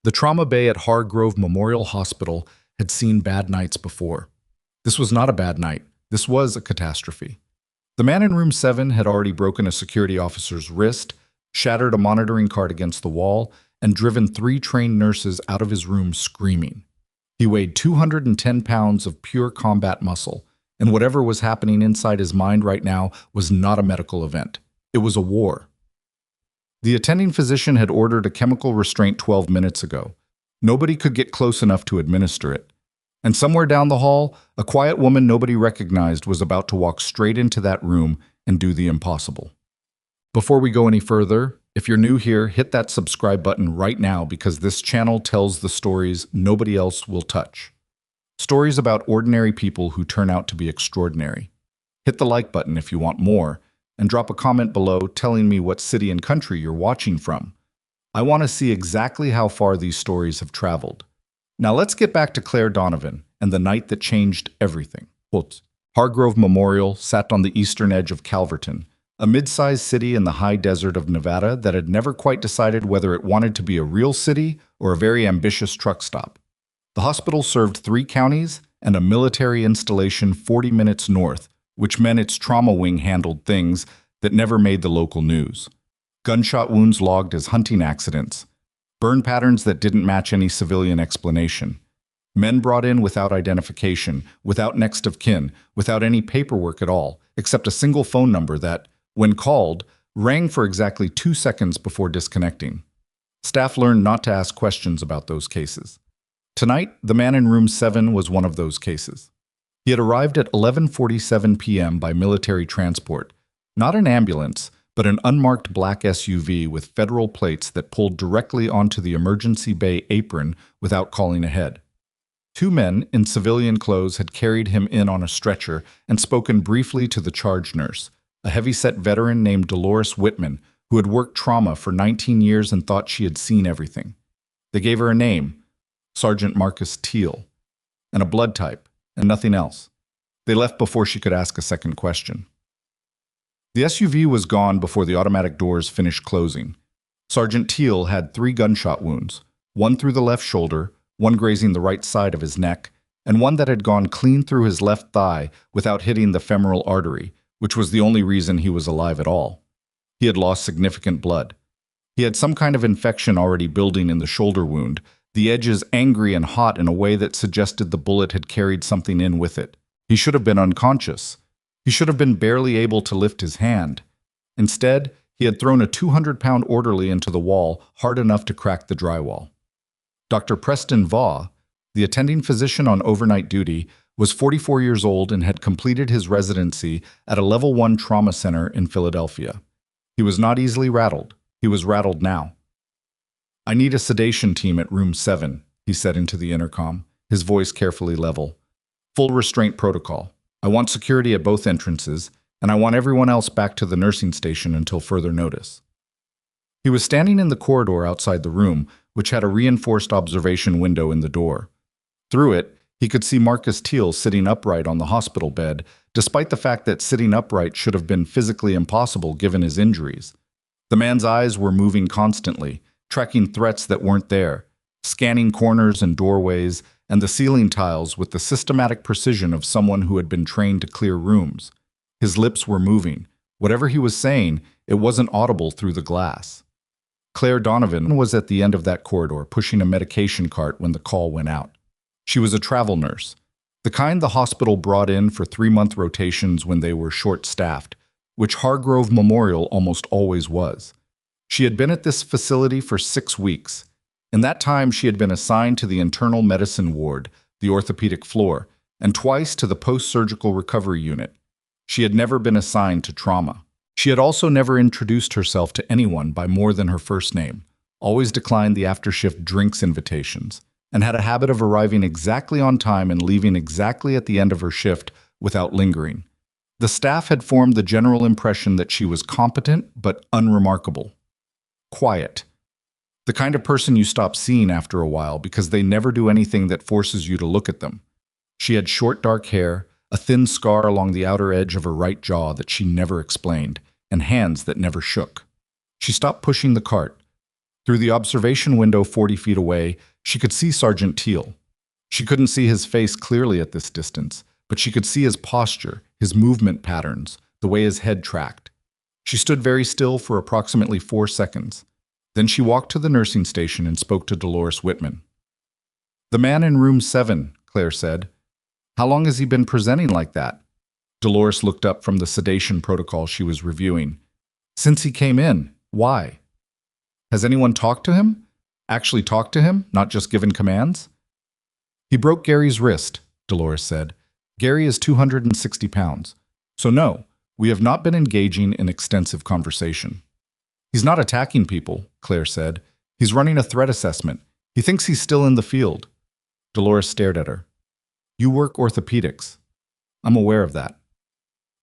The trauma bay at Hargrove Memorial Hospital had seen bad nights before. This was not a bad night. This was a catastrophe. The man in room 7 had already broken a security officer's wrist, shattered a monitoring cart against the wall, and driven 3 trained nurses out of his room screaming. He weighed 210 pounds of pure combat muscle, and whatever was happening inside his mind right now was not a medical event. It was a war. The attending physician had ordered a chemical restraint 12 minutes ago. Nobody could get close enough to administer it. And somewhere down the hall, a quiet woman nobody recognized was about to walk straight into that room and do the impossible. Before we go any further, if you're new here, hit that subscribe button right now because this channel tells the stories nobody else will touch. Stories about ordinary people who turn out to be extraordinary. Hit the like button if you want more, and drop a comment below telling me what city and country you're watching from. I want to see exactly how far these stories have traveled. Now let's get back to Claire Donovan and the night that changed everything. Quote, Hargrove Memorial sat on the eastern edge of Calverton, a mid-sized city in the high desert of Nevada that had never quite decided whether it wanted to be a real city or a very ambitious truck stop. The hospital served 3 counties and a military installation 40 minutes north, which meant its trauma wing handled things that never made the local news. Gunshot wounds logged as hunting accidents, burn patterns that didn't match any civilian explanation, men brought in without identification, without next of kin, without any paperwork at all, except a single phone number that, when called, rang for exactly 2 seconds before disconnecting. Staff learned not to ask questions about those cases. Tonight, the man in room 7 was one of those cases. He had arrived at 11:47 p.m. by military transport, not an ambulance, but an unmarked black SUV with federal plates that pulled directly onto the emergency bay apron without calling ahead. 2 men in civilian clothes had carried him in on a stretcher and spoken briefly to the charge nurse, a heavy-set veteran named Dolores Whitman, who had worked trauma for 19 years and thought she had seen everything. They gave her a name, Sergeant Marcus Teal, and a blood type, and nothing else. They left before she could ask a second question. The SUV was gone before the automatic doors finished closing. Sergeant Teal had 3 gunshot wounds, one through the left shoulder, one grazing the right side of his neck, and one that had gone clean through his left thigh without hitting the femoral artery, which was the only reason he was alive at all. He had lost significant blood. He had some kind of infection already building in the shoulder wound, the edges angry and hot in a way that suggested the bullet had carried something in with it. He should have been unconscious. He should have been barely able to lift his hand. Instead, he had thrown a 200-pound orderly into the wall hard enough to crack the drywall. Dr. Preston Vaugh, the attending physician on overnight duty, was 44 years old and had completed his residency at a Level 1 trauma center in Philadelphia. He was not easily rattled. He was rattled now. "I need a sedation team at room 7, he said into the intercom, his voice carefully level. "Full restraint protocol. I want security at both entrances, and I want everyone else back to the nursing station until further notice." He was standing in the corridor outside the room, which had a reinforced observation window in the door. Through it, he could see Marcus Teal sitting upright on the hospital bed, despite the fact that sitting upright should have been physically impossible given his injuries. The man's eyes were moving constantly, tracking threats that weren't there, scanning corners and doorways and the ceiling tiles with the systematic precision of someone who had been trained to clear rooms. His lips were moving. Whatever he was saying, it wasn't audible through the glass. Claire Donovan was at the end of that corridor pushing a medication cart when the call went out. She was a travel nurse, the kind the hospital brought in for 3-month rotations when they were short-staffed, which Hargrove Memorial almost always was. She had been at this facility for 6 weeks. In that time, she had been assigned to the internal medicine ward, the orthopedic floor, and twice to the post-surgical recovery unit. She had never been assigned to trauma. She had also never introduced herself to anyone by more than her first name, always declined the after-shift drinks invitations, and had a habit of arriving exactly on time and leaving exactly at the end of her shift without lingering. The staff had formed the general impression that she was competent but unremarkable. Quiet. The kind of person you stop seeing after a while because they never do anything that forces you to look at them. She had short dark hair, a thin scar along the outer edge of her right jaw that she never explained, and hands that never shook. She stopped pushing the cart. Through the observation window 40 feet away, she could see Sergeant Teal. She couldn't see his face clearly at this distance, but she could see his posture, his movement patterns, the way his head tracked. She stood very still for approximately 4 seconds. Then she walked to the nursing station and spoke to Dolores Whitman. "The man in room 7, Claire said. How long has he been presenting like that?" Dolores looked up from the sedation protocol she was reviewing. "Since he came in. Why? Has anyone talked to him? Actually talked to him, not just given commands?" "He broke Gary's wrist," Dolores said. "Gary is 260 pounds. So no, we have not been engaging in extensive conversation." "He's not attacking people," Claire said. "He's running a threat assessment. He thinks he's still in the field." Dolores stared at her. "You work orthopedics." "I'm aware of that."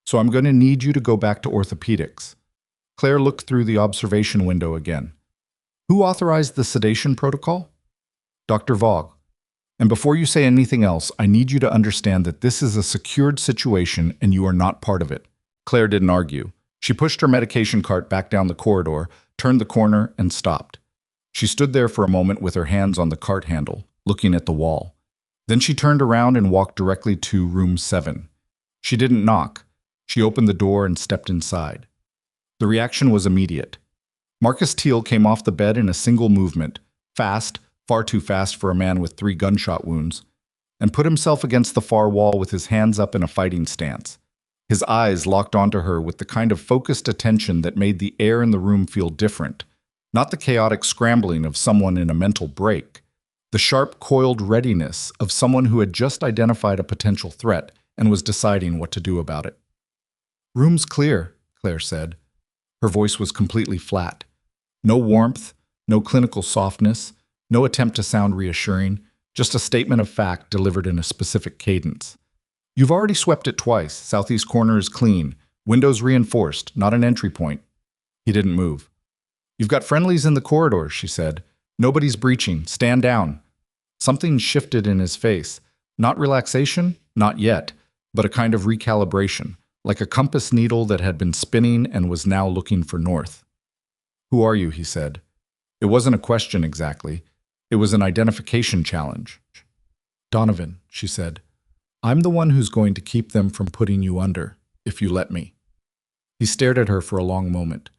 "So I'm going to need you to go back to orthopedics." Claire looked through the observation window again. "Who authorized the sedation protocol?" "Dr. Vaugh. And before you say anything else, I need you to understand that this is a secured situation and you are not part of it." Claire didn't argue. She pushed her medication cart back down the corridor, turned the corner, and stopped. She stood there for a moment with her hands on the cart handle, looking at the wall. Then she turned around and walked directly to room 7. She didn't knock. She opened the door and stepped inside. The reaction was immediate. Marcus Teal came off the bed in a single movement, fast, far too fast for a man with 3 gunshot wounds, and put himself against the far wall with his hands up in a fighting stance. His eyes locked onto her with the kind of focused attention that made the air in the room feel different, not the chaotic scrambling of someone in a mental break, the sharp, coiled readiness of someone who had just identified a potential threat and was deciding what to do about it. "Room's clear," Claire said. Her voice was completely flat. No warmth, no clinical softness, no attempt to sound reassuring, just a statement of fact delivered in a specific cadence. "You've already swept it twice. Southeast corner is clean. Windows reinforced, not an entry point." He didn't move. "You've got friendlies in the corridor," she said. "Nobody's breaching. Stand down." Something shifted in his face. Not relaxation, not yet, but a kind of recalibration, like a compass needle that had been spinning and was now looking for north. "Who are you?" he said. It wasn't a question exactly. It was an identification challenge. "Donovan," she said. "I'm the one who's going to keep them from putting you under, if you let me." He stared at her for a long moment.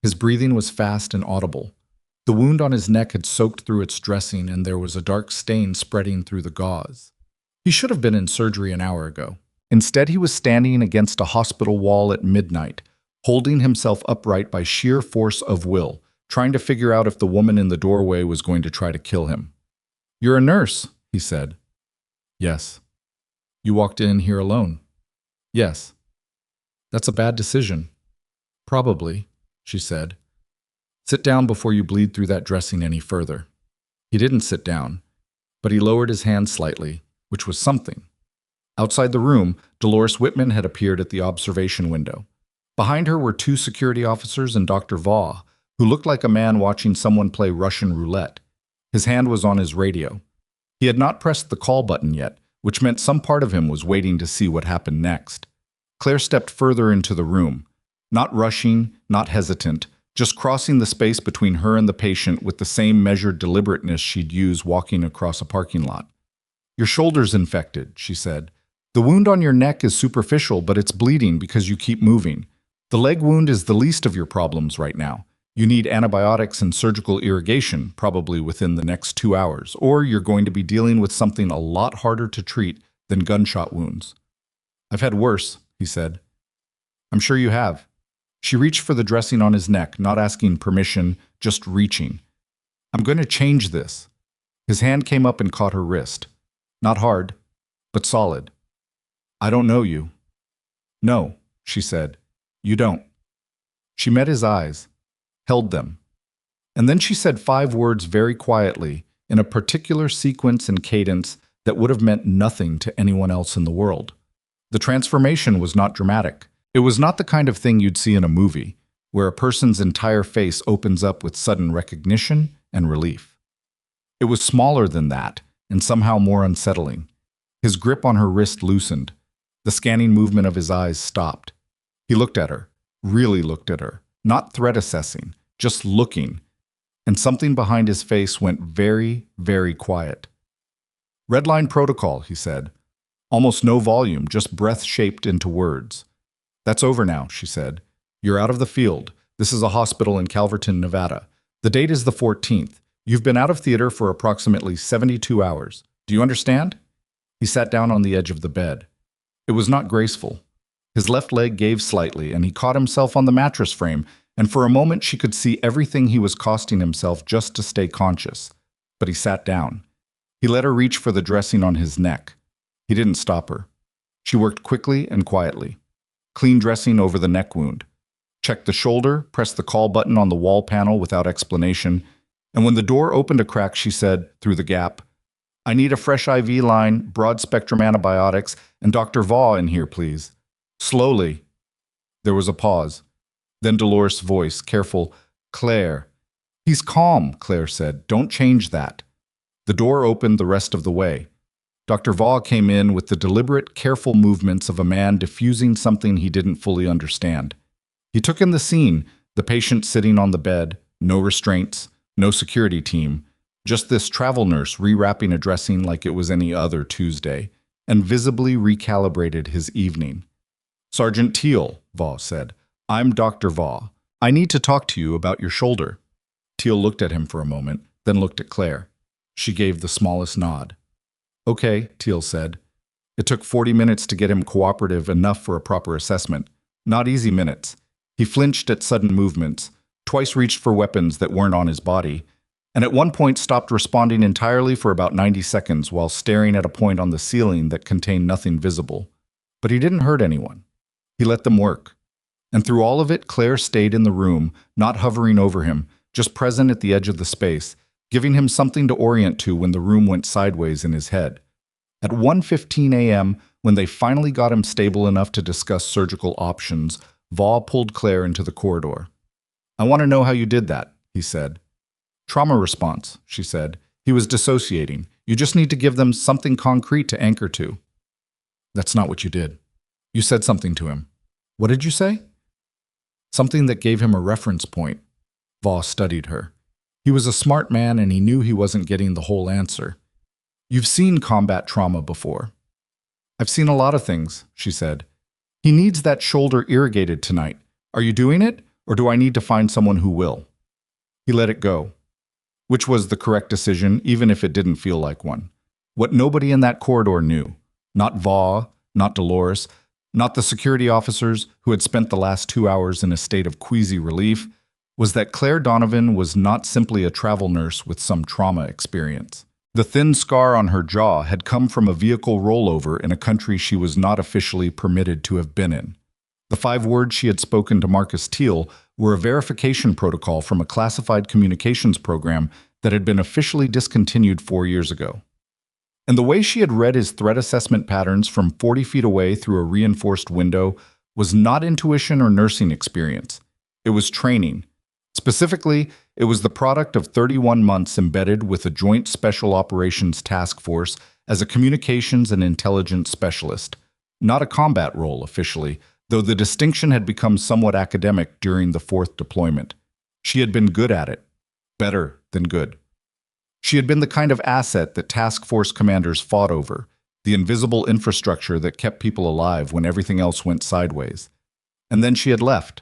His breathing was fast and audible. The wound on his neck had soaked through its dressing and there was a dark stain spreading through the gauze. He should have been in surgery an hour ago. Instead, he was standing against a hospital wall at midnight, holding himself upright by sheer force of will, trying to figure out if the woman in the doorway was going to try to kill him. "You're a nurse," he said. "Yes." "You walked in here alone?" "Yes." "That's a bad decision." "Probably," she said. "Sit down before you bleed through that dressing any further." He didn't sit down, but he lowered his hand slightly, which was something. Outside the room, Dolores Whitman had appeared at the observation window. Behind her were 2 security officers and Dr. Vaugh, who looked like a man watching someone play Russian roulette. His hand was on his radio. He had not pressed the call button yet, which meant some part of him was waiting to see what happened next. Claire stepped further into the room, not rushing, not hesitant, just crossing the space between her and the patient with the same measured deliberateness she'd use walking across a parking lot. "Your shoulder's infected," she said. "The wound on your neck is superficial, but it's bleeding because you keep moving. The leg wound is the least of your problems right now. You need antibiotics and surgical irrigation, probably within the next 2 hours, or you're going to be dealing with something a lot harder to treat than gunshot wounds." "I've had worse," he said. "I'm sure you have." She reached for the dressing on his neck, not asking permission, just reaching. "I'm going to change this." His hand came up and caught her wrist. Not hard, but solid. "I don't know you." "No," she said. "You don't." She met his eyes, held them. And then she said 5 words very quietly, in a particular sequence and cadence that would have meant nothing to anyone else in the world. The transformation was not dramatic. It was not the kind of thing you'd see in a movie, where a person's entire face opens up with sudden recognition and relief. It was smaller than that, and somehow more unsettling. His grip on her wrist loosened. The scanning movement of his eyes stopped. He looked at her, really looked at her, not threat assessing, just looking. and something behind his face went very, very quiet. "Red line protocol," he said. Almost no volume, just breath shaped into words. "That's over now," she said. "You're out of the field. This is a hospital in Calverton, Nevada. The date is the 14th. You've been out of theater for approximately 72 hours. Do you understand?" He sat down on the edge of the bed. It was not graceful. His left leg gave slightly, and he caught himself on the mattress frame, and for a moment she could see everything he was costing himself just to stay conscious. But he sat down. He let her reach for the dressing on his neck. He didn't stop her. She worked quickly and quietly. Clean dressing over the neck wound. Checked the shoulder, pressed the call button on the wall panel without explanation, and when the door opened a crack, she said, through the gap, "I need a fresh IV line, broad-spectrum antibiotics, and Dr. Vaugh in here, please." Slowly. There was a pause. Then Dolores' voice, careful, "Claire." "He's calm," Claire said. "Don't change that." The door opened the rest of the way. Dr. Vaugh came in with the deliberate, careful movements of a man diffusing something he didn't fully understand. He took in the scene, the patient sitting on the bed, no restraints, no security team, just this travel nurse rewrapping a dressing like it was any other Tuesday, and visibly recalibrated his evening. "Sergeant Teal," Vaugh said. "I'm Dr. Vaugh. I need to talk to you about your shoulder." Teal looked at him for a moment, then looked at Claire. She gave the smallest nod. "Okay," Teal said. It took 40 minutes to get him cooperative enough for a proper assessment. Not easy minutes. He flinched at sudden movements, twice reached for weapons that weren't on his body, and at one point stopped responding entirely for about 90 seconds while staring at a point on the ceiling that contained nothing visible. But he didn't hurt anyone. He let them work. And through all of it, Claire stayed in the room, not hovering over him, just present at the edge of the space, giving him something to orient to when the room went sideways in his head. At 1:15 a.m., when they finally got him stable enough to discuss surgical options, Vaugh pulled Claire into the corridor. "I want to know how you did that," he said. "Trauma response," she said. "He was dissociating. You just need to give them something concrete to anchor to." "That's not what you did. You said something to him." "What did you say?" "Something that gave him a reference point." Vaugh studied her. He was a smart man and he knew he wasn't getting the whole answer. "You've seen combat trauma before." "I've seen a lot of things," she said. "He needs that shoulder irrigated tonight. Are you doing it, or do I need to find someone who will?" He let it go, which was the correct decision, even if it didn't feel like one. What nobody in that corridor knew, not Vaugh, not Dolores, not the security officers who had spent the last 2 hours in a state of queasy relief, was that Claire Donovan was not simply a travel nurse with some trauma experience. The thin scar on her jaw had come from a vehicle rollover in a country she was not officially permitted to have been in. The 5 words she had spoken to Marcus Teal were a verification protocol from a classified communications program that had been officially discontinued 4 years ago. And the way she had read his threat assessment patterns from 40 feet away through a reinforced window was not intuition or nursing experience. It was training. Specifically, it was the product of 31 months embedded with a Joint Special Operations Task Force as a communications and intelligence specialist. Not a combat role officially, though the distinction had become somewhat academic during the 4th deployment. She had been good at it. Better than good. She had been the kind of asset that task force commanders fought over, the invisible infrastructure that kept people alive when everything else went sideways. And then she had left.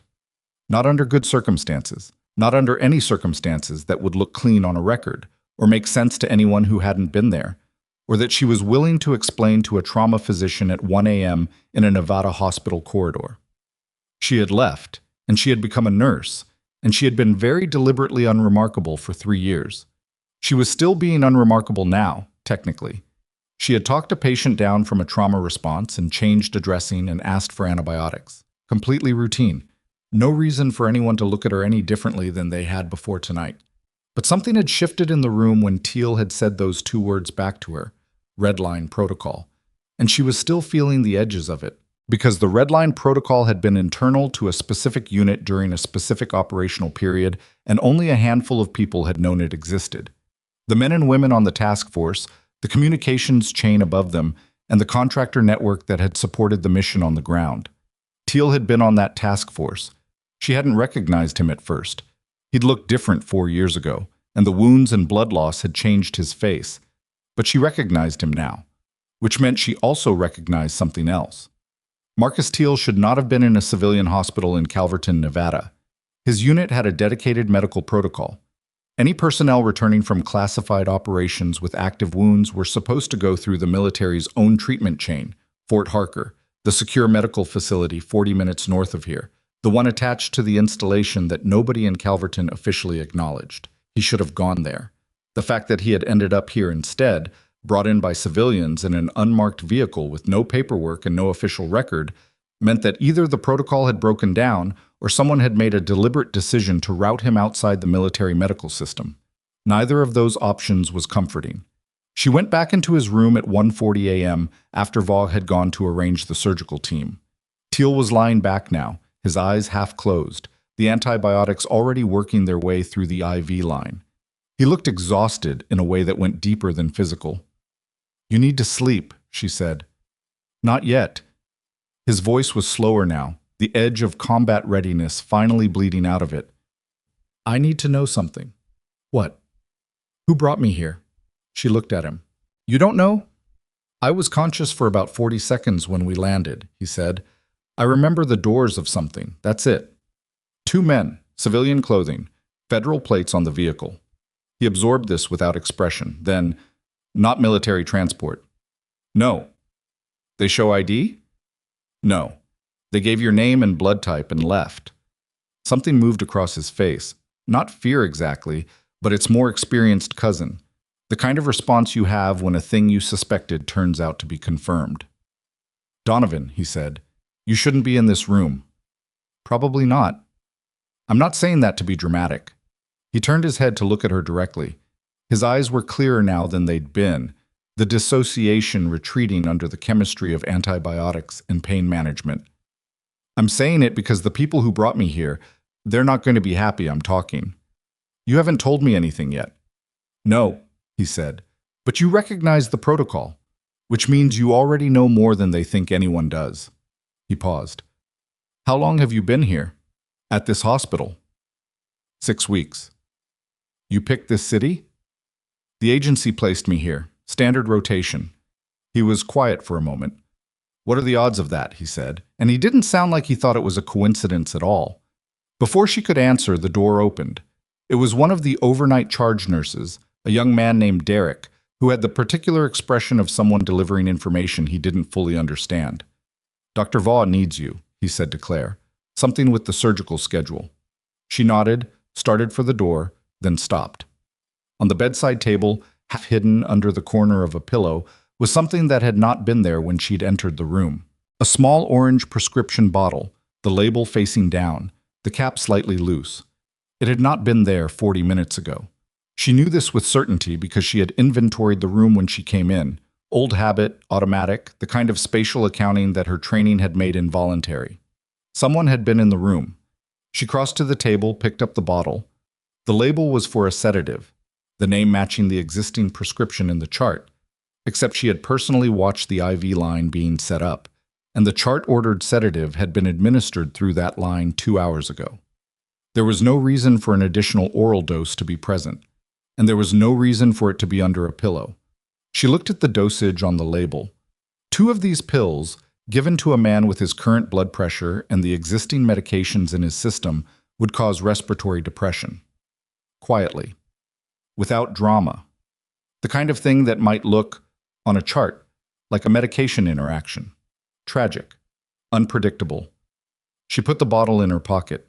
Not under good circumstances. Not under any circumstances that would look clean on a record, or make sense to anyone who hadn't been there, or that she was willing to explain to a trauma physician at 1 a.m. in a Nevada hospital corridor. She had left, and she had become a nurse, and she had been very deliberately unremarkable for 3 years. She was still being unremarkable now, technically. She had talked a patient down from a trauma response and changed a dressing and asked for antibiotics. Completely routine. No reason for anyone to look at her any differently than they had before tonight. But something had shifted in the room when Teal had said those 2 words back to her, red line protocol, and she was still feeling the edges of it, because the red line protocol had been internal to a specific unit during a specific operational period, and only a handful of people had known it existed. The men and women on the task force, the communications chain above them, and the contractor network that had supported the mission on the ground. Teal had been on that task force. She hadn't recognized him at first. He'd looked different 4 years ago, and the wounds and blood loss had changed his face. But she recognized him now, which meant she also recognized something else. Marcus Teal should not have been in a civilian hospital in Calverton, Nevada. His unit had a dedicated medical protocol. Any personnel returning from classified operations with active wounds were supposed to go through the military's own treatment chain, Fort Harker, the secure medical facility 40 minutes north of here, the one attached to the installation that nobody in Calverton officially acknowledged. He should have gone there. The fact that he had ended up here instead, brought in by civilians in an unmarked vehicle with no paperwork and no official record, meant that either the protocol had broken down or someone had made a deliberate decision to route him outside the military medical system. Neither of those options was comforting. She went back into his room at 1:40 a.m. after Vaugh had gone to arrange the surgical team. Teal was lying back now, his eyes half closed, the antibiotics already working their way through the IV line. He looked exhausted in a way that went deeper than physical. "You need to sleep," she said. "Not yet." His voice was slower now, the edge of combat readiness finally bleeding out of it. "I need to know something." "What?" "Who brought me here?" She looked at him. "You don't know?" "I was conscious for about 40 seconds when we landed," he said. "I remember the doors of something, that's it. 2 men, civilian clothing, federal plates on the vehicle." He absorbed this without expression. Then, "Not military transport." "No." "They show ID?" "No. They gave your name and blood type and left." Something moved across his face. Not fear exactly, but its more experienced cousin. The kind of response you have when a thing you suspected turns out to be confirmed. "Donovan," he said, "you shouldn't be in this room." "Probably not." "I'm not saying that to be dramatic." He turned his head to look at her directly. His eyes were clearer now than they'd been, the dissociation retreating under the chemistry of antibiotics and pain management. "I'm saying it because the people who brought me here, they're not going to be happy I'm talking. You haven't told me anything yet." "No," he said, "but you recognize the protocol, which means you already know more than they think anyone does." He paused. "How long have you been here?" "At this hospital." 6 weeks. "You picked this city?" "The agency placed me here. Standard rotation." He was quiet for a moment. "What are the odds of that?" he said, and he didn't sound like he thought it was a coincidence at all. Before she could answer, the door opened. It was one of the overnight charge nurses, a young man named Derek, who had the particular expression of someone delivering information he didn't fully understand. "Dr. Vaugh needs you," he said to Claire. "Something with the surgical schedule." She nodded, started for the door, then stopped. On the bedside table, half hidden under the corner of a pillow, was something that had not been there when she'd entered the room. A small orange prescription bottle, the label facing down, the cap slightly loose. It had not been there 40 minutes ago. She knew this with certainty because she had inventoried the room when she came in. Old habit, automatic, the kind of spatial accounting that her training had made involuntary. Someone had been in the room. She crossed to the table, picked up the bottle. The label was for a sedative, the name matching the existing prescription in the chart, except she had personally watched the IV line being set up, and the chart-ordered sedative had been administered through that line 2 hours ago. There was no reason for an additional oral dose to be present, and there was no reason for it to be under a pillow. She looked at the dosage on the label. 2 of these pills, given to a man with his current blood pressure and the existing medications in his system, would cause respiratory depression. Quietly. Without drama. The kind of thing that might look, on a chart, like a medication interaction. Tragic. Unpredictable. She put the bottle in her pocket.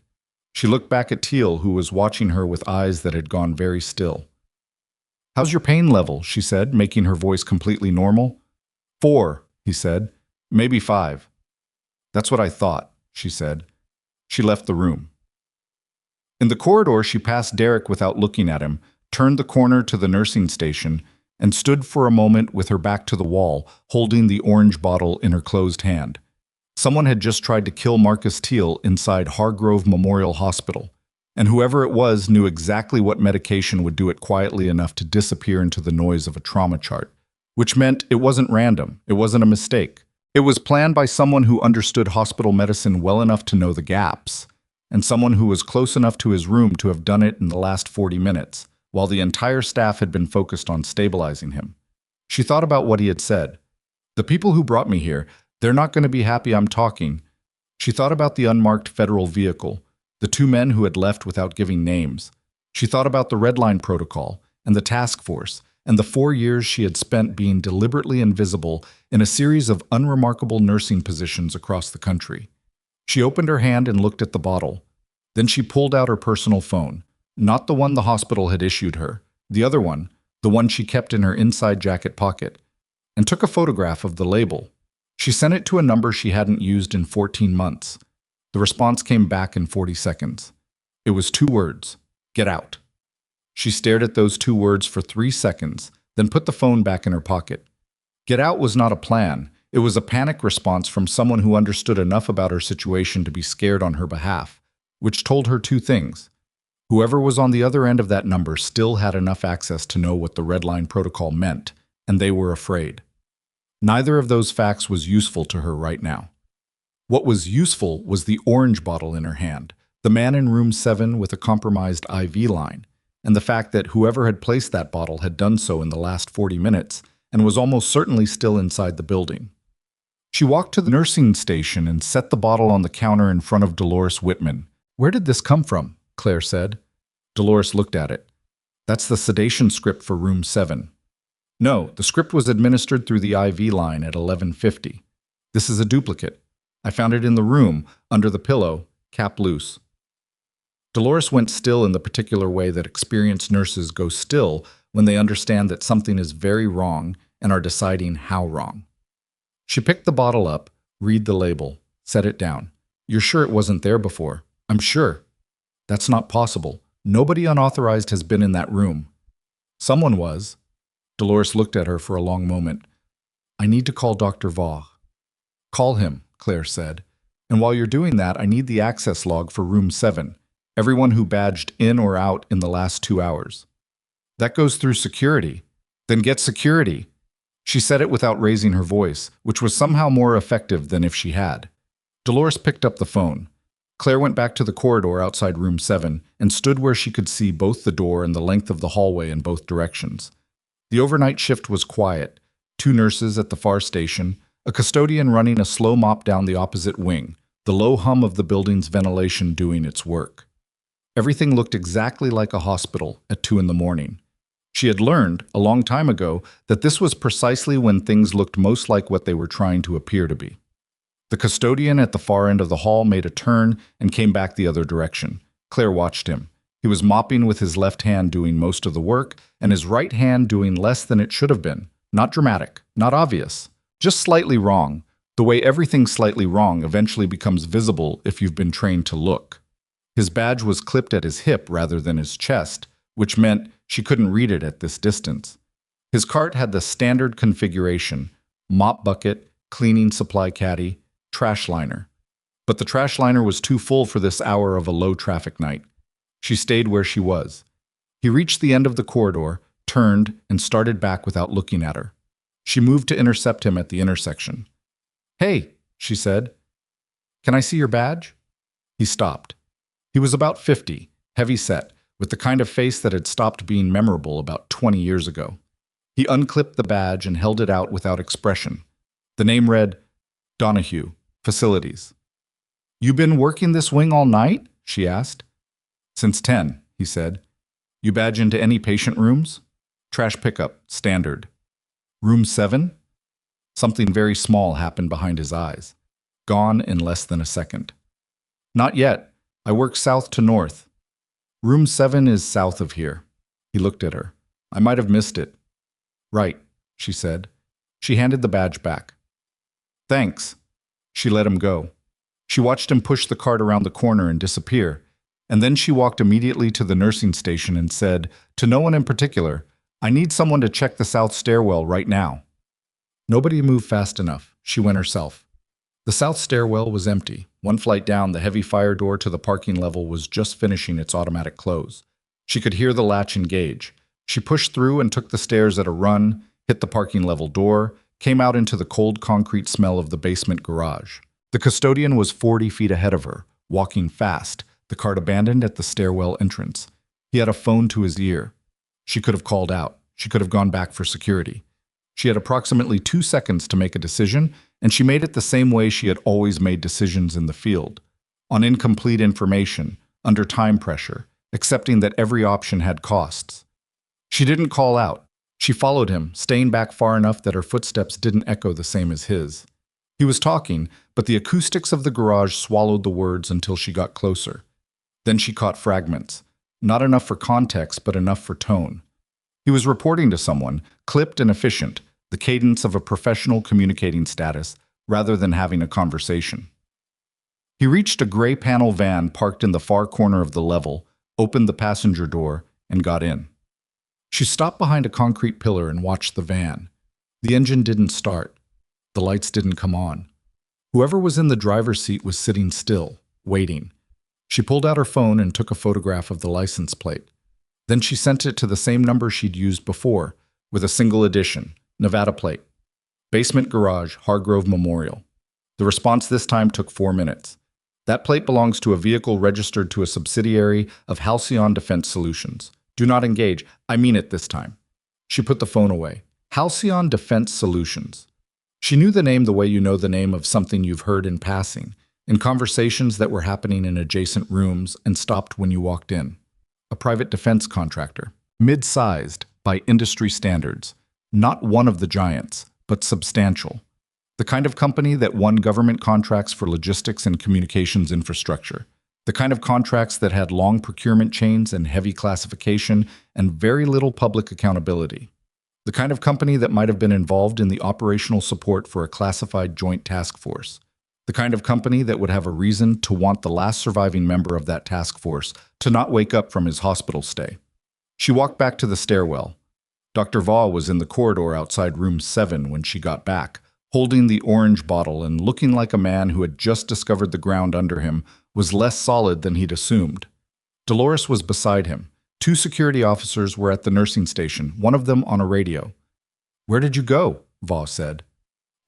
She looked back at Teal, who was watching her with eyes that had gone very still. "How's your pain level?" she said, making her voice completely normal. 4, he said. "Maybe 5. "That's what I thought," she said. She left the room. In the corridor, she passed Derek without looking at him, turned the corner to the nursing station, and stood for a moment with her back to the wall, holding the orange bottle in her closed hand. Someone had just tried to kill Marcus Teal inside Hargrove Memorial Hospital, and whoever it was knew exactly what medication would do it quietly enough to disappear into the noise of a trauma chart, which meant it wasn't random, it wasn't a mistake. It was planned by someone who understood hospital medicine well enough to know the gaps, and someone who was close enough to his room to have done it in the last 40 minutes, while the entire staff had been focused on stabilizing him. She thought about what he had said. The people who brought me here, they're not going to be happy I'm talking. She thought about the unmarked federal vehicle, the two men who had left without giving names. She thought about the Red Line protocol and the task force and the 4 years she had spent being deliberately invisible in a series of unremarkable nursing positions across the country. She opened her hand and looked at the bottle. Then she pulled out her personal phone, not the one the hospital had issued her, the other one, the one she kept in her inside jacket pocket, and took a photograph of the label. She sent it to a number she hadn't used in 14 months. The response came back in 40 seconds. It was 2 words: get out. She stared at those 2 words for 3 seconds, then put the phone back in her pocket. Get out was not a plan. It was a panic response from someone who understood enough about her situation to be scared on her behalf, which told her 2 things. Whoever was on the other end of that number still had enough access to know what the Red Line protocol meant, and they were afraid. Neither of those facts was useful to her right now. What was useful was the orange bottle in her hand, the man in room 7 with a compromised IV line, and the fact that whoever had placed that bottle had done so in the last 40 minutes and was almost certainly still inside the building. She walked to the nursing station and set the bottle on the counter in front of Dolores Whitman. "Where did this come from?" Claire said. Dolores looked at it. "That's the sedation script for room 7. "No, the script was administered through the IV line at 11:50. This is a duplicate. I found it in the room, under the pillow, cap loose." Dolores went still in the particular way that experienced nurses go still when they understand that something is very wrong and are deciding how wrong. She picked the bottle up, read the label, set it down. "You're sure it wasn't there before?" "I'm sure." "That's not possible. Nobody unauthorized has been in that room." "Someone was." Dolores looked at her for a long moment. "I need to call Dr. Vaughn." "Call him," Claire said. "And while you're doing that, I need the access log for room 7. Everyone who badged in or out in the last 2 hours." "That goes through security." "Then get security." She said it without raising her voice, which was somehow more effective than if she had. Dolores picked up the phone. Claire went back to the corridor outside room 7 and stood where she could see both the door and the length of the hallway in both directions. The overnight shift was quiet. 2 nurses at the far station, a custodian running a slow mop down the opposite wing, the low hum of the building's ventilation doing its work. Everything looked exactly like a hospital at 2 in the morning. She had learned, a long time ago, that this was precisely when things looked most like what they were trying to appear to be. The custodian at the far end of the hall made a turn and came back the other direction. Claire watched him. He was mopping with his left hand doing most of the work, and his right hand doing less than it should have been. Not dramatic, not obvious, just slightly wrong, the way everything slightly wrong eventually becomes visible if you've been trained to look. His badge was clipped at his hip rather than his chest, which meant she couldn't read it at this distance. His cart had the standard configuration: mop bucket, cleaning supply caddy, trash liner. But the trash liner was too full for this hour of a low-traffic night. She stayed where she was. He reached the end of the corridor, turned, and started back without looking at her. She moved to intercept him at the intersection. "Hey," she said. "Can I see your badge?" He stopped. He was about 50, heavy-set, with the kind of face that had stopped being memorable about 20 years ago. He unclipped the badge and held it out without expression. The name read, "Donahue, Facilities." "You been working this wing all night?" she asked. "Since 10, he said. "You badge into any patient rooms?" "Trash pickup, standard." "Room 7? Something very small happened behind his eyes. Gone in less than a second. "Not yet. I work south to north." "Room 7 is south of here." He looked at her. "I might have missed it." "Right," she said. She handed the badge back. "Thanks." She let him go. She watched him push the cart around the corner and disappear, and then she walked immediately to the nursing station and said, to no one in particular, "I need someone to check the south stairwell right now." Nobody moved fast enough. She went herself. The south stairwell was empty. 1 flight down, the heavy fire door to the parking level was just finishing its automatic close. She could hear the latch engage. She pushed through and took the stairs at a run, hit the parking level door, came out into the cold concrete smell of the basement garage. The custodian was 40 feet ahead of her, walking fast, the cart abandoned at the stairwell entrance. He had a phone to his ear. She could have called out. She could have gone back for security. She had approximately 2 seconds to make a decision, and she made it the same way she had always made decisions in the field, on incomplete information, under time pressure, accepting that every option had costs. She didn't call out. She followed him, staying back far enough that her footsteps didn't echo the same as his. He was talking, but the acoustics of the garage swallowed the words until she got closer. Then she caught fragments, not enough for context, but enough for tone. He was reporting to someone, clipped and efficient, the cadence of a professional communicating status, rather than having a conversation. He reached a gray panel van parked in the far corner of the level, opened the passenger door, and got in. She stopped behind a concrete pillar and watched the van. The engine didn't start. The lights didn't come on. Whoever was in the driver's seat was sitting still, waiting. She pulled out her phone and took a photograph of the license plate. Then she sent it to the same number she'd used before, with a single addition, Nevada plate. Basement garage, Hargrove Memorial. The response this time took 4 minutes. That plate belongs to a vehicle registered to a subsidiary of Halcyon Defense Solutions. Do not engage. I mean it this time. She put the phone away. Halcyon Defense Solutions. She knew the name the way you know the name of something you've heard in passing, in conversations that were happening in adjacent rooms and stopped when you walked in. A private defense contractor. Mid-sized, by industry standards. Not one of the giants, but substantial. The kind of company that won government contracts for logistics and communications infrastructure. The kind of contracts that had long procurement chains and heavy classification and very little public accountability. The kind of company that might have been involved in the operational support for a classified joint task force. The kind of company that would have a reason to want the last surviving member of that task force to not wake up from his hospital stay. She walked back to the stairwell. Dr. Vaugh was in the corridor outside room 7 when she got back, holding the orange bottle and looking like a man who had just discovered the ground under him was less solid than he'd assumed. Dolores was beside him. 2 security officers were at the nursing station, one of them on a radio. "Where did you go?" Vaugh said.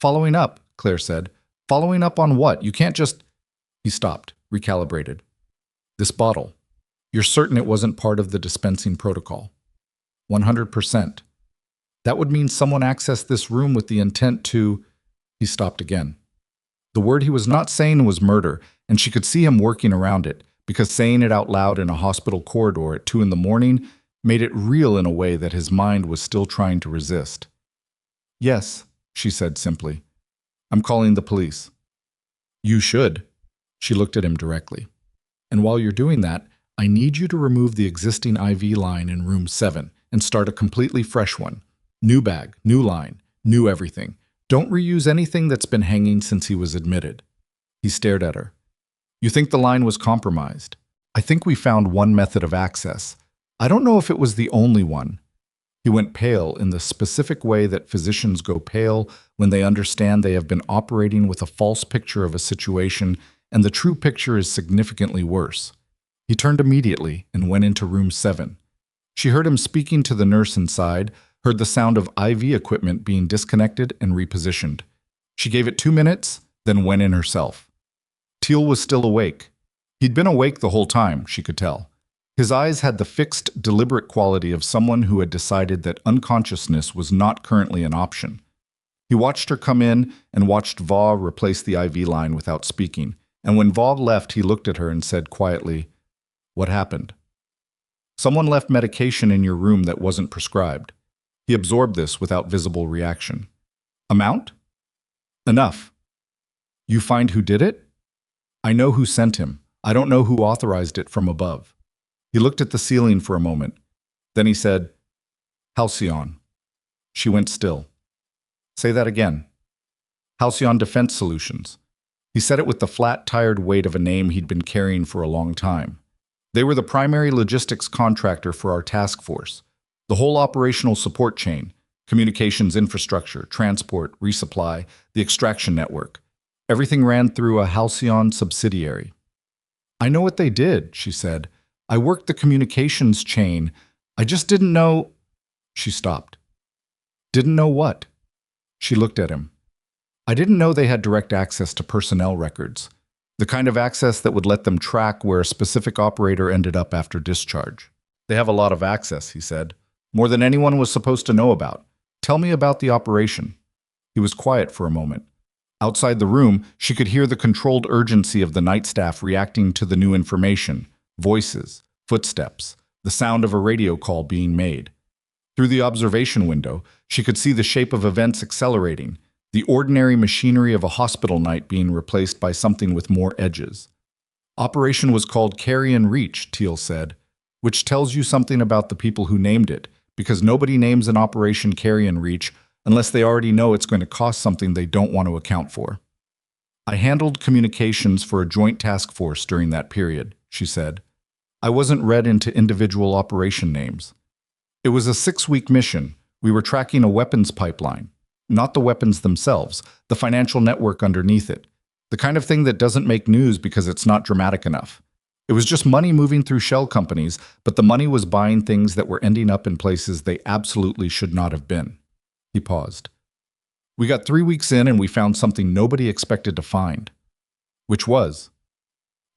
"Following up," Claire said. "Following up on what? You can't just—" He stopped, recalibrated. "This bottle. You're certain it wasn't part of the dispensing protocol?" 100%. "That would mean someone accessed this room with the intent to—" He stopped again. The word he was not saying was murder, and she could see him working around it, because saying it out loud in a hospital corridor at 2 in the morning made it real in a way that his mind was still trying to resist. "Yes," she said simply. "I'm calling the police." "You should." She looked at him directly. "And while you're doing that, I need you to remove the existing IV line in room 7 and start a completely fresh one. New bag, new line, new everything. Don't reuse anything that's been hanging since he was admitted." He stared at her. "You think the line was compromised? I think we found one method of access. I don't know if it was the only one." He went pale in the specific way that physicians go pale when they understand they have been operating with a false picture of a situation and the true picture is significantly worse. He turned immediately and went into room 7. She heard him speaking to the nurse inside, heard the sound of IV equipment being disconnected and repositioned. She gave it 2 minutes, then went in herself. Teal was still awake. He'd been awake the whole time, she could tell. His eyes had the fixed, deliberate quality of someone who had decided that unconsciousness was not currently an option. He watched her come in and watched Vaugh replace the IV line without speaking, and when Vaugh left, he looked at her and said quietly, "What happened?" "Someone left medication in your room that wasn't prescribed." He absorbed this without visible reaction. "Amount?" "Enough." "You find who did it?" "I know who sent him. I don't know who authorized it from above." He looked at the ceiling for a moment. Then he said, "Halcyon." She went still. "Say that again." "Halcyon Defense Solutions." He said it with the flat, tired weight of a name he'd been carrying for a long time. They were the primary logistics contractor for our task force. The whole operational support chain, communications infrastructure, transport, resupply, the extraction network. Everything ran through a Halcyon subsidiary. "I know what they did," she said. "I worked the communications chain. I just didn't know—" She stopped. "Didn't know what?" She looked at him. "I didn't know they had direct access to personnel records. The kind of access that would let them track where a specific operator ended up after discharge." "They have a lot of access," he said. More than anyone was supposed to know about. Tell me about the operation." He was quiet for a moment. Outside the room, she could hear the controlled urgency of the night staff reacting to the new information, voices, footsteps, the sound of a radio call being made. Through the observation window, she could see the shape of events accelerating, the ordinary machinery of a hospital night being replaced by something with more edges. Operation was called Carry and Reach, Teal said, which tells you something about the people who named it, because nobody names an Operation Carry and Reach unless they already know it's going to cost something they don't want to account for. "I handled communications for a joint task force during that period," she said. "I wasn't read into individual operation names. It was a 6-week mission. We were tracking a weapons pipeline. Not the weapons themselves, the financial network underneath it. The kind of thing that doesn't make news because it's not dramatic enough. It was just money moving through shell companies, but the money was buying things that were ending up in places they absolutely should not have been." He paused. "We got 3 weeks in and we found something nobody expected to find." Which was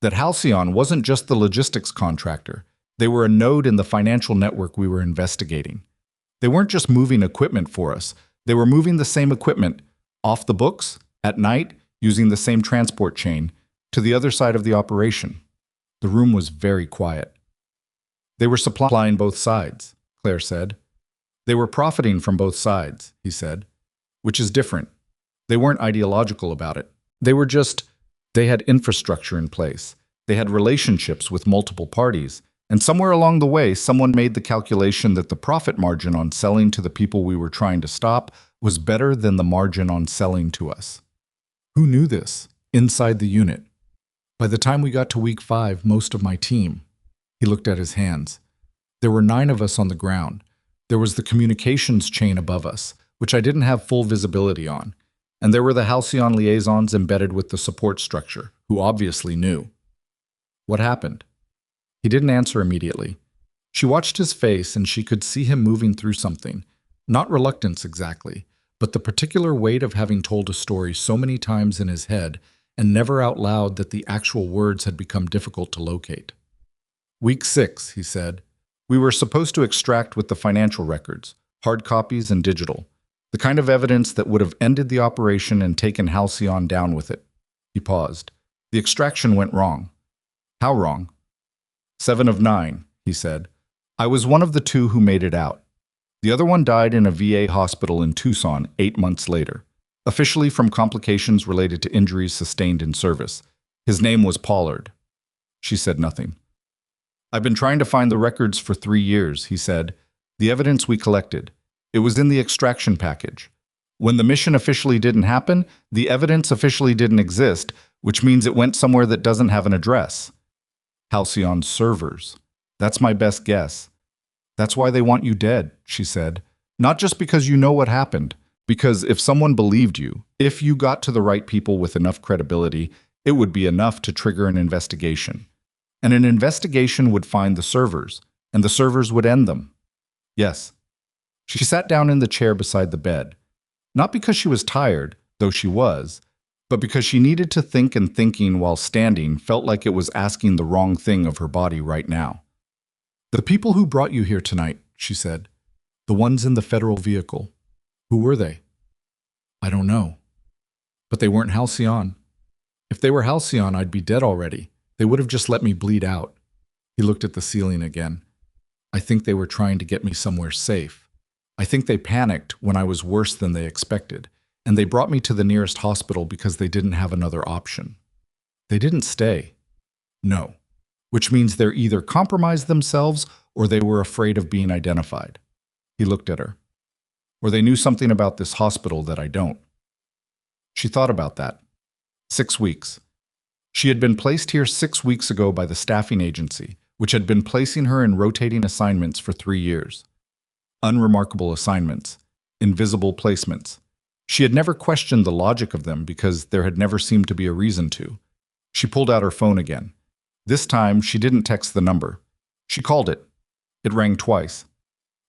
that Halcyon wasn't just the logistics contractor. They were a node in the financial network we were investigating. They weren't just moving equipment for us. They were moving the same equipment off the books, at night, using the same transport chain, to the other side of the operation. The room was very quiet. "They were supplying both sides," Claire said. "They were profiting from both sides," he said, "which is different. They weren't ideological about it. They had infrastructure in place. They had relationships with multiple parties. And somewhere along the way, someone made the calculation that the profit margin on selling to the people we were trying to stop was better than the margin on selling to us." Who knew this? Inside the unit. By the time we got to week 5, most of my team. He looked at his hands. There were 9 of us on the ground. There was the communications chain above us, which I didn't have full visibility on. And there were the Halcyon liaisons embedded with the support structure, who obviously knew. What happened? He didn't answer immediately. She watched his face and she could see him moving through something. Not reluctance exactly, but the particular weight of having told a story so many times in his head and never out loud that the actual words had become difficult to locate. "Week 6, he said. "We were supposed to extract with the financial records, hard copies and digital, the kind of evidence that would have ended the operation and taken Halcyon down with it." He paused. "The extraction went wrong." "How wrong?" 7 of 9, he said. "I was one of the 2 who made it out. The other one died in a VA hospital in Tucson 8 months later, officially from complications related to injuries sustained in service. His name was Pollard." She said nothing. "I've been trying to find the records for 3 years, he said. "The evidence we collected. It was in the extraction package. When the mission officially didn't happen, the evidence officially didn't exist, which means it went somewhere that doesn't have an address. Halcyon's servers. That's my best guess. That's why they want you dead," she said. "Not just because you know what happened, because if someone believed you, if you got to the right people with enough credibility, it would be enough to trigger an investigation. And an investigation would find the servers, and the servers would end them." "Yes." She sat down in the chair beside the bed. Not because she was tired, though she was, but because she needed to think, and thinking while standing felt like it was asking the wrong thing of her body right now. "The people who brought you here tonight," she said. "The ones in the federal vehicle. Who were they?" "I don't know. But they weren't Halcyon. If they were Halcyon, I'd be dead already. They would have just let me bleed out." He looked at the ceiling again. "I think they were trying to get me somewhere safe. I think they panicked when I was worse than they expected, and they brought me to the nearest hospital because they didn't have another option. They didn't stay." "No. Which means they're either compromised themselves or they were afraid of being identified." He looked at her. "Or they knew something about this hospital that I don't." She thought about that. 6 weeks. She had been placed here 6 weeks ago by the staffing agency, which had been placing her in rotating assignments for 3 years. Unremarkable assignments. Invisible placements. She had never questioned the logic of them because there had never seemed to be a reason to. She pulled out her phone again. This time, she didn't text the number. She called it. It rang twice.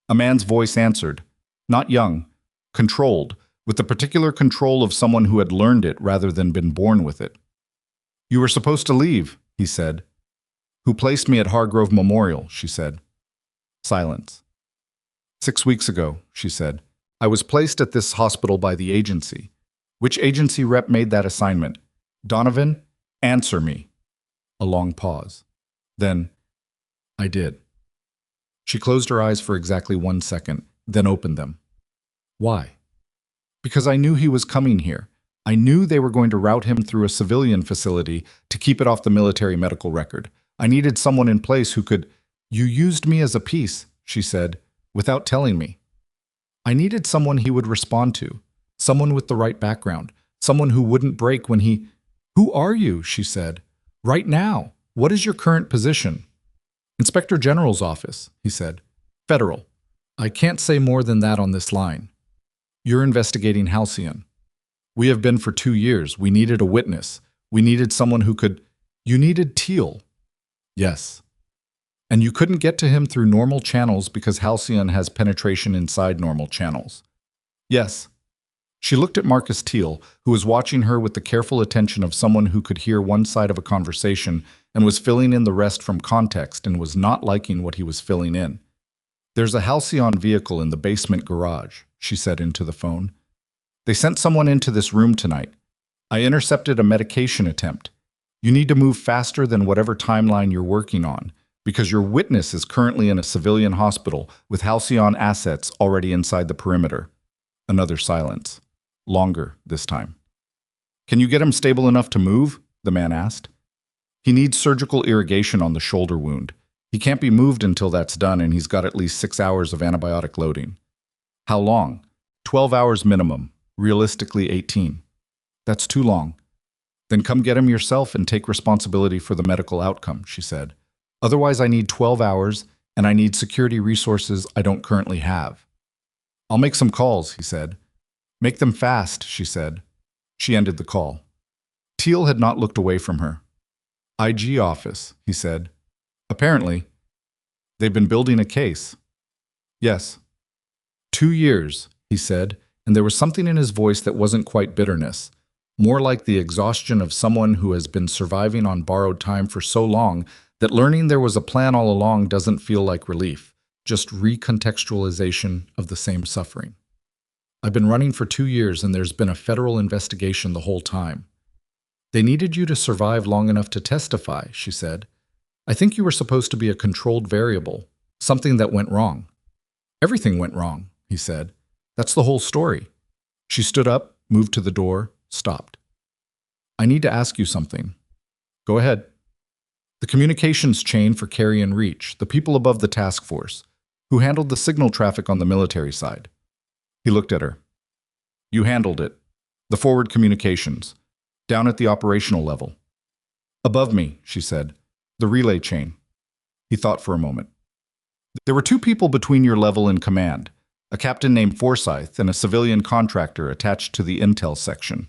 A man's voice answered. Not young. Controlled, with the particular control of someone who had learned it rather than been born with it. "You were supposed to leave," he said. "Who placed me at Hargrove Memorial," she said. Silence. 6 weeks ago, she said. I was placed at this hospital by the agency. Which agency rep made that assignment? Donovan, answer me. A long pause. Then, I did. She closed her eyes for exactly 1 second, then opened them. Why? Because I knew he was coming here. I knew they were going to route him through a civilian facility to keep it off the military medical record. I needed someone in place who could— You used me as a piece, she said, without telling me. I needed someone he would respond to, someone with the right background, someone who wouldn't break when he— Who are you? She said. Right now. What is your current position? Inspector General's office, he said. Federal. I can't say more than that on this line. You're investigating Halcyon. We have been for 2 years. We needed a witness. We needed someone who could— You needed Teal. Yes. And you couldn't get to him through normal channels because Halcyon has penetration inside normal channels. Yes. She looked at Marcus Teal, who was watching her with the careful attention of someone who could hear one side of a conversation and was filling in the rest from context and was not liking what he was filling in. There's a Halcyon vehicle in the basement garage, she said into the phone. They sent someone into this room tonight. I intercepted a medication attempt. You need to move faster than whatever timeline you're working on, because your witness is currently in a civilian hospital with Halcyon assets already inside the perimeter. Another silence. Longer this time. Can you get him stable enough to move? The man asked. He needs surgical irrigation on the shoulder wound. He can't be moved until that's done, and he's got at least 6 hours of antibiotic loading. How long? 12 hours minimum, realistically 18. That's too long. Then come get him yourself and take responsibility for the medical outcome, she said. Otherwise, I need 12 hours, and I need security resources I don't currently have. I'll make some calls, he said. Make them fast, she said. She ended the call. Teal had not looked away from her. IG office, he said. Apparently, they've been building a case. Yes. 2 years, he said, and there was something in his voice that wasn't quite bitterness, more like the exhaustion of someone who has been surviving on borrowed time for so long that learning there was a plan all along doesn't feel like relief, just recontextualization of the same suffering. I've been running for 2 years and there's been a federal investigation the whole time. They needed you to survive long enough to testify, she said. I think you were supposed to be a controlled variable, something that went wrong. Everything went wrong, he said. That's the whole story. She stood up, moved to the door, stopped. I need to ask you something. Go ahead. The communications chain for Carry and Reach, the people above the task force, who handled the signal traffic on the military side. He looked at her. You handled it. The forward communications. Down at the operational level. Above me, she said. The relay chain. He thought for a moment. There were 2 people between your level and command, a captain named Forsyth and a civilian contractor attached to the intel section.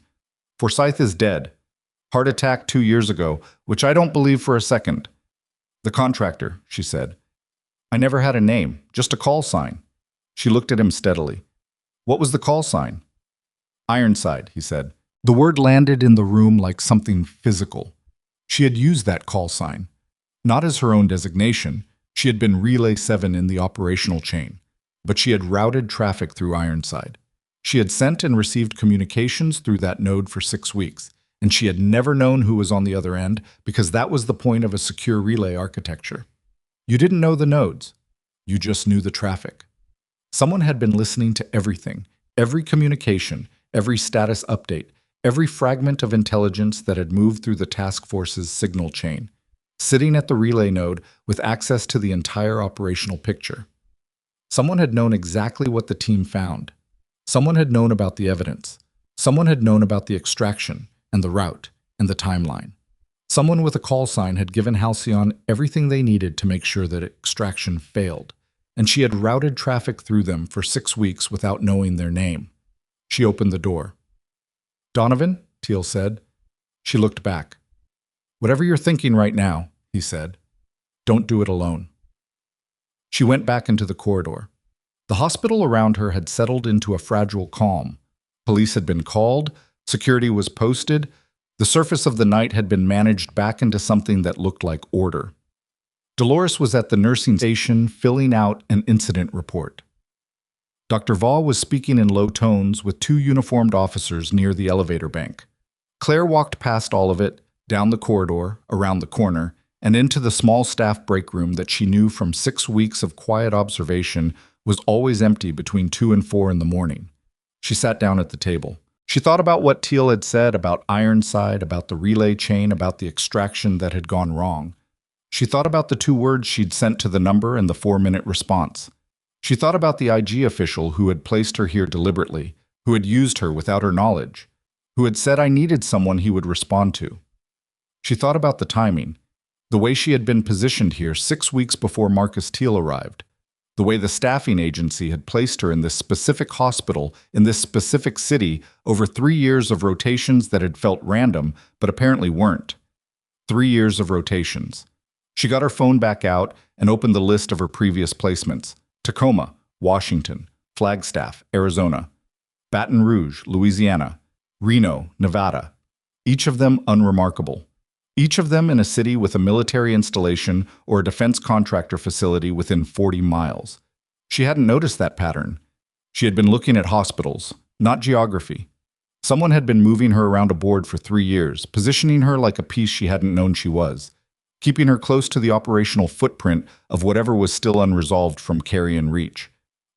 Forsyth is dead. Heart attack 2 years ago, which I don't believe for a second. The contractor, she said. I never had a name, just a call sign. She looked at him steadily. What was the call sign? Ironside, he said. The word landed in the room like something physical. She had used that call sign. Not as her own designation, she had been Relay 7 in the operational chain, but she had routed traffic through Ironside. She had sent and received communications through that node for 6 weeks, and she had never known who was on the other end because that was the point of a secure relay architecture. You didn't know the nodes. You just knew the traffic. Someone had been listening to everything, every communication, every status update, every fragment of intelligence that had moved through the task force's signal chain, sitting at the relay node with access to the entire operational picture. Someone had known exactly what the team found. Someone had known about the evidence. Someone had known about the extraction and the route and the timeline. Someone with a call sign had given Halcyon everything they needed to make sure that extraction failed, and she had routed traffic through them for 6 weeks without knowing their name. She opened the door. Donovan, Teal said. She looked back. Whatever you're thinking right now, he said, don't do it alone. She went back into the corridor. The hospital around her had settled into a fragile calm. Police had been called, security was posted, the surface of the night had been managed back into something that looked like order. Dolores was at the nursing station filling out an incident report. Dr. Vaugh was speaking in low tones with two uniformed officers near the elevator bank. Claire walked past all of it, down the corridor, around the corner, and into the small staff break room that she knew from 6 weeks of quiet observation was always empty between 2 and 4 in the morning. She sat down at the table. She thought about what Teal had said about Ironside, about the relay chain, about the extraction that had gone wrong. She thought about the 2 words she'd sent to the number and the 4-minute response. She thought about the IG official who had placed her here deliberately, who had used her without her knowledge, who had said I needed someone he would respond to. She thought about the timing, the way she had been positioned here 6 weeks before Marcus Teal arrived, the way the staffing agency had placed her in this specific hospital, in this specific city, over 3 years of rotations that had felt random, but apparently weren't. 3 years of rotations. She got her phone back out and opened the list of her previous placements. Tacoma, Washington, Flagstaff, Arizona, Baton Rouge, Louisiana, Reno, Nevada. Each of them unremarkable. Each of them in a city with a military installation or a defense contractor facility within 40 miles. She hadn't noticed that pattern. She had been looking at hospitals, not geography. Someone had been moving her around a board for 3 years, positioning her like a piece she hadn't known she was, keeping her close to the operational footprint of whatever was still unresolved from Carrion Reach,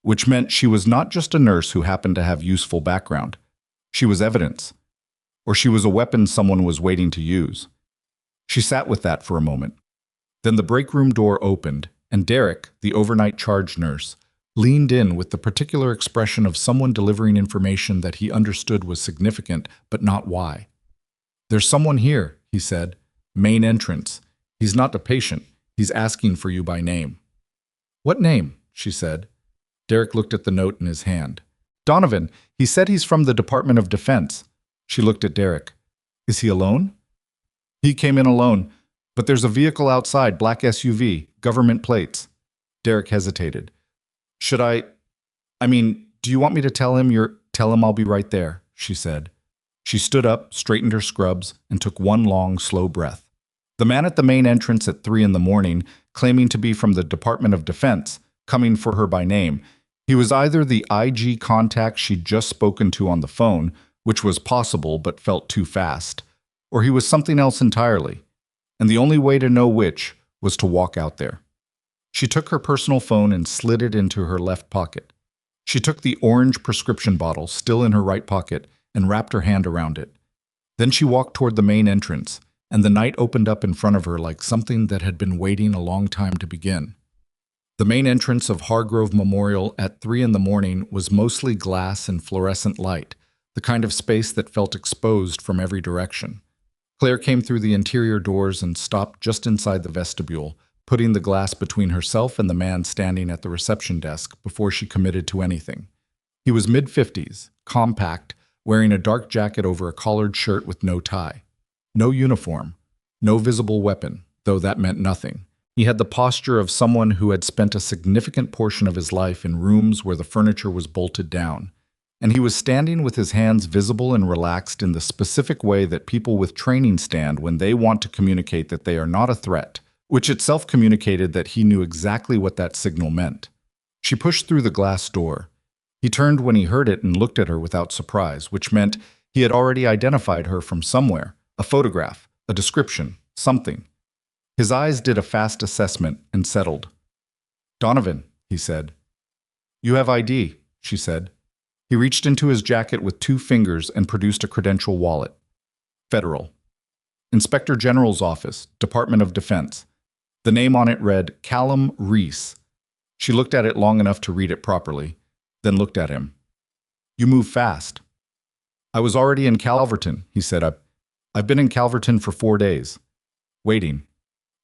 which meant she was not just a nurse who happened to have useful background. She was evidence, or she was a weapon someone was waiting to use. She sat with that for a moment. Then the break room door opened, and Derek, the overnight charge nurse, leaned in with the particular expression of someone delivering information that he understood was significant, but not why. "There's someone here," he said. "Main entrance. He's not a patient. He's asking for you by name." "What name?" she said. Derek looked at the note in his hand. "Donovan. He said he's from the Department of Defense." She looked at Derek. "Is he alone?" "He came in alone, but there's a vehicle outside, black SUV, government plates." Derek hesitated. Do you want me to tell him Tell him I'll be right there," she said. She stood up, straightened her scrubs, and took one long, slow breath. The man at the main entrance at 3 in the morning, claiming to be from the Department of Defense, coming for her by name. He was either the IG contact she'd just spoken to on the phone, which was possible but felt too fast, or he was something else entirely, and the only way to know which was to walk out there. She took her personal phone and slid it into her left pocket. She took the orange prescription bottle, still in her right pocket, and wrapped her hand around it. Then she walked toward the main entrance, and the night opened up in front of her like something that had been waiting a long time to begin. The main entrance of Hargrove Memorial at 3 in the morning was mostly glass and fluorescent light, the kind of space that felt exposed from every direction. Claire came through the interior doors and stopped just inside the vestibule, putting the glass between herself and the man standing at the reception desk before she committed to anything. He was mid-50s, compact, wearing a dark jacket over a collared shirt with no tie. No uniform, no visible weapon, though that meant nothing. He had the posture of someone who had spent a significant portion of his life in rooms where the furniture was bolted down, and he was standing with his hands visible and relaxed in the specific way that people with training stand when they want to communicate that they are not a threat, which itself communicated that he knew exactly what that signal meant. She pushed through the glass door. He turned when he heard it and looked at her without surprise, which meant he had already identified her from somewhere, a photograph, a description, something. His eyes did a fast assessment and settled. "Donovan," he said. "You have ID," she said. He reached into his jacket with 2 fingers and produced a credential wallet. Federal. Inspector General's Office, Department of Defense. The name on it read Callum Reese. She looked at it long enough to read it properly, then looked at him. "You move fast." "I was already in Calverton," he said. I've been in Calverton for 4 days. Waiting.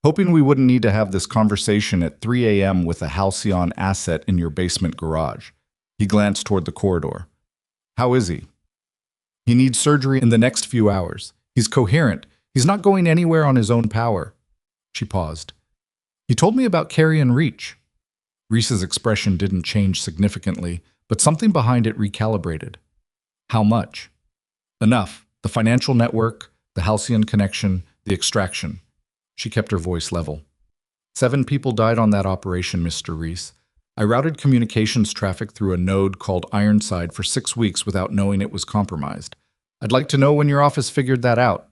Hoping we wouldn't need to have this conversation at 3 a.m. with a Halcyon asset in your basement garage." He glanced toward the corridor. "How is he?" "He needs surgery in the next few hours. He's coherent. He's not going anywhere on his own power." She paused. "He told me about Carrion Reach." Reese's expression didn't change significantly, but something behind it recalibrated. "How much?" "Enough. The financial network, the Halcyon connection, the extraction." She kept her voice level. 7 people died on that operation, Mr. Reese. I routed communications traffic through a node called Ironside for 6 weeks without knowing it was compromised. I'd like to know when your office figured that out.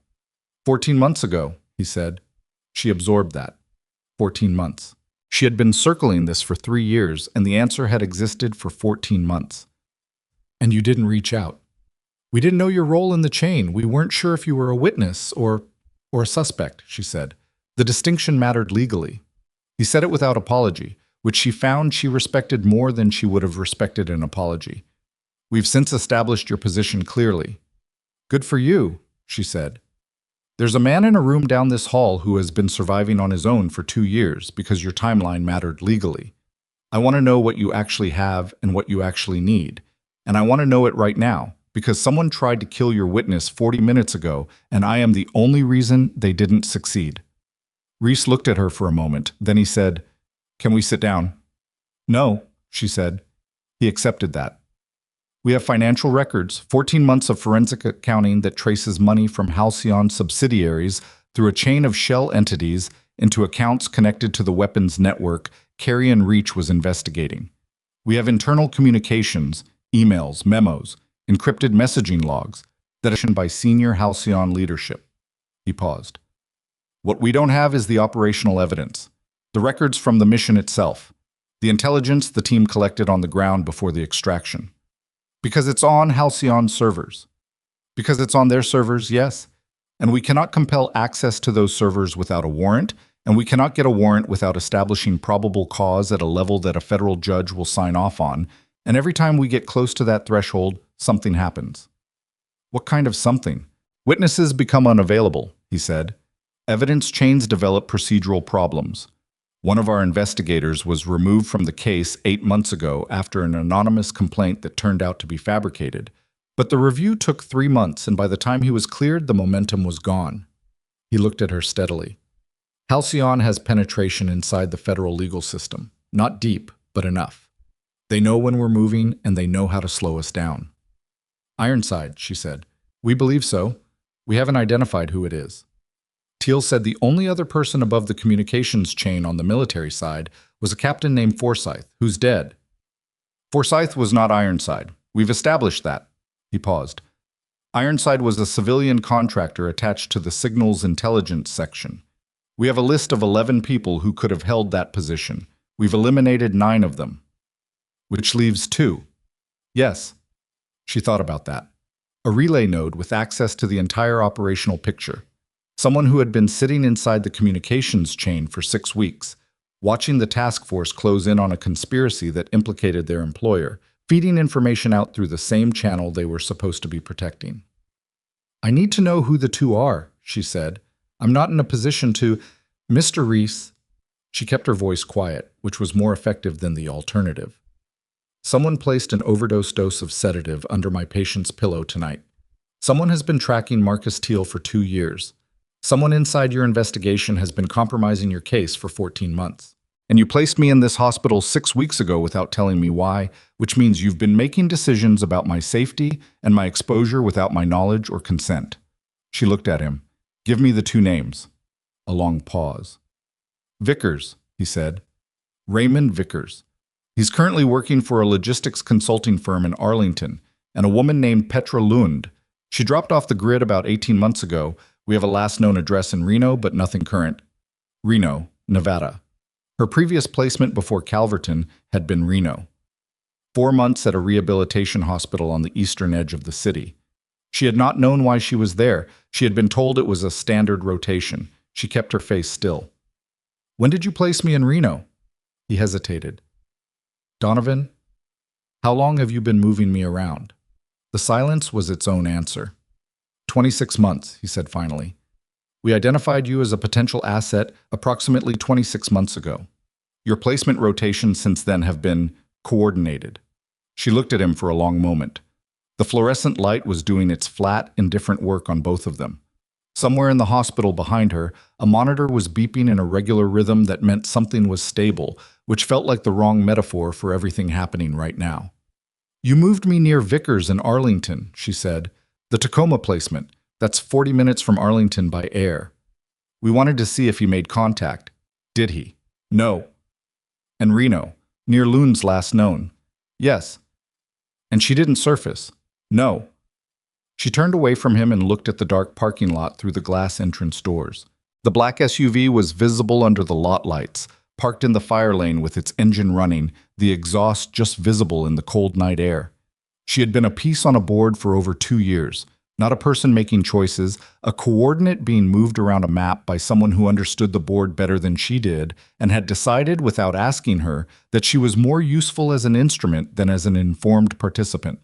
14 months ago, he said. She absorbed that. 14 months. She had been circling this for 3 years, and the answer had existed for 14 months. And you didn't reach out. We didn't know your role in the chain. We weren't sure if you were a witness or a suspect, she said. The distinction mattered legally. He said it without apology, which she found she respected more than she would have respected an apology. We've since established your position clearly. Good for you, she said. There's a man in a room down this hall who has been surviving on his own for 2 years because your timeline mattered legally. I want to know what you actually have and what you actually need. And I want to know it right now, because someone tried to kill your witness 40 minutes ago, and I am the only reason they didn't succeed. Reese looked at her for a moment. Then he said, "Can we sit down?" "No," she said. He accepted that. We have financial records, 14 months of forensic accounting that traces money from Halcyon subsidiaries through a chain of shell entities into accounts connected to the weapons network Carrion Reach was investigating. We have internal communications, emails, memos, encrypted messaging logs that are by senior Halcyon leadership. He paused. What we don't have is the operational evidence, the records from the mission itself, the intelligence the team collected on the ground before the extraction. Because it's on Halcyon servers. Because it's on their servers, yes. And we cannot compel access to those servers without a warrant, and we cannot get a warrant without establishing probable cause at a level that a federal judge will sign off on, and every time we get close to that threshold, something happens. What kind of something? Witnesses become unavailable, he said. Evidence chains develop procedural problems. One of our investigators was removed from the case 8 months ago after an anonymous complaint that turned out to be fabricated. But the review took 3 months, and by the time he was cleared, the momentum was gone. He looked at her steadily. Halcyon has penetration inside the federal legal system. Not deep, but enough. They know when we're moving, and they know how to slow us down. Ironside, she said. We believe so. We haven't identified who it is. Teal said the only other person above the communications chain on the military side was a captain named Forsyth, who's dead. Forsyth was not Ironside. We've established that. He paused. Ironside was a civilian contractor attached to the Signals Intelligence section. We have a list of 11 people who could have held that position. We've eliminated 9 of them. Which leaves 2. Yes. She thought about that. A relay node with access to the entire operational picture. Someone who had been sitting inside the communications chain for 6 weeks, watching the task force close in on a conspiracy that implicated their employer, feeding information out through the same channel they were supposed to be protecting. I need to know who the 2 are, she said. I'm not in a position to... Mr. Reese... She kept her voice quiet, which was more effective than the alternative. Someone placed an overdose dose of sedative under my patient's pillow tonight. Someone has been tracking Marcus Teal for 2 years. Someone inside your investigation has been compromising your case for 14 months. And you placed me in this hospital 6 weeks ago without telling me why, which means you've been making decisions about my safety and my exposure without my knowledge or consent. She looked at him. Give me the 2 names. A long pause. Vickers, he said. Raymond Vickers. He's currently working for a logistics consulting firm in Arlington, and a woman named Petra Lund. She dropped off the grid about 18 months ago. We have a last known address in Reno, but nothing current. Reno, Nevada. Her previous placement before Calverton had been Reno. 4 months at a rehabilitation hospital on the eastern edge of the city. She had not known why she was there. She had been told it was a standard rotation. She kept her face still. When did you place me in Reno? He hesitated. Donovan, how long have you been moving me around? The silence was its own answer. 26 months, he said finally. We identified you as a potential asset approximately 26 months ago. Your placement rotations since then have been coordinated. She looked at him for a long moment. The fluorescent light was doing its flat, indifferent work on both of them. Somewhere in the hospital behind her, a monitor was beeping in a regular rhythm that meant something was stable, which felt like the wrong metaphor for everything happening right now. You moved me near Vickers in Arlington, she said. The Tacoma placement. That's 40 minutes from Arlington by air. We wanted to see if he made contact. Did he? No. And Reno. Near Loon's last known. Yes. And she didn't surface. No. She turned away from him and looked at the dark parking lot through the glass entrance doors. The black SUV was visible under the lot lights, parked in the fire lane with its engine running, the exhaust just visible in the cold night air. She had been a piece on a board for over 2 years, not a person making choices, a coordinate being moved around a map by someone who understood the board better than she did and had decided without asking her that she was more useful as an instrument than as an informed participant.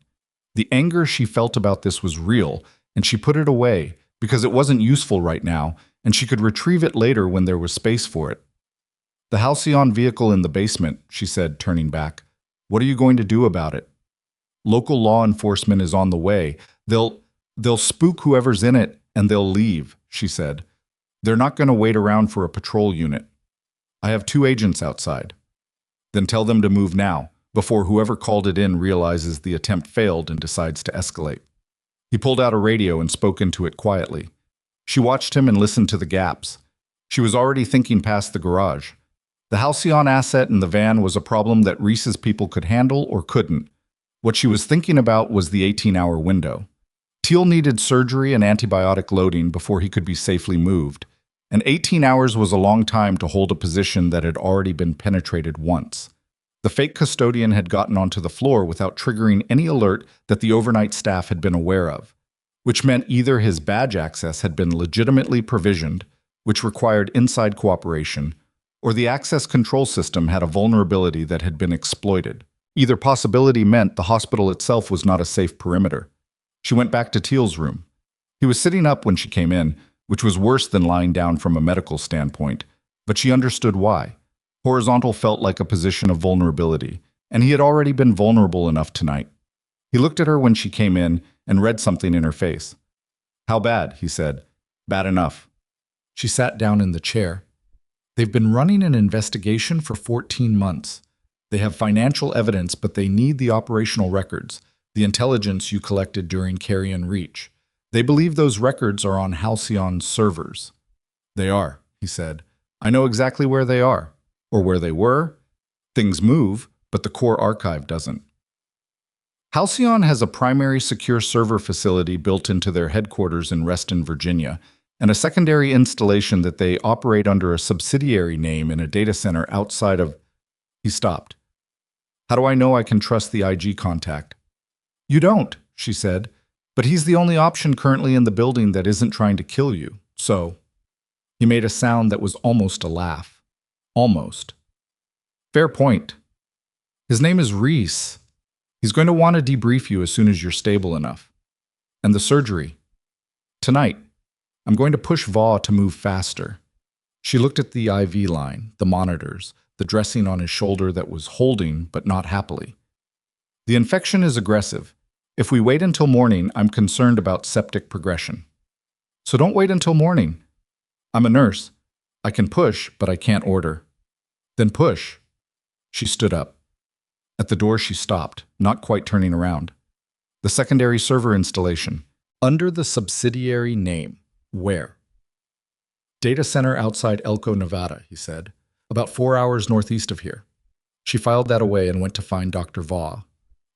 The anger she felt about this was real, and she put it away because it wasn't useful right now, and she could retrieve it later when there was space for it. The Halcyon vehicle in the basement, she said, turning back. What are you going to do about it? Local law enforcement is on the way. They'll spook whoever's in it, and they'll leave, she said. They're not going to wait around for a patrol unit. I have 2 agents outside. Then tell them to move now, before whoever called it in realizes the attempt failed and decides to escalate. He pulled out a radio and spoke into it quietly. She watched him and listened to the gaps. She was already thinking past the garage. The Halcyon asset in the van was a problem that Reese's people could handle or couldn't. What she was thinking about was the 18-hour window. Teal needed surgery and antibiotic loading before he could be safely moved, and 18 hours was a long time to hold a position that had already been penetrated once. The fake custodian had gotten onto the floor without triggering any alert that the overnight staff had been aware of, which meant either his badge access had been legitimately provisioned, which required inside cooperation, or the access control system had a vulnerability that had been exploited. Either possibility meant the hospital itself was not a safe perimeter. She went back to Teal's room. He was sitting up when she came in, which was worse than lying down from a medical standpoint, but she understood why. Horizontal felt like a position of vulnerability, and he had already been vulnerable enough tonight. He looked at her when she came in and read something in her face. How bad, he said. Bad enough. She sat down in the chair. They've been running an investigation for 14 months. They have financial evidence, but they need the operational records, the intelligence you collected during Carrion Reach. They believe those records are on Halcyon's servers. They are, he said. I know exactly where they are, or where they were. Things move, but the core archive doesn't. Halcyon has a primary secure server facility built into their headquarters in Reston, Virginia, and a secondary installation that they operate under a subsidiary name in a data center outside of... He stopped. How do I know I can trust the IG contact? You don't, she said, but he's the only option currently in the building that isn't trying to kill you, so... He made a sound that was almost a laugh. Almost. Fair point. His name is Reese. He's going to want to debrief you as soon as you're stable enough. And the surgery. Tonight. I'm going to push Vaugh to move faster. She looked at the IV line, the monitors, the dressing on his shoulder that was holding but not happily. The infection is aggressive. If we wait until morning, I'm concerned about septic progression. So don't wait until morning. I'm a nurse. I can push, but I can't order. Then push. She stood up. At the door she stopped, not quite turning around. The secondary server installation. Under the subsidiary name. Where? Data center outside Elko, Nevada, he said. About 4 hours northeast of here. She filed that away and went to find Dr. Vaugh.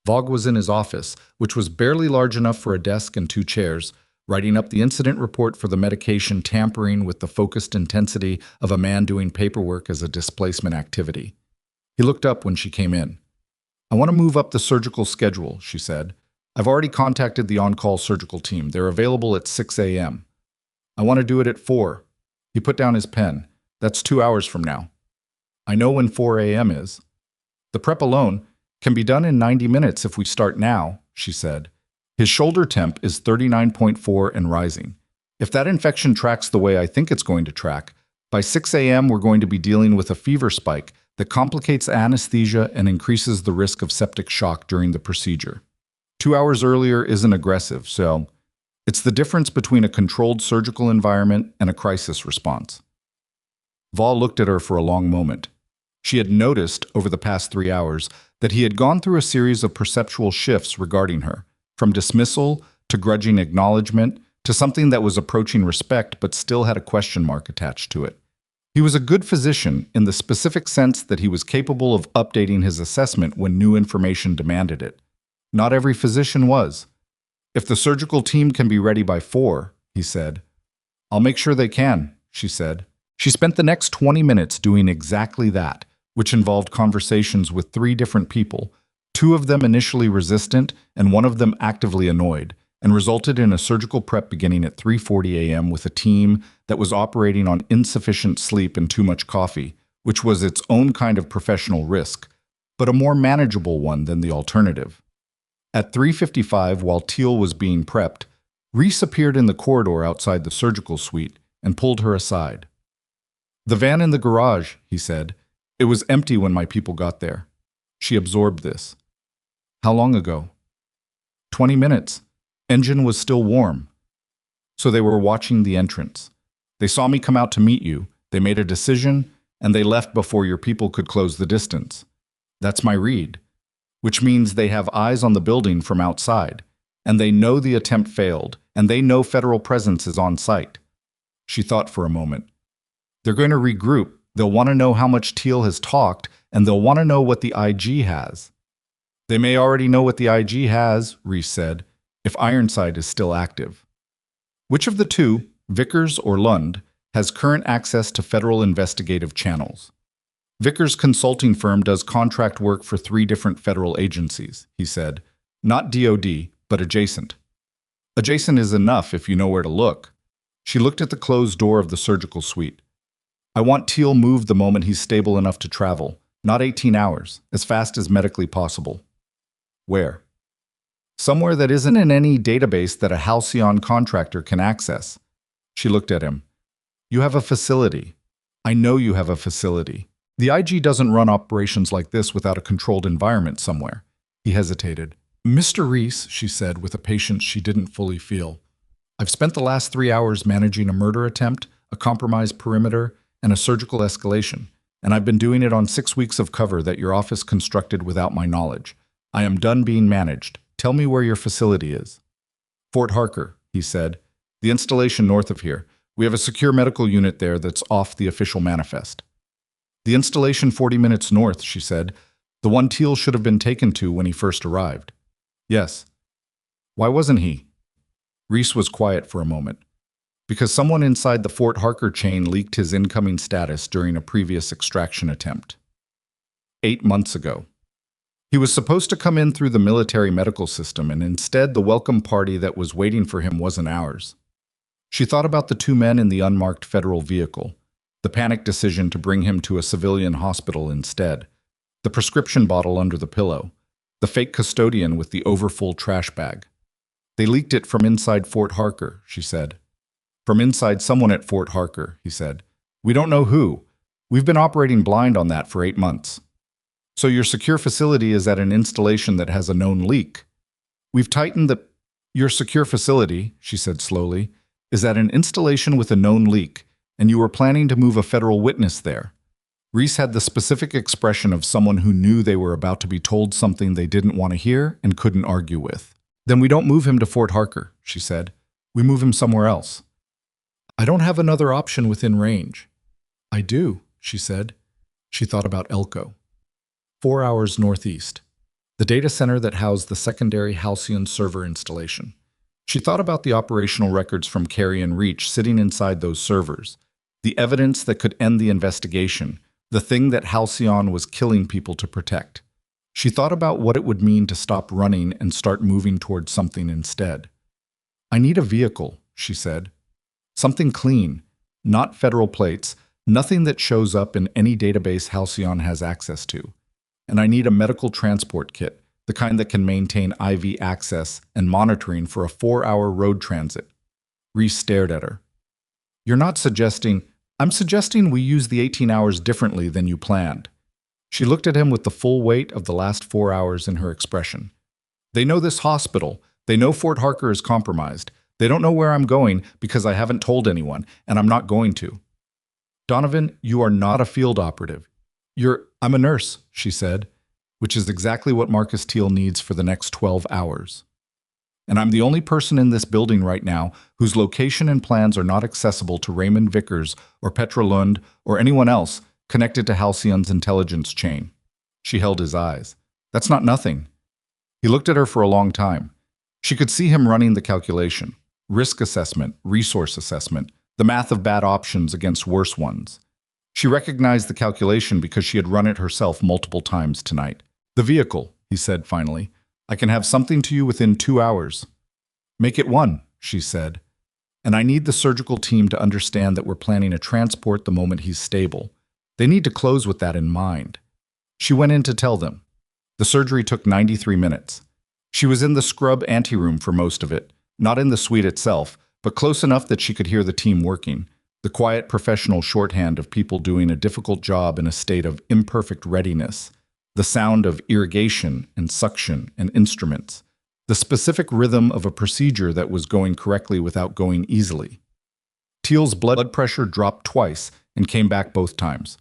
Vaugh was in his office, which was barely large enough for a desk and 2 chairs, writing up the incident report for the medication tampering with the focused intensity of a man doing paperwork as a displacement activity. He looked up when she came in. I want to move up the surgical schedule, she said. I've already contacted the on-call surgical team. They're available at 6 a.m. I want to do it at 4. He put down his pen. That's 2 hours from now. I know when 4 a.m. is. The prep alone can be done in 90 minutes if we start now, she said. His shoulder temp is 39.4 and rising. If that infection tracks the way I think it's going to track, by 6 a.m. we're going to be dealing with a fever spike that complicates anesthesia and increases the risk of septic shock during the procedure. 2 hours earlier isn't aggressive, so it's the difference between a controlled surgical environment and a crisis response. Vaugh looked at her for a long moment. She had noticed, over the past 3 hours, that he had gone through a series of perceptual shifts regarding her, from dismissal to grudging acknowledgement to something that was approaching respect but still had a question mark attached to it. He was a good physician in the specific sense that he was capable of updating his assessment when new information demanded it. Not every physician was. If the surgical team can be ready by 4, he said. I'll make sure they can, she said. She spent the next 20 minutes doing exactly that, which involved conversations with 3 different people, 2 of them initially resistant and 1 of them actively annoyed, and resulted in a surgical prep beginning at 3:40 a.m. with a team that was operating on insufficient sleep and too much coffee, which was its own kind of professional risk, but a more manageable one than the alternative. At 3:55, while Teal was being prepped, Reese appeared in the corridor outside the surgical suite and pulled her aside. The van in the garage, he said. It was empty when my people got there. She absorbed this. How long ago? 20 minutes. Engine was still warm. So they were watching the entrance. They saw me come out to meet you, they made a decision, and they left before your people could close the distance. That's my read. Which means they have eyes on the building from outside, and they know the attempt failed, and they know federal presence is on site. She thought for a moment. They're going to regroup, they'll want to know how much Teal has talked, and they'll want to know what the IG has. They may already know what the IG has, Reese said, if Ironside is still active. Which of the 2, Vickers or Lund, has current access to federal investigative channels? Vickers' consulting firm does contract work for 3 different federal agencies, he said. Not DOD, but adjacent. Adjacent is enough if you know where to look. She looked at the closed door of the surgical suite. I want Teal moved the moment he's stable enough to travel, not 18 hours, as fast as medically possible. Where? Somewhere that isn't in any database that a Halcyon contractor can access. She looked at him. You have a facility. I know you have a facility. The IG doesn't run operations like this without a controlled environment somewhere. He hesitated. Mr. Reese, she said with a patience she didn't fully feel. I've spent the last 3 hours managing a murder attempt, a compromised perimeter, and a surgical escalation, and I've been doing it on 6 weeks of cover that your office constructed without my knowledge. I am done being managed. Tell me where your facility is. Fort Harker, he said. The installation north of here. We have a secure medical unit there that's off the official manifest. The installation 40 minutes north, she said. The one Teal should have been taken to when he first arrived. Yes. Why wasn't he? Reese was quiet for a moment. Because someone inside the Fort Harker chain leaked his incoming status during a previous extraction attempt. 8 months ago. He was supposed to come in through the military medical system, and instead the welcome party that was waiting for him wasn't ours. She thought about the 2 men in the unmarked federal vehicle, the panicked decision to bring him to a civilian hospital instead, the prescription bottle under the pillow, the fake custodian with the overfull trash bag. They leaked it from inside Fort Harker, she said. From inside someone at Fort Harker, he said. We don't know who. We've been operating blind on that for 8 months. So your secure facility is at an installation that has a known leak. We've tightened the... Your secure facility, she said slowly, is at an installation with a known leak, and you were planning to move a federal witness there. Reese had the specific expression of someone who knew they were about to be told something they didn't want to hear and couldn't argue with. Then we don't move him to Fort Harker, she said. We move him somewhere else. I don't have another option within range. I do, she said. She thought about Elko. 4 hours northeast. The data center that housed the secondary Halcyon server installation. She thought about the operational records from Carrion Reach sitting inside those servers, the evidence that could end the investigation, the thing that Halcyon was killing people to protect. She thought about what it would mean to stop running and start moving towards something instead. I need a vehicle, she said. Something clean, not federal plates, nothing that shows up in any database Halcyon has access to. And I need a medical transport kit, the kind that can maintain IV access and monitoring for a 4-hour road transit. Reese stared at her. You're not suggesting... I'm suggesting we use the 18 hours differently than you planned. She looked at him with the full weight of the last 4 hours in her expression. They know this hospital. They know Fort Harker is compromised. They don't know where I'm going because I haven't told anyone, and I'm not going to. Donovan, you are not a field operative. I'm a nurse, she said, which is exactly what Marcus Teal needs for the next 12 hours. And I'm the only person in this building right now whose location and plans are not accessible to Raymond Vickers or Petra Lund or anyone else connected to Halcyon's intelligence chain. She held his eyes. That's not nothing. He looked at her for a long time. She could see him running the calculation. Risk assessment, resource assessment, the math of bad options against worse ones. She recognized the calculation because she had run it herself multiple times tonight. The vehicle, he said finally. I can have something to you within 2 hours. Make it 1, she said. And I need the surgical team to understand that we're planning a transport the moment he's stable. They need to close with that in mind. She went in to tell them. The surgery took 93 minutes. She was in the scrub anteroom for most of it, not in the suite itself, but close enough that she could hear the team working, the quiet professional shorthand of people doing a difficult job in a state of imperfect readiness, the sound of irrigation and suction and instruments, the specific rhythm of a procedure that was going correctly without going easily. Teal's blood pressure dropped twice and came back both times.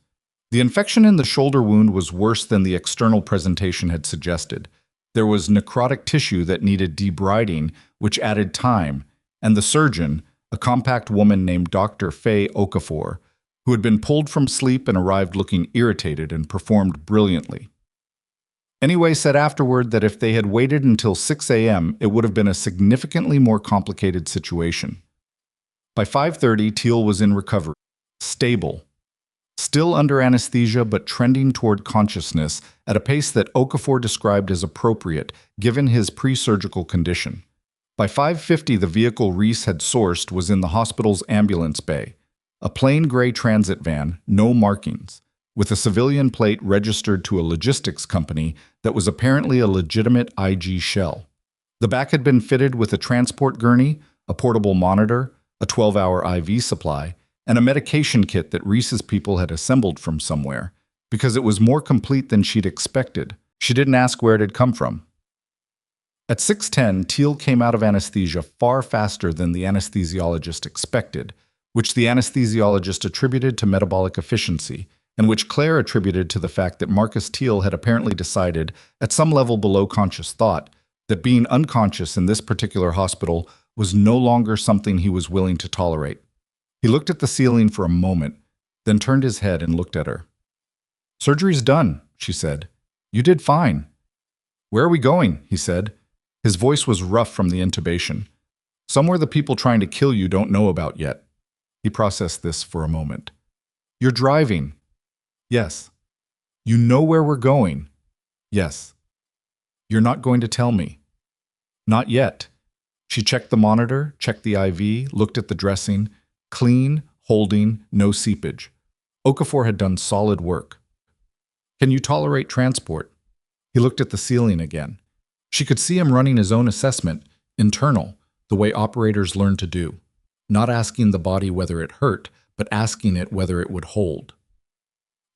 The infection in the shoulder wound was worse than the external presentation had suggested. There was necrotic tissue that needed debriding, which added time, and the surgeon, a compact woman named Dr. Faye Okafor, who had been pulled from sleep and arrived looking irritated and performed brilliantly. Anyway, said afterward that if they had waited until 6 a.m., it would have been a significantly more complicated situation. By 5:30, Teal was in recovery, stable, still under anesthesia but trending toward consciousness at a pace that Okafor described as appropriate given his pre-surgical condition. By 5:50, the vehicle Reese had sourced was in the hospital's ambulance bay, a plain gray transit van, no markings, with a civilian plate registered to a logistics company that was apparently a legitimate IG shell. The back had been fitted with a transport gurney, a portable monitor, a 12-hour IV supply, and a medication kit that Reese's people had assembled from somewhere, because it was more complete than she'd expected. She didn't ask where it had come from. At 6:10, Teal came out of anesthesia far faster than the anesthesiologist expected, which the anesthesiologist attributed to metabolic efficiency, and which Claire attributed to the fact that Marcus Teal had apparently decided, at some level below conscious thought, that being unconscious in this particular hospital was no longer something he was willing to tolerate. He looked at the ceiling for a moment, then turned his head and looked at her. "Surgery's done," she said. "You did fine." "Where are we going?" he said. His voice was rough from the intubation. "Somewhere the people trying to kill you don't know about yet." He processed this for a moment. "You're driving." "Yes." "You know where we're going." "Yes." "You're not going to tell me." "Not yet." She checked the monitor, checked the IV, looked at the dressing. Clean, holding, no seepage. Okafor had done solid work. "Can you tolerate transport?" He looked at the ceiling again. She could see him running his own assessment, internal, the way operators learn to do, not asking the body whether it hurt, but asking it whether it would hold.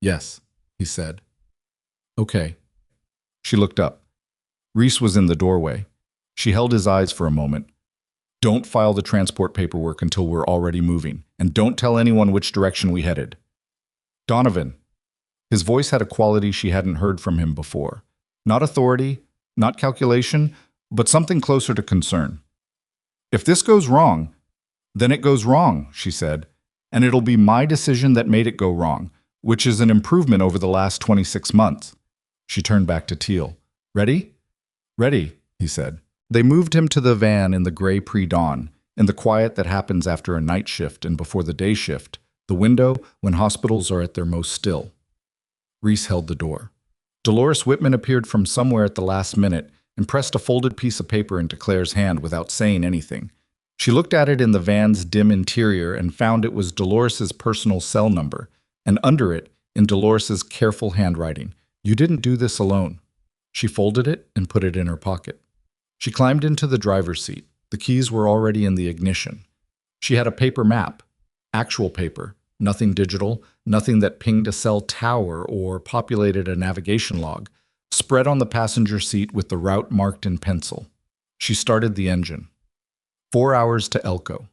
"Yes," he said. "Okay." She looked up. Reese was in the doorway. She held his eyes for a moment. "Don't file the transport paperwork until we're already moving, and don't tell anyone which direction we headed." "Donovan." His voice had a quality she hadn't heard from him before. Not authority, not calculation, but something closer to concern. "If this goes wrong, then it goes wrong," she said, "and it'll be my decision that made it go wrong, which is an improvement over the last 26 months. She turned back to Teal. "Ready?" "Ready," he said. They moved him to the van in the gray pre-dawn, in the quiet that happens after a night shift and before the day shift, the window when hospitals are at their most still. Reese held the door. Dolores Whitman appeared from somewhere at the last minute and pressed a folded piece of paper into Claire's hand without saying anything. She looked at it in the van's dim interior and found it was Dolores's personal cell number, and under it, in Dolores's careful handwriting, "You didn't do this alone." She folded it and put it in her pocket. She climbed into the driver's seat. The keys were already in the ignition. She had a paper map, actual paper, nothing digital, nothing that pinged a cell tower or populated a navigation log, spread on the passenger seat with the route marked in pencil. She started the engine. 4 hours to Elko.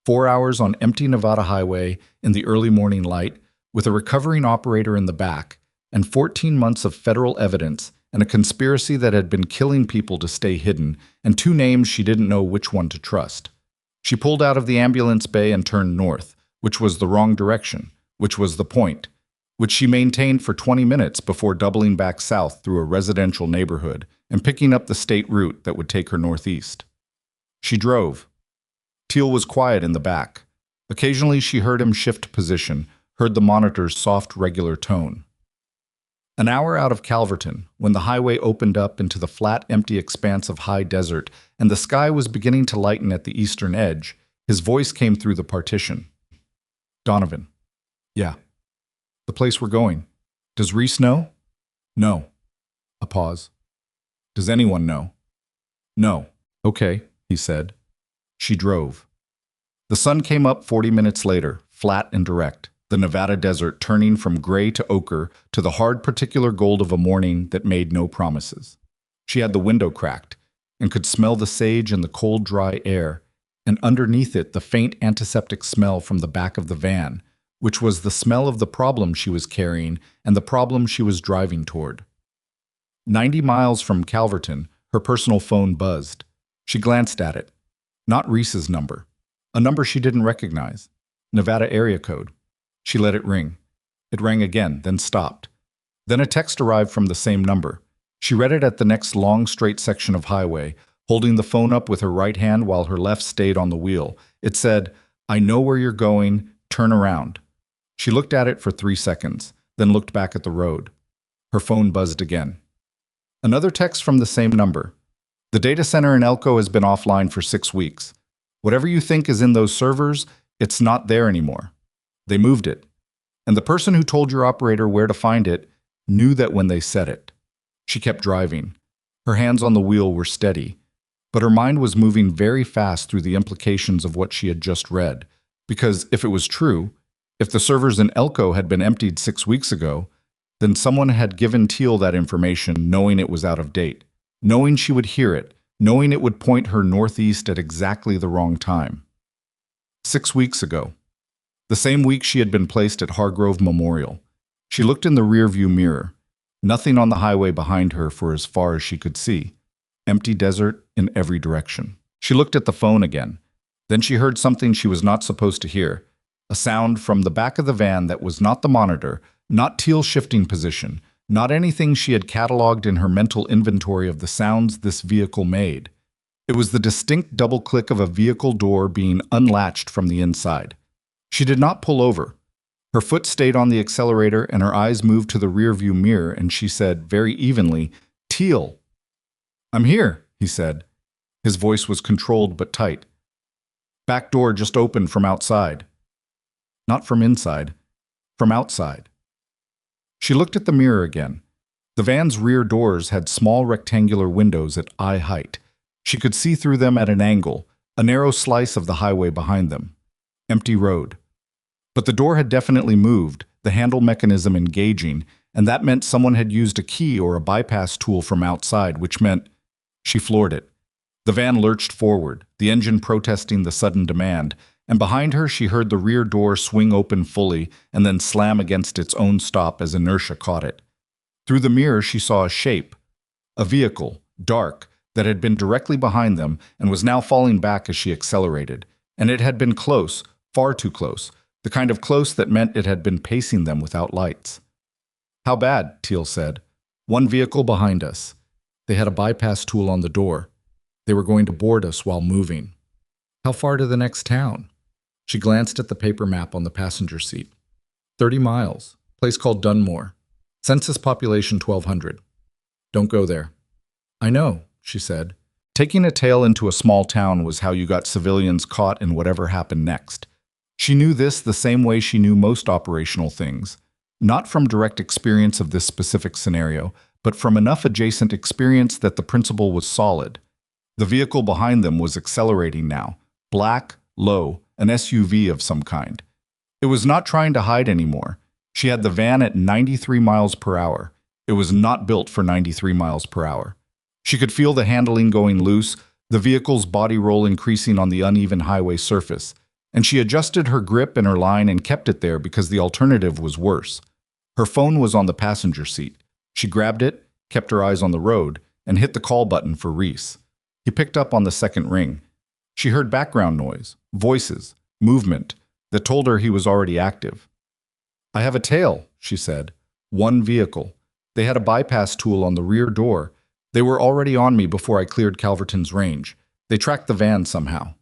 4 hours on empty Nevada highway in the early morning light with a recovering operator in the back, and 14 months of federal evidence and a conspiracy that had been killing people to stay hidden, and two names she didn't know which one to trust. She pulled out of the ambulance bay and turned north, which was the wrong direction, which was the point, which she maintained for 20 minutes before doubling back south through a residential neighborhood and picking up the state route that would take her northeast. She drove. Teal was quiet in the back. Occasionally she heard him shift position, heard the monitor's soft, regular tone. An hour out of Calverton, when the highway opened up into the flat, empty expanse of high desert and the sky was beginning to lighten at the eastern edge, his voice came through the partition. Donovan. Yeah. The place we're going. Does Reese know? No. A pause. Does anyone know? No. Okay, he said. She drove. The sun came up 40 minutes later, flat and direct, the Nevada desert turning from gray to ochre to the hard particular gold of a morning that made no promises. She had the window cracked and could smell the sage in the cold, dry air, and underneath it the faint antiseptic smell from the back of the van, which was the smell of the problem she was carrying and the problem she was driving toward. 90 miles from Calverton, her personal phone buzzed. She glanced at it. Not Reese's number. A number she didn't recognize. Nevada area code. She let it ring. It rang again, then stopped. Then a text arrived from the same number. She read it at the next long, straight section of highway, holding the phone up with her right hand while her left stayed on the wheel. It said, "I know where you're going. Turn around." She looked at it for 3 seconds, then looked back at the road. Her phone buzzed again. Another text from the same number. "The data center in Elko has been offline for 6 weeks. Whatever you think is in those servers, it's not there anymore. They moved it. And the person who told your operator where to find it knew that when they said it." She kept driving. Her hands on the wheel were steady, but her mind was moving very fast through the implications of what she had just read. Because if it was true, if the servers in Elko had been emptied 6 weeks ago, then someone had given Teal that information knowing it was out of date, knowing she would hear it, knowing it would point her northeast at exactly the wrong time. 6 weeks ago. The same week she had been placed at Hargrove Memorial. She looked in the rearview mirror. Nothing on the highway behind her for as far as she could see. Empty desert in every direction. She looked at the phone again. Then she heard something she was not supposed to hear. A sound from the back of the van that was not the monitor, not Teal's shifting position, not anything she had cataloged in her mental inventory of the sounds this vehicle made. It was the distinct double click of a vehicle door being unlatched from the inside. She did not pull over. Her foot stayed on the accelerator and her eyes moved to the rearview mirror and she said very evenly, "Teal." "I'm here," he said. His voice was controlled but tight. "Back door just opened from outside." Not from inside, from outside. She looked at the mirror again. The van's rear doors had small rectangular windows at eye height. She could see through them at an angle, a narrow slice of the highway behind them. Empty road. But the door had definitely moved, the handle mechanism engaging, and that meant someone had used a key or a bypass tool from outside, which meant she floored it. The van lurched forward, the engine protesting the sudden demand, and behind her she heard the rear door swing open fully and then slam against its own stop as inertia caught it. Through the mirror she saw a shape, a vehicle, dark, that had been directly behind them and was now falling back as she accelerated. And it had been close, far too close, the kind of close that meant it had been pacing them without lights. "How bad?" Teal said. "One vehicle behind us. They had a bypass tool on the door. They were going to board us while moving." "How far to the next town?" She glanced at the paper map on the passenger seat. 30 miles. Place called Dunmore. Census population 1,200. Don't go there." "I know," she said. Taking a tail into a small town was how you got civilians caught in whatever happened next. She knew this the same way she knew most operational things. Not from direct experience of this specific scenario, but from enough adjacent experience that the principle was solid. The vehicle behind them was accelerating now. Black, low, an SUV of some kind. It was not trying to hide anymore. She had the van at 93 miles per hour. It was not built for 93 miles per hour. She could feel the handling going loose, the vehicle's body roll increasing on the uneven highway surface, and she adjusted her grip and her line and kept it there because the alternative was worse. Her phone was on the passenger seat. She grabbed it, kept her eyes on the road, and hit the call button for Reese. He picked up on the second ring. She heard background noise, voices, movement that told her he was already active. "I have a tail," she said. "One vehicle. They had a bypass tool on the rear door. They were already on me before I cleared Calverton's range. They tracked the van somehow."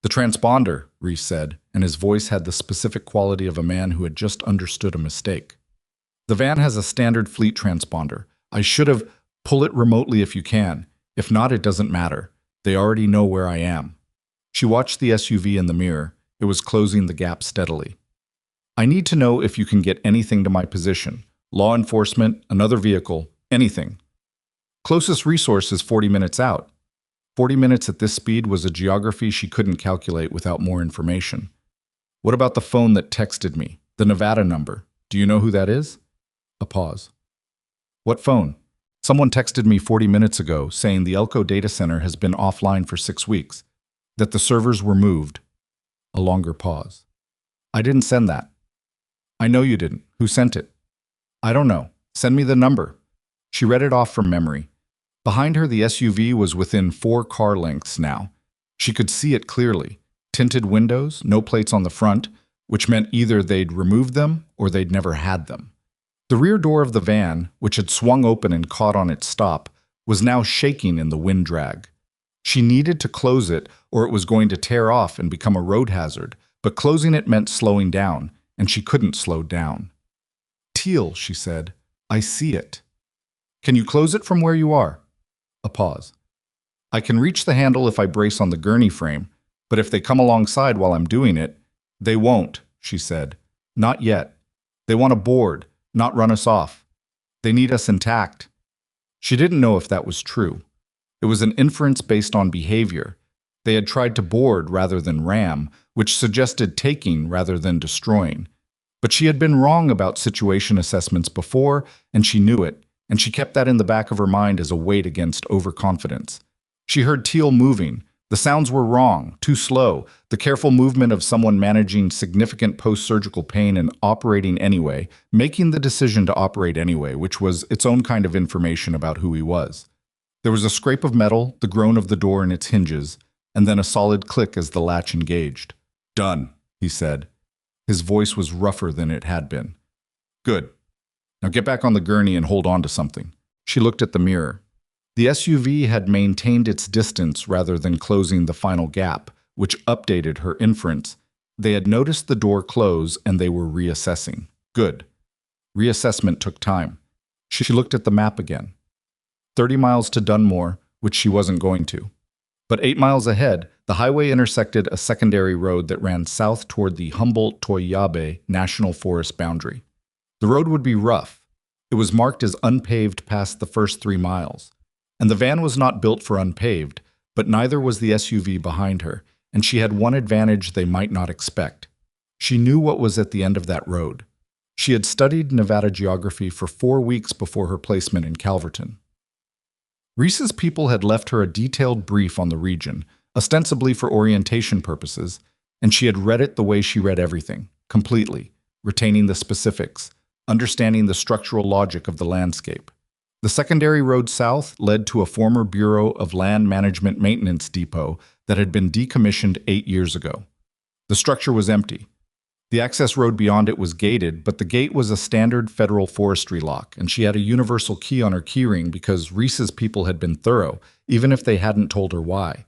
"The transponder," Reese said, and his voice had the specific quality of a man who had just understood a mistake. "The van has a standard fleet transponder. I should have pull it remotely if you can. If not, it doesn't matter. They already know where I am." She watched the SUV in the mirror. It was closing the gap steadily. "I need to know if you can get anything to my position. Law enforcement, another vehicle, anything." "Closest resource is 40 minutes out." 40 minutes at this speed was a geography she couldn't calculate without more information. "What about the phone that texted me? The Nevada number. Do you know who that is?" A pause. "What phone?" "Someone texted me 40 minutes ago saying the Elko data center has been offline for 6 weeks, that the servers were moved." A longer pause. "I didn't send that." "I know you didn't. Who sent it?" "I don't know. Send me the number." She read it off from memory. Behind her, the SUV was within 4 car lengths now. She could see it clearly. Tinted windows, no plates on the front, which meant either they'd removed them or they'd never had them. The rear door of the van, which had swung open and caught on its stop, was now shaking in the wind drag. She needed to close it or it was going to tear off and become a road hazard, but closing it meant slowing down, and she couldn't slow down. "Teal," she said. "I see it." "Can you close it from where you are?" A pause. "I can reach the handle if I brace on the gurney frame, but if they come alongside while I'm doing it—" "They won't," she said. "Not yet. They want to board, not run us off. They need us intact." She didn't know if that was true. It was an inference based on behavior. They had tried to board rather than ram, which suggested taking rather than destroying. But she had been wrong about situation assessments before, and she knew it, and she kept that in the back of her mind as a weight against overconfidence. She heard Teal moving. The sounds were wrong, too slow, the careful movement of someone managing significant post-surgical pain and operating anyway, making the decision to operate anyway, which was its own kind of information about who he was. There was a scrape of metal, the groan of the door and its hinges, and then a solid click as the latch engaged. "Done," he said. His voice was rougher than it had been. "Good. Now get back on the gurney and hold on to something." She looked at the mirror. The SUV had maintained its distance rather than closing the final gap, which updated her inference. They had noticed the door close and they were reassessing. Good. Reassessment took time. She looked at the map again. 30 miles to Dunmore, which she wasn't going to. But 8 miles ahead, the highway intersected a secondary road that ran south toward the Humboldt-Toiyabe National Forest boundary. The road would be rough. It was marked as unpaved past the first 3 miles. And the van was not built for unpaved, but neither was the SUV behind her, and she had one advantage they might not expect. She knew what was at the end of that road. She had studied Nevada geography for 4 weeks before her placement in Calverton. Reese's people had left her a detailed brief on the region, ostensibly for orientation purposes, and she had read it the way she read everything, completely, retaining the specifics, understanding the structural logic of the landscape. The secondary road south led to a former Bureau of Land Management Maintenance depot that had been decommissioned 8 years ago. The structure was empty. The access road beyond it was gated, but the gate was a standard federal forestry lock, and she had a universal key on her keyring because Reese's people had been thorough, even if they hadn't told her why.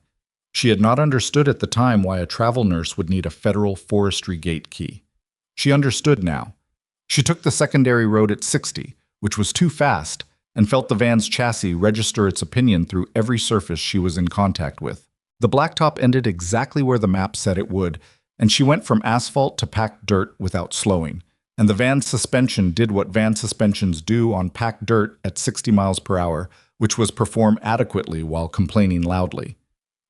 She had not understood at the time why a travel nurse would need a federal forestry gate key. She understood now. She took the secondary road at 60, which was too fast, and felt the van's chassis register its opinion through every surface she was in contact with. The blacktop ended exactly where the map said it would, and she went from asphalt to packed dirt without slowing, and the van's suspension did what van suspensions do on packed dirt at 60 miles per hour, which was perform adequately while complaining loudly.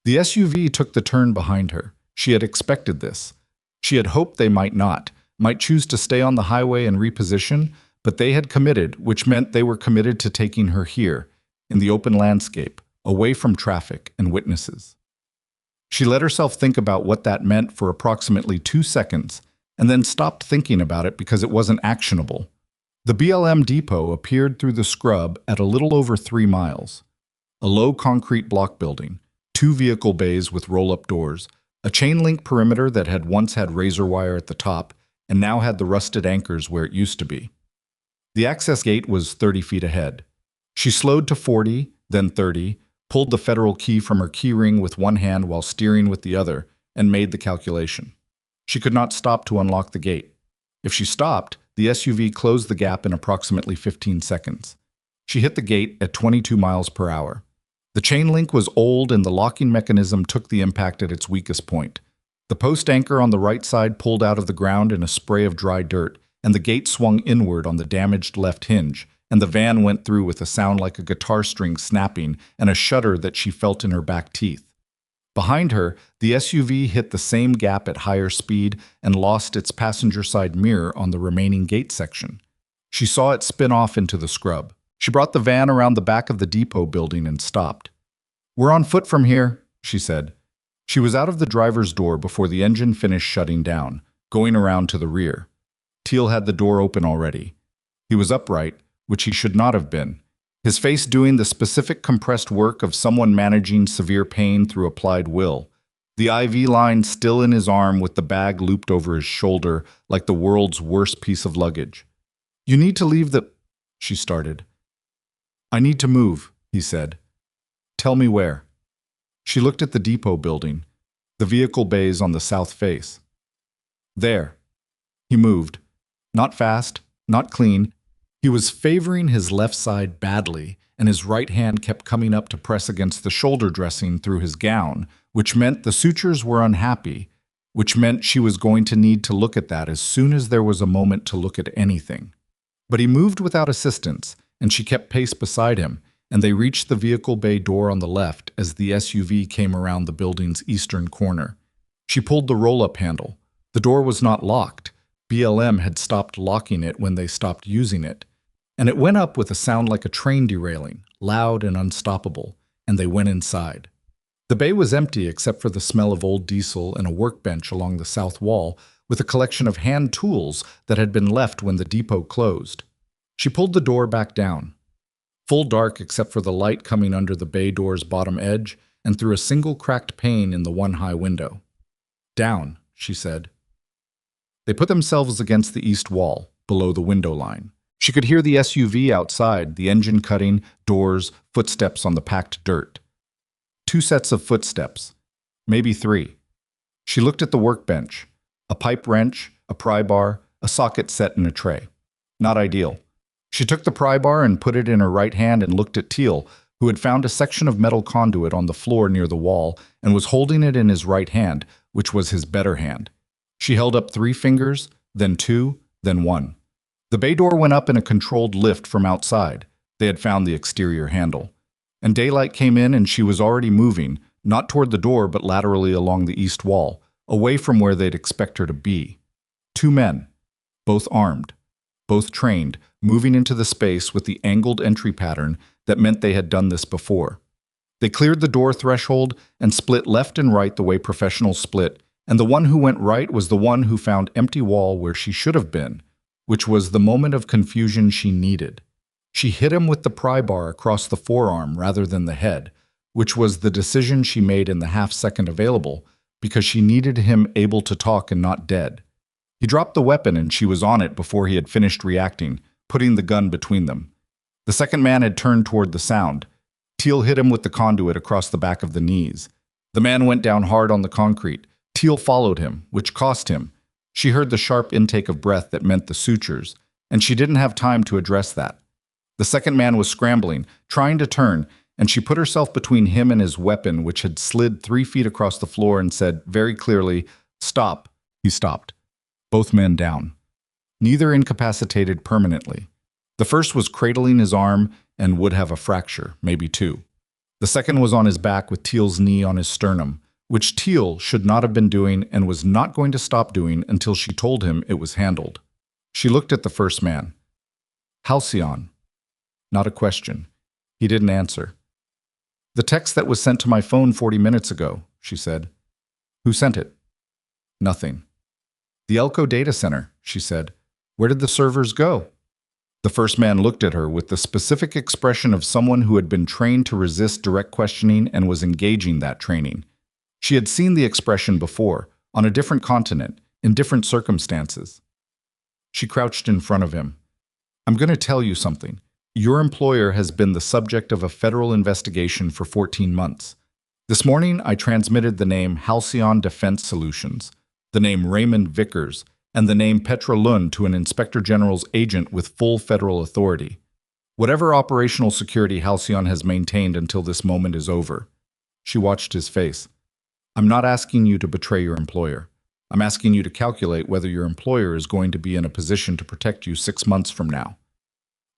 The SUV took the turn behind her. She had expected this. She had hoped they might not, might choose to stay on the highway and reposition, but they had committed, which meant they were committed to taking her here, in the open landscape, away from traffic and witnesses. She let herself think about what that meant for approximately 2 seconds, and then stopped thinking about it because it wasn't actionable. The BLM depot appeared through the scrub at a little over 3 miles. A low concrete block building, 2 vehicle bays with roll-up doors, a chain-link perimeter that had once had razor wire at the top and now had the rusted anchors where it used to be. The access gate was 30 feet ahead. She slowed to 40, then 30, pulled the federal key from her key ring with one hand while steering with the other, and made the calculation. She could not stop to unlock the gate. If she stopped, the SUV closed the gap in approximately 15 seconds. She hit the gate at 22 miles per hour. The chain link was old and the locking mechanism took the impact at its weakest point. The post anchor on the right side pulled out of the ground in a spray of dry dirt, and the gate swung inward on the damaged left hinge, and the van went through with a sound like a guitar string snapping and a shudder that she felt in her back teeth. Behind her, the SUV hit the same gap at higher speed and lost its passenger side mirror on the remaining gate section. She saw it spin off into the scrub. She brought the van around the back of the depot building and stopped. "We're on foot from here," she said. She was out of the driver's door before the engine finished shutting down, going around to the rear. Teal had the door open already. He was upright, which he should not have been, his face doing the specific compressed work of someone managing severe pain through applied will, the IV line still in his arm with the bag looped over his shoulder like the world's worst piece of luggage. "You need to leave the—" she started. "I need to move," he said. "Tell me where." She looked at the depot building, the vehicle bays on the south face. "There." He moved. Not fast, not clean. He was favoring his left side badly, and his right hand kept coming up to press against the shoulder dressing through his gown, which meant the sutures were unhappy, which meant she was going to need to look at that as soon as there was a moment to look at anything. But he moved without assistance, and she kept pace beside him, and they reached the vehicle bay door on the left as the SUV came around the building's eastern corner. She pulled the roll-up handle. The door was not locked. BLM had stopped locking it when they stopped using it. And it went up with a sound like a train derailing, loud and unstoppable, and they went inside. The bay was empty except for the smell of old diesel and a workbench along the south wall with a collection of hand tools that had been left when the depot closed. She pulled the door back down. Full dark except for the light coming under the bay door's bottom edge and through a single cracked pane in the one high window. "Down," she said. They put themselves against the east wall, below the window line. She could hear the SUV outside, the engine cutting, doors, footsteps on the packed dirt. 2 sets of footsteps, maybe 3. She looked at the workbench, a pipe wrench, a pry bar, a socket set in a tray. Not ideal. She took the pry bar and put it in her right hand and looked at Teal, who had found a section of metal conduit on the floor near the wall and was holding it in his right hand, which was his better hand. She held up 3 fingers, then 2, then 1. The bay door went up in a controlled lift from outside. They had found the exterior handle. And daylight came in and she was already moving, not toward the door but laterally along the east wall, away from where they'd expect her to be. 2 men, both armed, both trained, moving into the space with the angled entry pattern that meant they had done this before. They cleared the door threshold and split left and right the way professionals split, and the one who went right was the one who found empty wall where she should have been, which was the moment of confusion she needed. She hit him with the pry bar across the forearm rather than the head, which was the decision she made in the half-second available, because she needed him able to talk and not dead. He dropped the weapon and she was on it before he had finished reacting, putting the gun between them. The second man had turned toward the sound. Teal hit him with the conduit across the back of the knees. The man went down hard on the concrete. Teal followed him, which cost him. She heard the sharp intake of breath that meant the sutures, and she didn't have time to address that. The second man was scrambling, trying to turn, and she put herself between him and his weapon, which had slid 3 feet across the floor, and said very clearly, "Stop." He stopped. Both men down. Neither incapacitated permanently. The first was cradling his arm and would have a fracture, maybe 2. The second was on his back with Teal's knee on his sternum, which Teal should not have been doing and was not going to stop doing until she told him it was handled. She looked at the first man. "Halcyon." Not a question. He didn't answer. "The text that was sent to my phone 40 minutes ago," she said. "Who sent it?" "Nothing." "The Elko data center," she said. "Where did the servers go?" The first man looked at her with the specific expression of someone who had been trained to resist direct questioning and was engaging that training. She had seen the expression before, on a different continent, in different circumstances. She crouched in front of him. "I'm going to tell you something. Your employer has been the subject of a federal investigation for 14 months. This morning, I transmitted the name Halcyon Defense Solutions, the name Raymond Vickers, and the name Petra Lund to an Inspector General's agent with full federal authority. Whatever operational security Halcyon has maintained until this moment is over." She watched his face. "I'm not asking you to betray your employer. I'm asking you to calculate whether your employer is going to be in a position to protect you 6 months from now."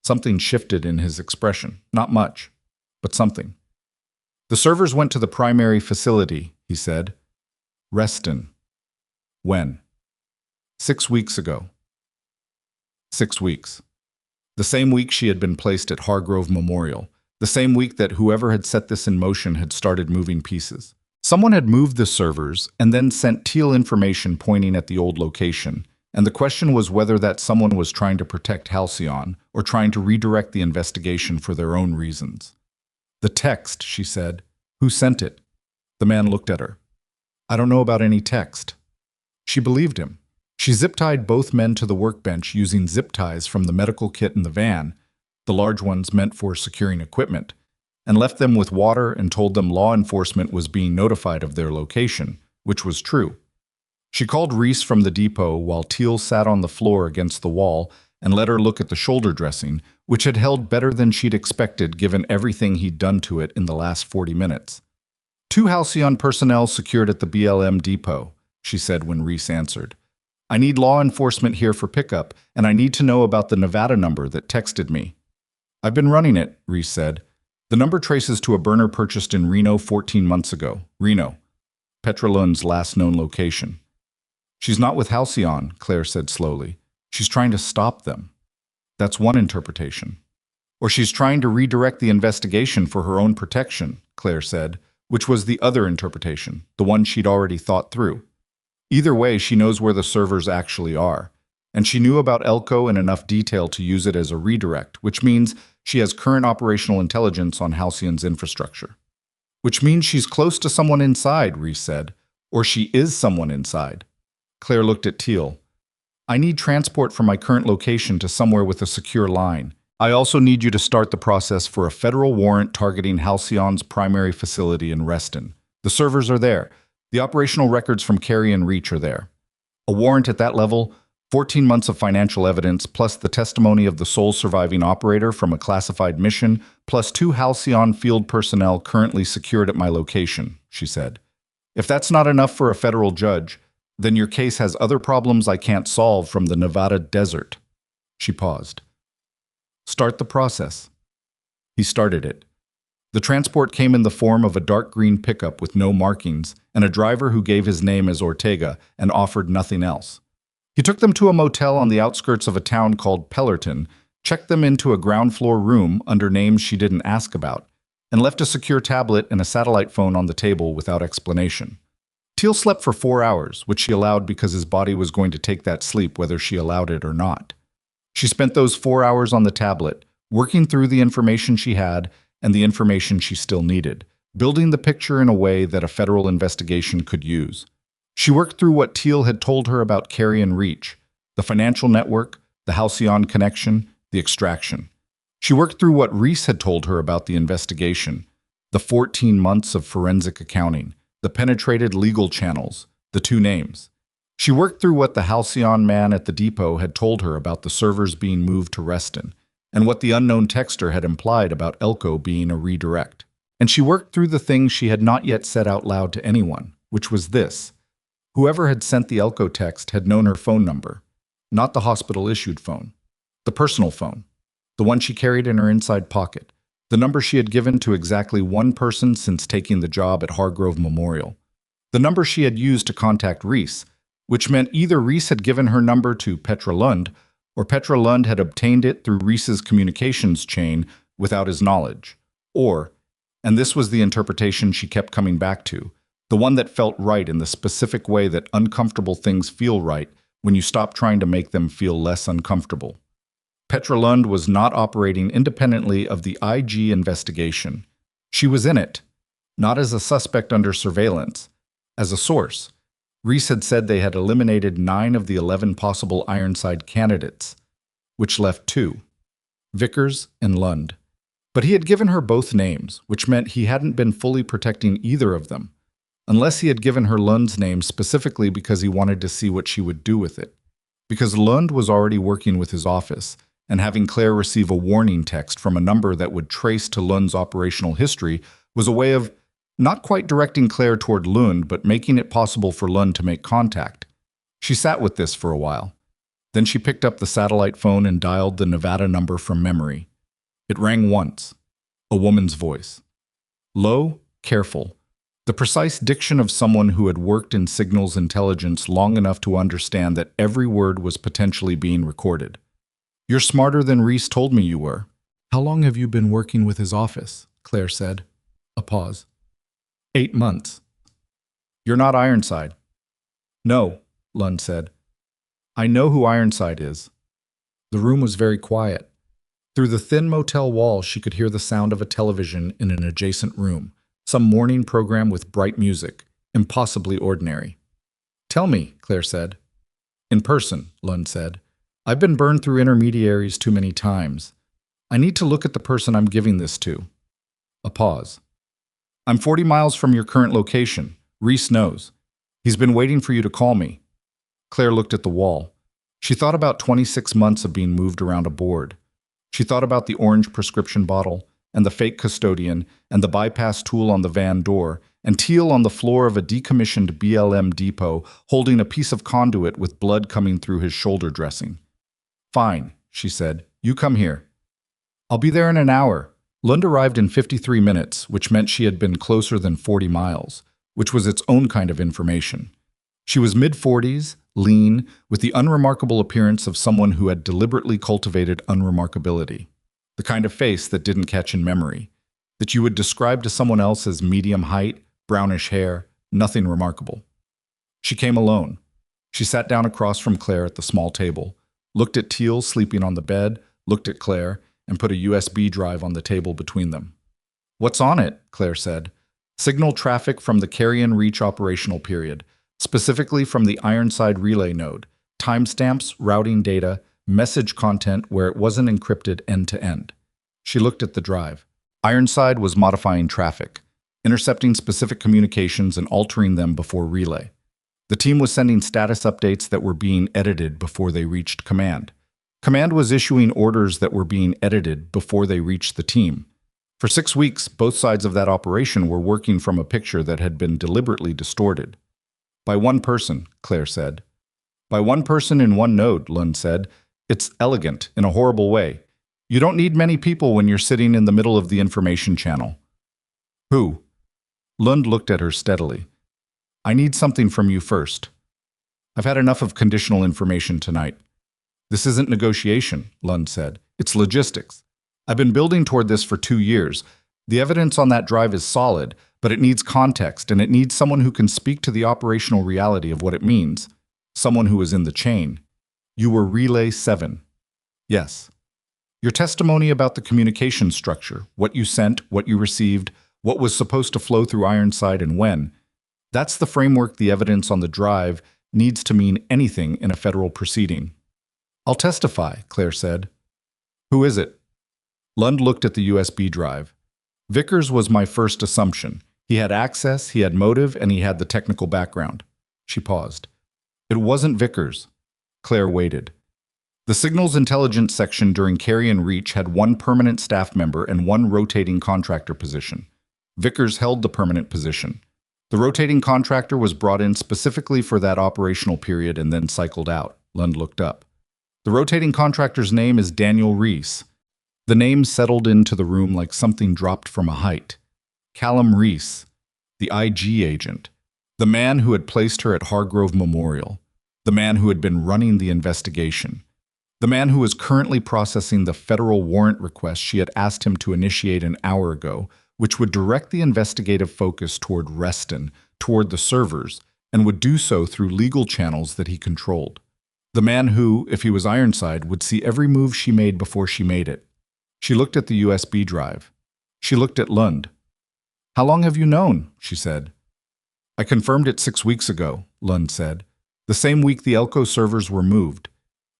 Something shifted in his expression. Not much, but something. "The servers went to the primary facility," he said. "Reston." "When?" 6 weeks ago. 6 weeks. The same week she had been placed at Hargrove Memorial. The same week that whoever had set this in motion had started moving pieces. Someone had moved the servers and then sent Teal information pointing at the old location, and the question was whether that someone was trying to protect Halcyon or trying to redirect the investigation for their own reasons. "The text," she said. "Who sent it?" The man looked at her. "I don't know about any text." She believed him. She zip-tied both men to the workbench using zip ties from the medical kit in the van, the large ones meant for securing equipment, and left them with water and told them law enforcement was being notified of their location, which was true. She called Reese from the depot while Teal sat on the floor against the wall and let her look at the shoulder dressing, which had held better than she'd expected given everything he'd done to it in the last 40 minutes. "2 Halcyon personnel secured at the BLM depot," she said when Reese answered. "I need law enforcement here for pickup, and I need to know about the Nevada number that texted me." "I've been running it," Reese said. "The number traces to a burner purchased in Reno 14 months ago. Reno, Petra Lund's last known location." "She's not with Halcyon," Claire said slowly. "She's trying to stop them." "That's one interpretation." "Or she's trying to redirect the investigation for her own protection," Claire said, which was the other interpretation, the one she'd already thought through. Either way, she knows where the servers actually are, and she knew about Elko in enough detail to use it as a redirect, which means she has current operational intelligence on Halcyon's infrastructure. "Which means she's close to someone inside," Reese said. "Or she is someone inside." Claire looked at Teal. "I need transport from my current location to somewhere with a secure line. I also need you to start the process for a federal warrant targeting Halcyon's primary facility in Reston. The servers are there. The operational records from Carry and Reach are there. A warrant at that level, 14 months of financial evidence, plus the testimony of the sole surviving operator from a classified mission, plus 2 Halcyon field personnel currently secured at my location," she said. "If that's not enough for a federal judge, then your case has other problems I can't solve from the Nevada desert." She paused. "Start the process." He started it. The transport came in the form of a dark green pickup with no markings and a driver who gave his name as Ortega and offered nothing else. He took them to a motel on the outskirts of a town called Pellerton, checked them into a ground-floor room under names she didn't ask about, and left a secure tablet and a satellite phone on the table without explanation. Teal slept for 4 hours, which she allowed because his body was going to take that sleep whether she allowed it or not. She spent those 4 hours on the tablet, working through the information she had and the information she still needed, building the picture in a way that a federal investigation could use. She worked through what Teal had told her about Carry and Reach, the financial network, the Halcyon connection, the extraction. She worked through what Reese had told her about the investigation, the 14 months of forensic accounting, the penetrated legal channels, the 2 names. She worked through what the Halcyon man at the depot had told her about the servers being moved to Reston, and what the unknown texter had implied about Elko being a redirect. And she worked through the things she had not yet said out loud to anyone, which was this. Whoever had sent the Elko text had known her phone number, not the hospital-issued phone, the personal phone, the one she carried in her inside pocket, the number she had given to exactly one person since taking the job at Hargrove Memorial, the number she had used to contact Reese, which meant either Reese had given her number to Petra Lund, or Petra Lund had obtained it through Reese's communications chain without his knowledge, or, and this was the interpretation she kept coming back to, the one that felt right in the specific way that uncomfortable things feel right when you stop trying to make them feel less uncomfortable. Petra Lund was not operating independently of the IG investigation. She was in it, not as a suspect under surveillance, as a source. Reese had said they had eliminated 9 of the 11 possible Ironside candidates, which left 2, Vickers and Lund. But he had given her both names, which meant he hadn't been fully protecting either of them, unless he had given her Lund's name specifically because he wanted to see what she would do with it. Because Lund was already working with his office, and having Claire receive a warning text from a number that would trace to Lund's operational history was a way of not quite directing Claire toward Lund, but making it possible for Lund to make contact. She sat with this for a while. Then she picked up the satellite phone and dialed the Nevada number from memory. It rang once. A woman's voice. Low, careful. The precise diction of someone who had worked in signals intelligence long enough to understand that every word was potentially being recorded. You're smarter than Reese told me you were. How long have you been working with his office? Claire said. A pause. 8 months. You're not Ironside. No, Lund said. I know who Ironside is. The room was very quiet. Through the thin motel wall, she could hear the sound of a television in an adjacent room, some morning program with bright music, impossibly ordinary. Tell me, Claire said. In person, Lund said. I've been burned through intermediaries too many times. I need to look at the person I'm giving this to. A pause. I'm 40 miles from your current location. Reese knows. He's been waiting for you to call me. Claire looked at the wall. She thought about 26 months of being moved around a board. She thought about the orange prescription bottle, and the fake custodian, and the bypass tool on the van door, and Teal on the floor of a decommissioned BLM depot holding a piece of conduit with blood coming through his shoulder dressing. Fine, she said. You come here. I'll be there in an hour. Lund arrived in 53 minutes, which meant she had been closer than 40 miles, which was its own kind of information. She was mid-40s, lean, with the unremarkable appearance of someone who had deliberately cultivated unremarkability. The kind of face that didn't catch in memory, that you would describe to someone else as medium height, brownish hair, nothing remarkable. She came alone. She sat down across from Claire at the small table, looked at Teal sleeping on the bed, looked at Claire, and put a USB drive on the table between them. What's on it? Claire said. Signal traffic from the carry-and reach operational period, specifically from the Ironside relay node, timestamps, routing data, message content where it wasn't encrypted end-to-end. She looked at the drive. Ironside was modifying traffic, intercepting specific communications and altering them before relay. The team was sending status updates that were being edited before they reached command. Command was issuing orders that were being edited before they reached the team. For 6 weeks, both sides of that operation were working from a picture that had been deliberately distorted. By one person, Claire said. By one person in one node, Lund said. It's elegant in a horrible way. You don't need many people when you're sitting in the middle of the information channel. Who? Lund looked at her steadily. I need something from you first. I've had enough of conditional information tonight. This isn't negotiation, Lund said. It's logistics. I've been building toward this for 2 years. The evidence on that drive is solid, but it needs context, and it needs someone who can speak to the operational reality of what it means. Someone who is in the chain. You were Relay 7. Yes. Your testimony about the communication structure, what you sent, what you received, what was supposed to flow through Ironside and when. That's the framework the evidence on the drive needs to mean anything in a federal proceeding. I'll testify, Claire said. Who is it? Lund looked at the USB drive. Vickers was my first assumption. He had access, he had motive, and he had the technical background. She paused. It wasn't Vickers. Claire waited. The signals intelligence section during carry and reach had 1 permanent staff member and 1 rotating contractor position. Vickers held the permanent position. The rotating contractor was brought in specifically for that operational period and then cycled out. Lund looked up. The rotating contractor's name is Daniel Reese. The name settled into the room like something dropped from a height. Callum Reese, the IG agent, the man who had placed her at Hargrove Memorial, the man who had been running the investigation, the man who was currently processing the federal warrant request she had asked him to initiate an hour ago, which would direct the investigative focus toward Reston, toward the servers, and would do so through legal channels that he controlled. The man who, if he was Ironside, would see every move she made before she made it. She looked at the USB drive. She looked at Lund. "How long have you known?" she said. "I confirmed it 6 weeks ago," Lund said. "The same week the Elko servers were moved."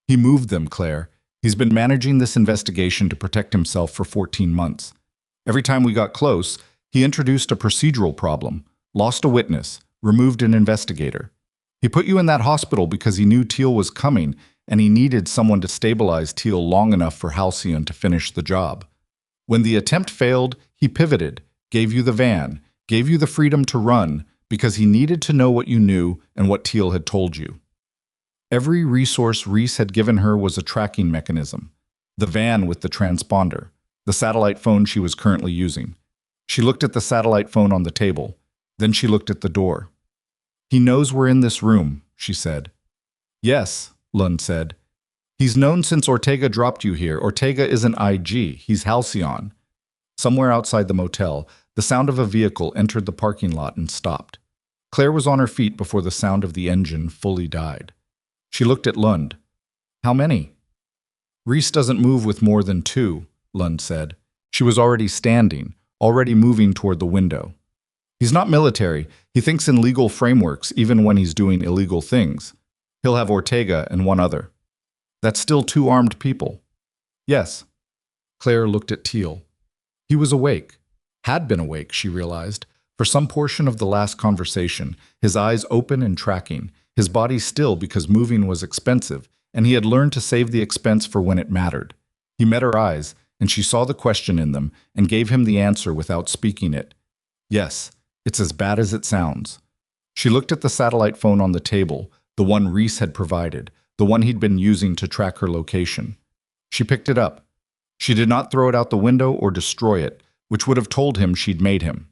"He moved them, Claire. He's been managing this investigation to protect himself for 14 months. Every time we got close, he introduced a procedural problem, lost a witness, removed an investigator. He put you in that hospital because he knew Teal was coming and he needed someone to stabilize Teal long enough for Halcyon to finish the job. When the attempt failed, he pivoted, gave you the van, gave you the freedom to run because he needed to know what you knew and what Teal had told you. Every resource Reese had given her was a tracking mechanism. The van with the transponder, the satellite phone she was currently using. She looked at the satellite phone on the table. Then she looked at the door. "He knows we're in this room," she said. "Yes," Lund said. "He's known since Ortega dropped you here. Ortega isn't IG, he's Halcyon." Somewhere outside the motel, the sound of a vehicle entered the parking lot and stopped. Claire was on her feet before the sound of the engine fully died. She looked at Lund. "How many?" "Reese doesn't move with more than 2, Lund said. She was already standing, already moving toward the window. "He's not military. He thinks in legal frameworks, even when he's doing illegal things. He'll have Ortega and one other." "That's still 2 armed people." "Yes." Claire looked at Teal. He was awake. Had been awake, she realized, for some portion of the last conversation, his eyes open and tracking, his body still because moving was expensive, and he had learned to save the expense for when it mattered. He met her eyes, and she saw the question in them, and gave him the answer without speaking it. "Yes, it's as bad as it sounds." She looked at the satellite phone on the table, the one Reese had provided, the one he'd been using to track her location. She picked it up. She did not throw it out the window or destroy it, which would have told him she'd made him.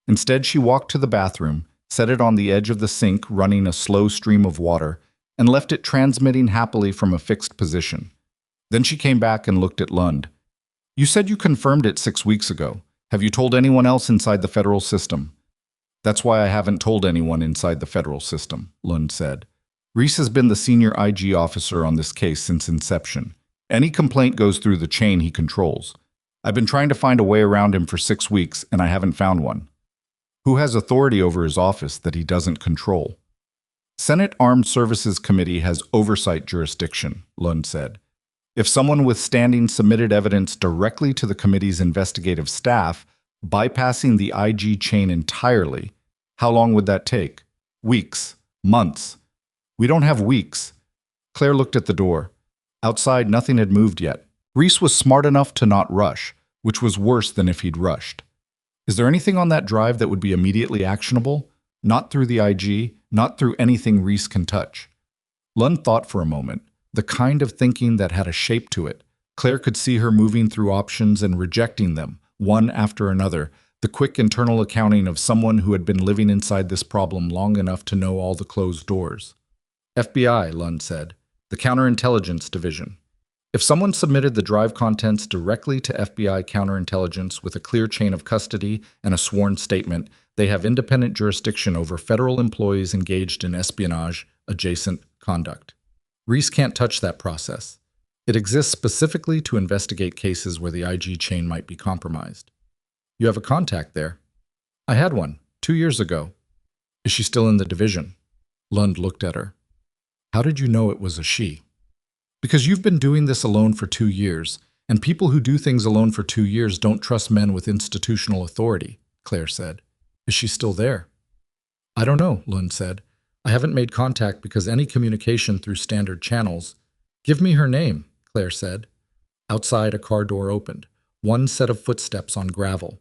Instead, she walked to the bathroom, set it on the edge of the sink running a slow stream of water, and left it transmitting happily from a fixed position. Then she came back and looked at Lund. "You said you confirmed it 6 weeks ago. Have you told anyone else inside the federal system?" "That's why I haven't told anyone inside the federal system," Lund said. "Reese has been the senior IG officer on this case since inception. Any complaint goes through the chain he controls. I've been trying to find a way around him for 6 weeks, and I haven't found one." "Who has authority over his office that he doesn't control?" "Senate Armed Services Committee has oversight jurisdiction," Lund said. "If someone with standing submitted evidence directly to the committee's investigative staff, bypassing the IG chain entirely, how long would that take? Weeks, months. We don't have weeks." Claire looked at the door. Outside, nothing had moved yet. Reese was smart enough to not rush, which was worse than if he'd rushed. "Is there anything on that drive that would be immediately actionable? Not through the IG, not through anything Reese can touch." Lund thought for a moment, the kind of thinking that had a shape to it. Claire could see her moving through options and rejecting them, one after another, the quick internal accounting of someone who had been living inside this problem long enough to know all the closed doors. "FBI," Lund said, "the Counterintelligence Division. If someone submitted the drive contents directly to FBI counterintelligence with a clear chain of custody and a sworn statement, they have independent jurisdiction over federal employees engaged in espionage-adjacent conduct. Reese can't touch that process. It exists specifically to investigate cases where the IG chain might be compromised." "You have a contact there." "I had one, 2 years ago." "Is she still in the division?" Lund looked at her. "How did you know it was a she?" "Because you've been doing this alone for 2 years, and people who do things alone for 2 years don't trust men with institutional authority," Claire said. "Is she still there?" "I don't know," Lund said. "I haven't made contact because any communication through standard channels—" "Give me her name," Claire said. Outside, a car door opened. One set of footsteps on gravel.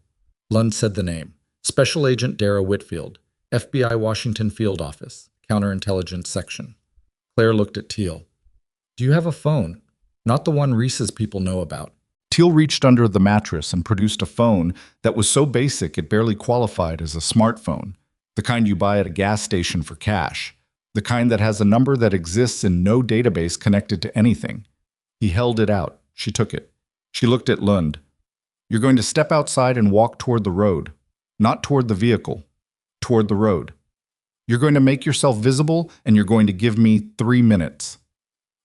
Lund said the name. "Special Agent Dara Whitfield, FBI Washington Field Office, Counterintelligence Section." Claire looked at Teal. "Do you have a phone? Not the one Reese's people know about." Teal reached under the mattress and produced a phone that was so basic it barely qualified as a smartphone, the kind you buy at a gas station for cash, the kind that has a number that exists in no database connected to anything. He held it out. She took it. She looked at Lund. "You're going to step outside and walk toward the road. Not toward the vehicle. Toward the road. You're going to make yourself visible, and you're going to give me 3 minutes."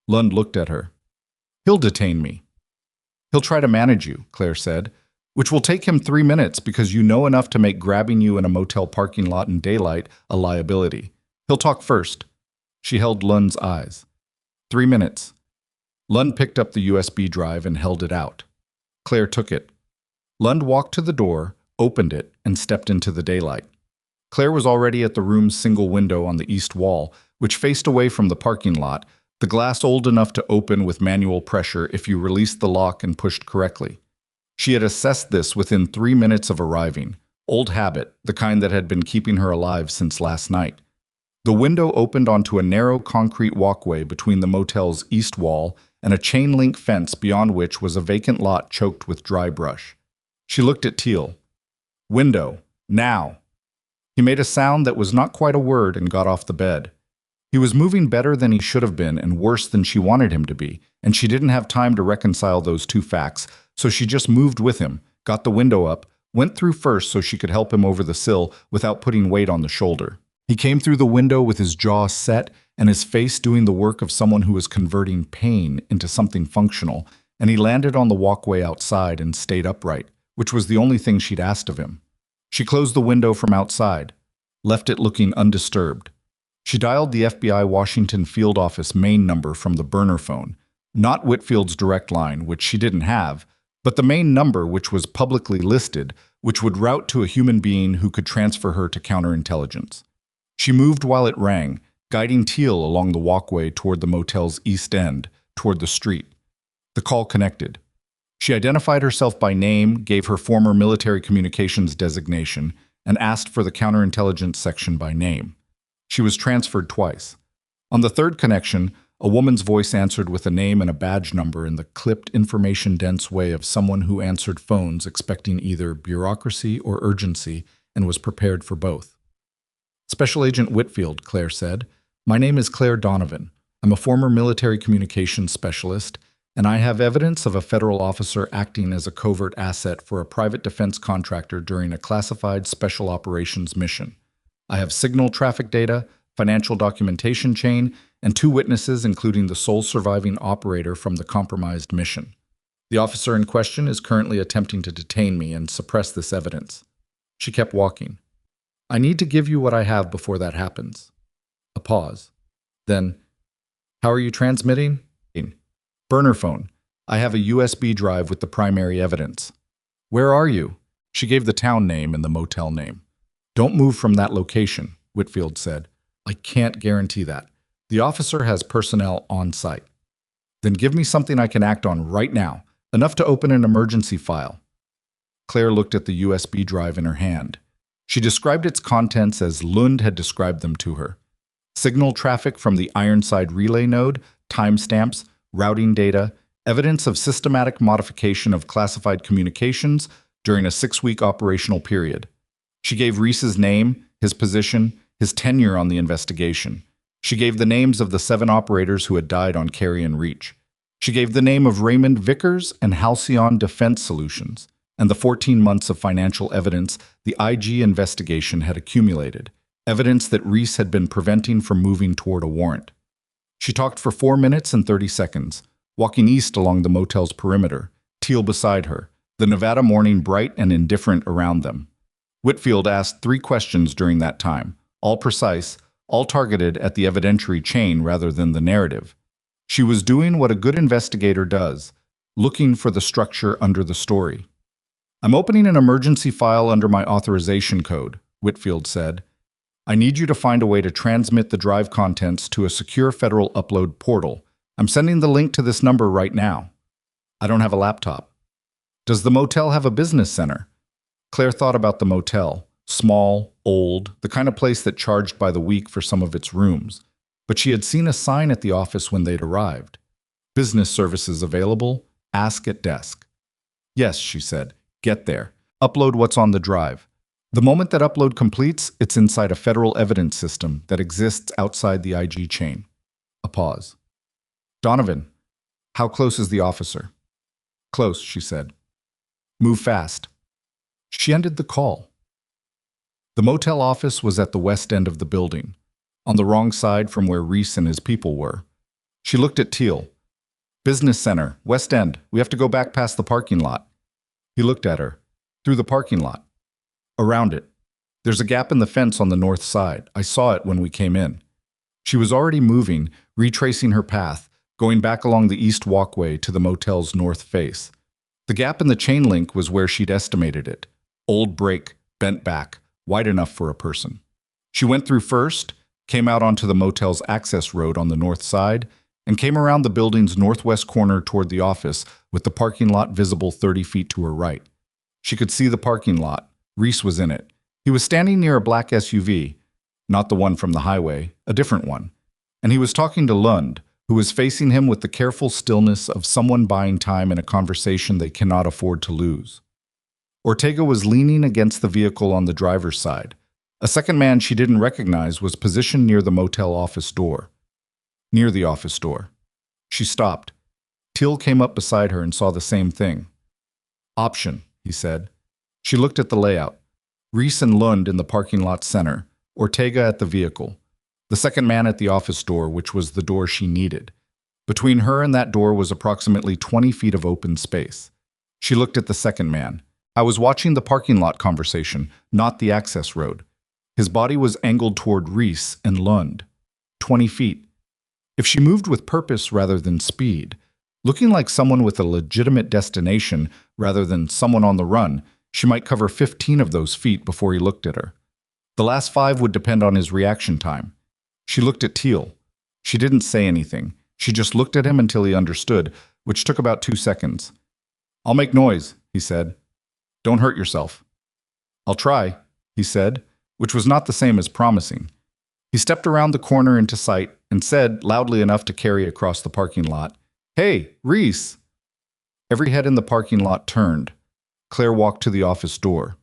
Lund looked at her. He'll detain me. He'll try to manage you, Claire said, which will take him 3 minutes because you know enough to make grabbing you in a motel parking lot in daylight a liability. He'll talk first. She held Lund's eyes. 3 minutes. Lund picked up the USB drive and held it out. Claire took it. Lund walked to the door, opened it, and stepped into the daylight. Claire was already at the room's single window on the east wall, which faced away from the parking lot, the glass old enough to open with manual pressure if you released the lock and pushed correctly. She had assessed this within 3 minutes of arriving. Old habit, the kind that had been keeping her alive since last night. The window opened onto a narrow concrete walkway between the motel's east wall and a chain-link fence beyond which was a vacant lot choked with dry brush. She looked at Teal. Window. Now. He made a sound that was not quite a word and got off the bed. He was moving better than he should have been and worse than she wanted him to be, and she didn't have time to reconcile those two facts, so she just moved with him, got the window up, went through first so she could help him over the sill without putting weight on the shoulder. He came through the window with his jaw set and his face doing the work of someone who was converting pain into something functional, and he landed on the walkway outside and stayed upright, which was the only thing she'd asked of him. She closed the window from outside, left it looking undisturbed. She dialed the FBI Washington field office main number from the burner phone, not Whitfield's direct line, which she didn't have, but the main number which was publicly listed, which would route to a human being who could transfer her to counterintelligence. She moved while it rang, guiding Teal along the walkway toward the motel's east end, toward the street. The call connected. She identified herself by name, gave her former military communications designation, and asked for the counterintelligence section by name. She was transferred twice. On the third connection, a woman's voice answered with a name and a badge number in the clipped, information-dense way of someone who answered phones expecting either bureaucracy or urgency and was prepared for both. Special Agent Whitfield, Claire said. My name is Claire Donovan. I'm a former military communications specialist, and I have evidence of a federal officer acting as a covert asset for a private defense contractor during a classified special operations mission. I have signal traffic data, financial documentation chain, and 2 witnesses, including the sole surviving operator from the compromised mission. The officer in question is currently attempting to detain me and suppress this evidence. She kept walking. I need to give you what I have before that happens. A pause. Then, how are you transmitting? Burner phone. I have a USB drive with the primary evidence. Where are you? She gave the town name and the motel name. Don't move from that location, Whitfield said. I can't guarantee that. The officer has personnel on site. Then give me something I can act on right now, enough to open an emergency file. Claire looked at the USB drive in her hand. She described its contents as Lund had described them to her. Signal traffic from the Ironside relay node, timestamps, routing data, evidence of systematic modification of classified communications during a 6-week operational period. She gave Reese's name, his position, his tenure on the investigation. She gave the names of the 7 operators who had died on Carrion Reach. She gave the name of Raymond Vickers and Halcyon Defense Solutions, and the 14 months of financial evidence the IG investigation had accumulated, evidence that Reese had been preventing from moving toward a warrant. She talked for 4 minutes and 30 seconds, walking east along the motel's perimeter, Teal beside her, the Nevada morning bright and indifferent around them. Whitfield asked 3 questions during that time, all precise, all targeted at the evidentiary chain rather than the narrative. She was doing what a good investigator does, looking for the structure under the story. I'm opening an emergency file under my authorization code, Whitfield said. I need you to find a way to transmit the drive contents to a secure federal upload portal. I'm sending the link to this number right now. I don't have a laptop. Does the motel have a business center? Claire thought about the motel. Small, old, the kind of place that charged by the week for some of its rooms. But she had seen a sign at the office when they'd arrived. Business services available, ask at desk. Yes, she said. Get there. Upload what's on the drive. The moment that upload completes, it's inside a federal evidence system that exists outside the IG chain. A pause. Donovan, how close is the officer? Close, she said. Move fast. She ended the call. The motel office was at the west end of the building, on the wrong side from where Reese and his people were. She looked at Teal. Business Center, West End. We have to go back past the parking lot. He looked at her. Through the parking lot. Around it. There's a gap in the fence on the north side. I saw it when we came in. She was already moving, retracing her path, going back along the east walkway to the motel's north face. The gap in the chain link was where she'd estimated it. Old break, bent back, wide enough for a person. She went through first, came out onto the motel's access road on the north side, and came around the building's northwest corner toward the office with the parking lot visible 30 feet to her right. She could see the parking lot. Reese was in it. He was standing near a black SUV, not the one from the highway, a different one. And he was talking to Lund, who was facing him with the careful stillness of someone buying time in a conversation they cannot afford to lose. Ortega was leaning against the vehicle on the driver's side. A second man she didn't recognize was positioned near the motel office door. Near the office door. She stopped. Teal came up beside her and saw the same thing. Option, he said. She looked at the layout. Reese and Lund in the parking lot center, Ortega at the vehicle. The second man at the office door, which was the door she needed. Between her and that door was approximately 20 feet of open space. She looked at the second man. I was watching the parking lot conversation, not the access road. His body was angled toward Reese and Lund. 20 feet. If she moved with purpose rather than speed, looking like someone with a legitimate destination rather than someone on the run, she might cover 15 of those feet before he looked at her. The last 5 would depend on his reaction time. She looked at Teal. She didn't say anything. She just looked at him until he understood, which took about 2 seconds. I'll make noise, he said. Don't hurt yourself. I'll try, he said, which was not the same as promising. He stepped around the corner into sight and said, loudly enough to carry across the parking lot, Hey, Reese! Every head in the parking lot turned. Claire walked to the office door.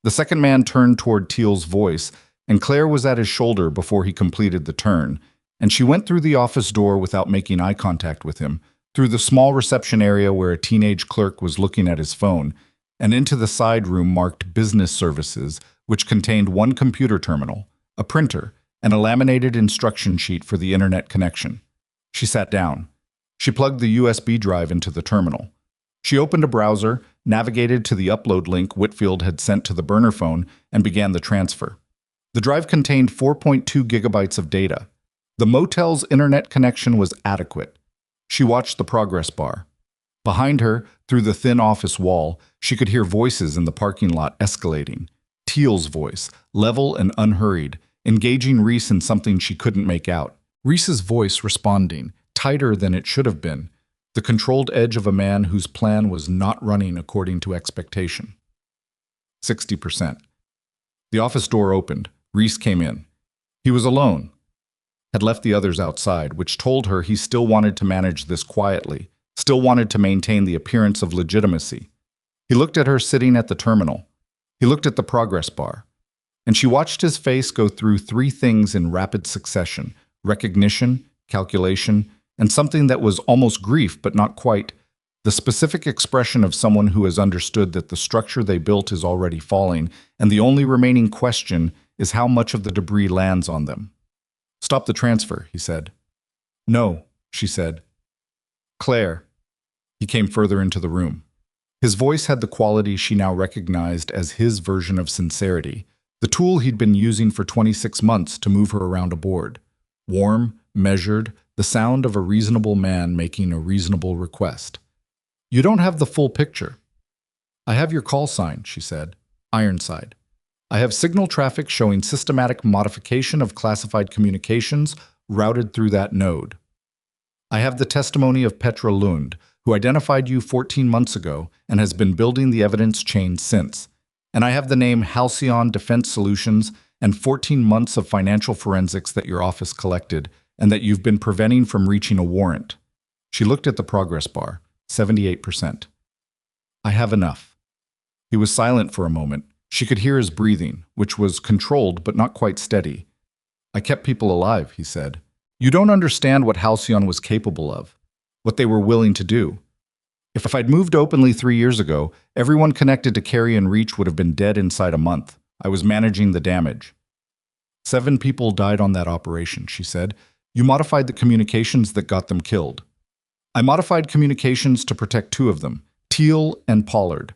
The second man turned toward Teal's voice, and Claire was at his shoulder before he completed the turn, and she went through the office door without making eye contact with him, through the small reception area where a teenage clerk was looking at his phone, and into the side room marked Business Services, which contained one computer terminal, a printer, and a laminated instruction sheet for the internet connection. She sat down. She plugged the USB drive into the terminal. She opened a browser, navigated to the upload link Whitfield had sent to the burner phone, and began the transfer. The drive contained 4.2 gigabytes of data. The motel's internet connection was adequate. She watched the progress bar. Behind her, through the thin office wall, she could hear voices in the parking lot escalating. Teal's voice, level and unhurried, engaging Reese in something she couldn't make out. Reese's voice responding, tighter than it should have been, the controlled edge of a man whose plan was not running according to expectation. 60%. The office door opened. Reese came in. He was alone. Had left the others outside, which told her he still wanted to manage this quietly, still wanted to maintain the appearance of legitimacy. He looked at her sitting at the terminal. He looked at the progress bar. And she watched his face go through 3 things in rapid succession: recognition, calculation, and something that was almost grief but not quite, the specific expression of someone who has understood that the structure they built is already falling, and the only remaining question is how much of the debris lands on them. Stop the transfer, he said. No, she said. Claire. He came further into the room. His voice had the quality she now recognized as his version of sincerity, the tool he'd been using for 26 months to move her around a board. Warm, measured, the sound of a reasonable man making a reasonable request. You don't have the full picture. I have your call sign, she said. Ironside. I have signal traffic showing systematic modification of classified communications routed through that node. I have the testimony of Petra Lund, who identified you 14 months ago and has been building the evidence chain since. And I have the name Halcyon Defense Solutions and 14 months of financial forensics that your office collected and that you've been preventing from reaching a warrant. She looked at the progress bar, 78%. I have enough. He was silent for a moment. She could hear his breathing, which was controlled but not quite steady. I kept people alive, he said. You don't understand what Halcyon was capable of, what they were willing to do. If I'd moved openly 3 years ago, everyone connected to Carry and Reach would have been dead inside a month. I was managing the damage. 7 people died on that operation, she said. You modified the communications that got them killed. I modified communications to protect two of them, Teal and Pollard.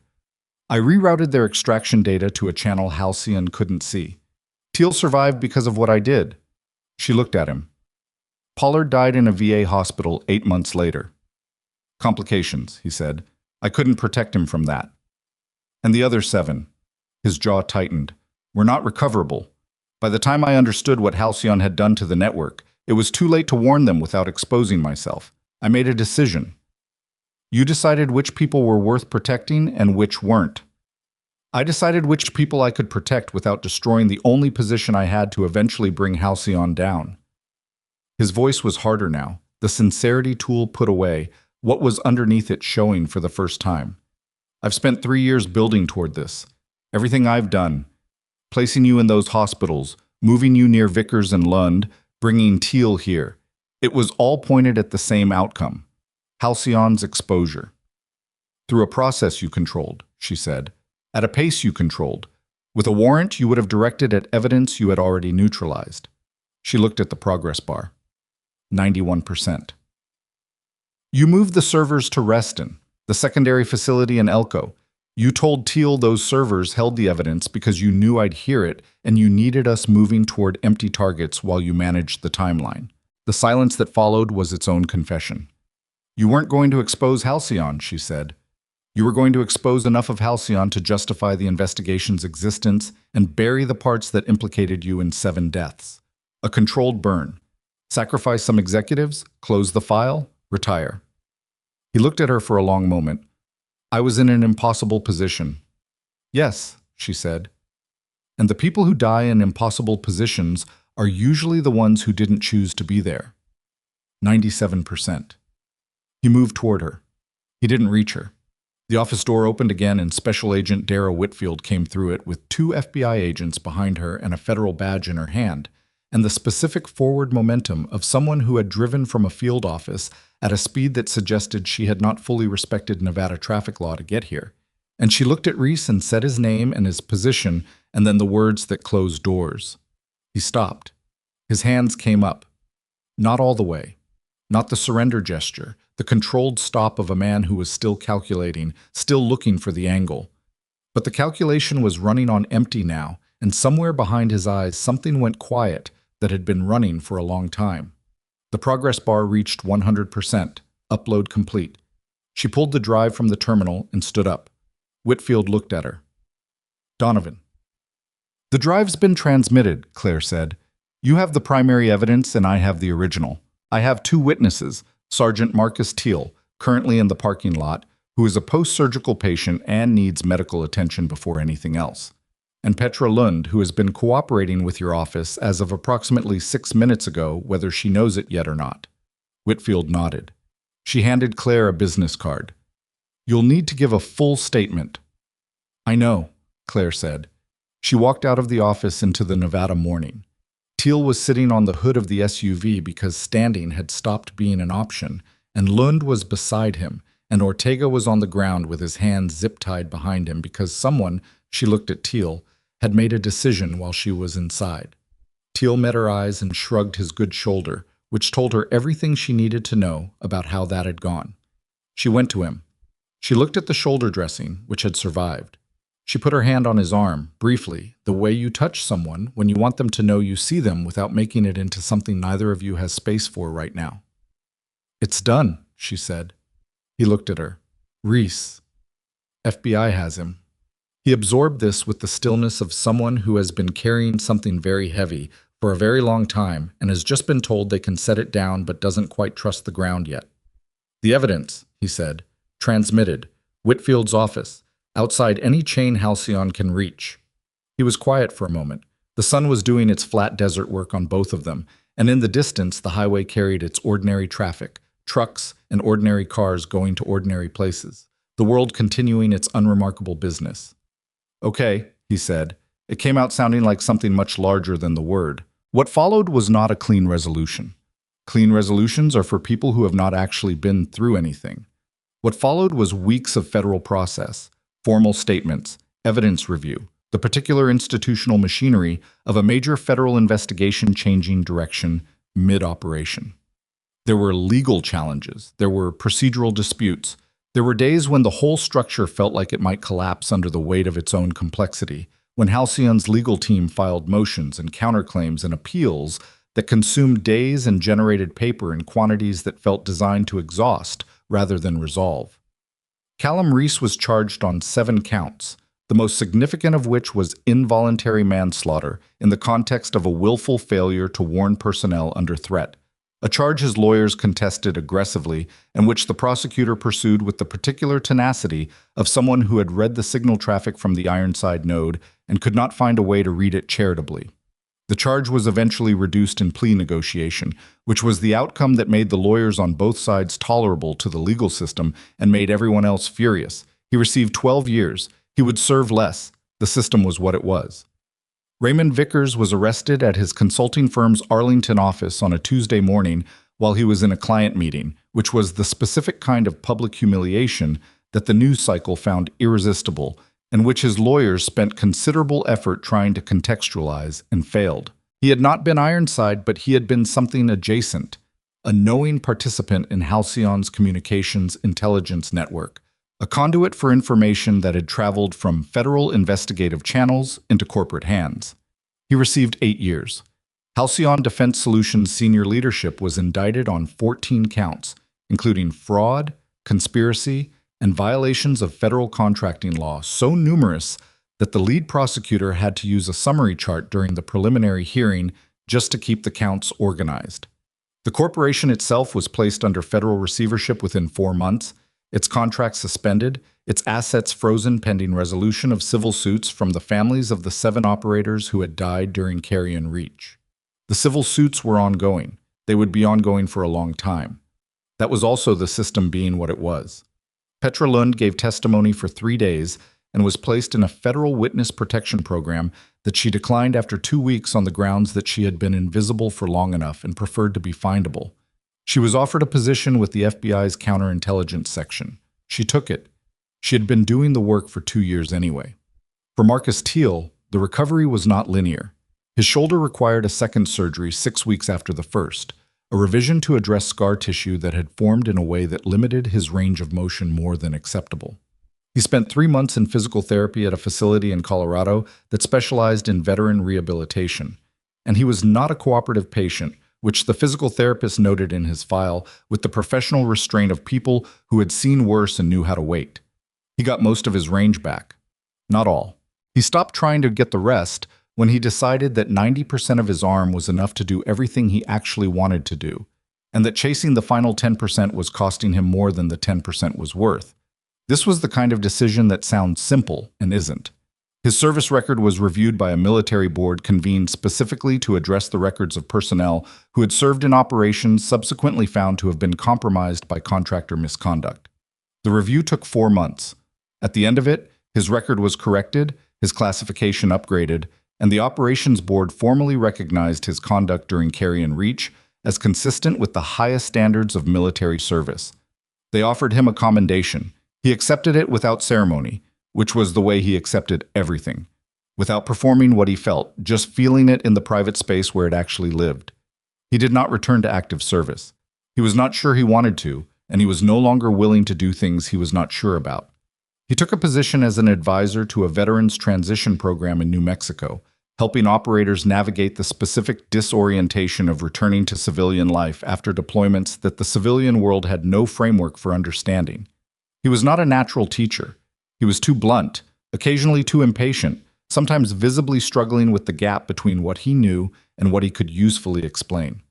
I rerouted their extraction data to a channel Halcyon couldn't see. Teal survived because of what I did. She looked at him. Pollard died in a VA hospital 8 months later. Complications, he said. I couldn't protect him from that. And the other 7, his jaw tightened, were not recoverable. By the time I understood what Halcyon had done to the network, it was too late to warn them without exposing myself. I made a decision. You decided which people were worth protecting and which weren't. I decided which people I could protect without destroying the only position I had to eventually bring Halcyon down. His voice was harder now, the sincerity tool put away, what was underneath it showing for the first time. I've spent 3 years building toward this. Everything I've done, placing you in those hospitals, moving you near Vickers and Lund, bringing Teal here, it was all pointed at the same outcome, Halcyon's exposure. Through a process you controlled, she said, at a pace you controlled. With a warrant, you would have directed at evidence you had already neutralized. She looked at the progress bar. 91%. You moved the servers to Reston, the secondary facility in Elko. You told Teal those servers held the evidence because you knew I'd hear it and you needed us moving toward empty targets while you managed the timeline. The silence that followed was its own confession. You weren't going to expose Halcyon, she said. You were going to expose enough of Halcyon to justify the investigation's existence and bury the parts that implicated you in 7 deaths. A controlled burn. Sacrifice some executives, close the file, retire. He looked at her for a long moment. I was in an impossible position. Yes, she said. And the people who die in impossible positions are usually the ones who didn't choose to be there. 97%. He moved toward her. He didn't reach her. The office door opened again and Special Agent Dara Whitfield came through it with 2 FBI agents behind her and a federal badge in her hand, and the specific forward momentum of someone who had driven from a field office at a speed that suggested she had not fully respected Nevada traffic law to get here. And she looked at Reese and said his name and his position and then the words that closed doors. He stopped. His hands came up. Not all the way. Not the surrender gesture, the controlled stop of a man who was still calculating, still looking for the angle. But the calculation was running on empty now, and somewhere behind his eyes something went quiet that had been running for a long time. The progress bar reached 100%, upload complete. She pulled the drive from the terminal and stood up. Whitfield looked at her. Donovan. The drive's been transmitted, Claire said. You have the primary evidence and I have the original. I have 2 witnesses, Sergeant Marcus Teal, currently in the parking lot, who is a post-surgical patient and needs medical attention before anything else, and Petra Lund, who has been cooperating with your office as of approximately 6 minutes ago, whether she knows it yet or not. Whitfield nodded. She handed Claire a business card. You'll need to give a full statement. I know, Claire said. She walked out of the office into the Nevada morning. Teal was sitting on the hood of the SUV because standing had stopped being an option, and Lund was beside him, and Ortega was on the ground with his hands zip-tied behind him because someone, she looked at Teal, had made a decision while she was inside. Teal met her eyes and shrugged his good shoulder, which told her everything she needed to know about how that had gone. She went to him. She looked at the shoulder dressing, which had survived. She put her hand on his arm, briefly, the way you touch someone when you want them to know you see them without making it into something neither of you has space for right now. It's done, she said. He looked at her. Reese. FBI has him. He absorbed this with the stillness of someone who has been carrying something very heavy for a very long time and has just been told they can set it down but doesn't quite trust the ground yet. The evidence, he said, transmitted. Whitfield's office. Outside any chain Halcyon can reach. He was quiet for a moment. The sun was doing its flat desert work on both of them, and in the distance the highway carried its ordinary traffic, trucks and ordinary cars going to ordinary places, the world continuing its unremarkable business. Okay, he said. It came out sounding like something much larger than the word. What followed was not a clean resolution. Clean resolutions are for people who have not actually been through anything. What followed was weeks of federal process, formal statements, evidence review, the particular institutional machinery of a major federal investigation changing direction, mid-operation. There were legal challenges. There were procedural disputes. There were days when the whole structure felt like it might collapse under the weight of its own complexity, when Halcyon's legal team filed motions and counterclaims and appeals that consumed days and generated paper in quantities that felt designed to exhaust rather than resolve. Callum Reese was charged on 7 counts, the most significant of which was involuntary manslaughter in the context of a willful failure to warn personnel under threat, a charge his lawyers contested aggressively and which the prosecutor pursued with the particular tenacity of someone who had read the signal traffic from the Ironside node and could not find a way to read it charitably. The charge was eventually reduced in plea negotiation, which was the outcome that made the lawyers on both sides tolerable to the legal system and made everyone else furious. He received 12 years. He would serve less. The system was what it was. Raymond Vickers was arrested at his consulting firm's Arlington office on a Tuesday morning while he was in a client meeting, which was the specific kind of public humiliation that the news cycle found irresistible and which his lawyers spent considerable effort trying to contextualize and failed. He had not been Ironside, but he had been something adjacent, a knowing participant in Halcyon's communications intelligence network, a conduit for information that had traveled from federal investigative channels into corporate hands. He received 8 years. Halcyon Defense Solutions senior leadership was indicted on 14 counts, including fraud, conspiracy, and violations of federal contracting law so numerous that the lead prosecutor had to use a summary chart during the preliminary hearing just to keep the counts organized. The corporation itself was placed under federal receivership within 4 months, its contracts suspended, its assets frozen pending resolution of civil suits from the families of the 7 operators who had died during Carrion Reach. The civil suits were ongoing. They would be ongoing for a long time. That was also the system being what it was. Petra Lund gave testimony for 3 days and was placed in a federal witness protection program that she declined after 2 weeks on the grounds that she had been invisible for long enough and preferred to be findable. She was offered a position with the FBI's counterintelligence section. She took it. She had been doing the work for 2 years anyway. For Marcus Teal, the recovery was not linear. His shoulder required a second surgery 6 weeks after the first, a revision to address scar tissue that had formed in a way that limited his range of motion more than acceptable. He spent 3 months in physical therapy at a facility in Colorado that specialized in veteran rehabilitation, and he was not a cooperative patient, which the physical therapist noted in his file with the professional restraint of people who had seen worse and knew how to wait. He got most of his range back. Not all. He stopped trying to get the rest when he decided that 90% of his arm was enough to do everything he actually wanted to do, and that chasing the final 10% was costing him more than the 10% was worth. This was the kind of decision that sounds simple and isn't. His service record was reviewed by a military board convened specifically to address the records of personnel who had served in operations subsequently found to have been compromised by contractor misconduct. The review took 4 months. At the end of it, his record was corrected, his classification upgraded, and the operations board formally recognized his conduct during Carrion Reach as consistent with the highest standards of military service. They offered him a commendation. He accepted it without ceremony, which was the way he accepted everything, without performing what he felt, just feeling it in the private space where it actually lived. He did not return to active service. He was not sure he wanted to, and he was no longer willing to do things he was not sure about. He took a position as an advisor to a veterans transition program in New Mexico, helping operators navigate the specific disorientation of returning to civilian life after deployments that the civilian world had no framework for understanding. He was not a natural teacher. He was too blunt, occasionally too impatient, sometimes visibly struggling with the gap between what he knew and what he could usefully explain.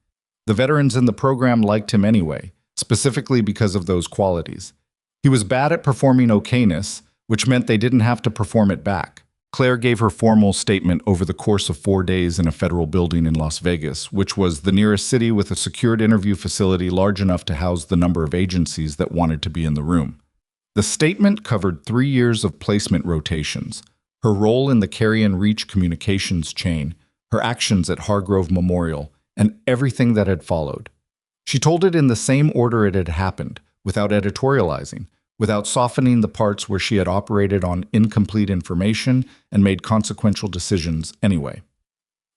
The veterans in the program liked him anyway, specifically because of those qualities. He was bad at performing okayness, which meant they didn't have to perform it back. Claire gave her formal statement over the course of 4 days in a federal building in Las Vegas, which was the nearest city with a secured interview facility large enough to house the number of agencies that wanted to be in the room. The statement covered 3 years of placement rotations, her role in the Carrion Reach communications chain, her actions at Hargrove Memorial, and everything that had followed. She told it in the same order it had happened, without editorializing, without softening the parts where she had operated on incomplete information and made consequential decisions anyway.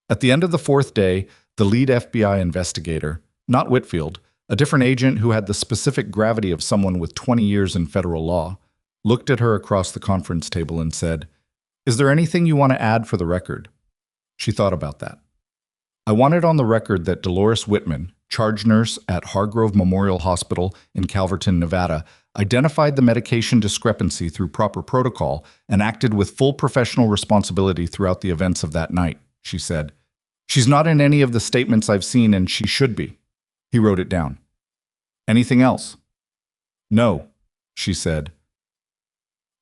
At the end of the 4th day, The lead FBI investigator, not Whitfield, a different agent who had the specific gravity of someone with 20 years in federal law, looked at her across the conference table and said, "Is there anything you want to add for the record?" She thought about that. "I want it on the record that Dolores Whitman, charge nurse at Hargrove Memorial Hospital in Calverton, Nevada, identified the medication discrepancy through proper protocol and acted with full professional responsibility throughout the events of that night," she said. "She's not in any of the statements I've seen, and she should be." He wrote it down. "Anything else?" "No," she said.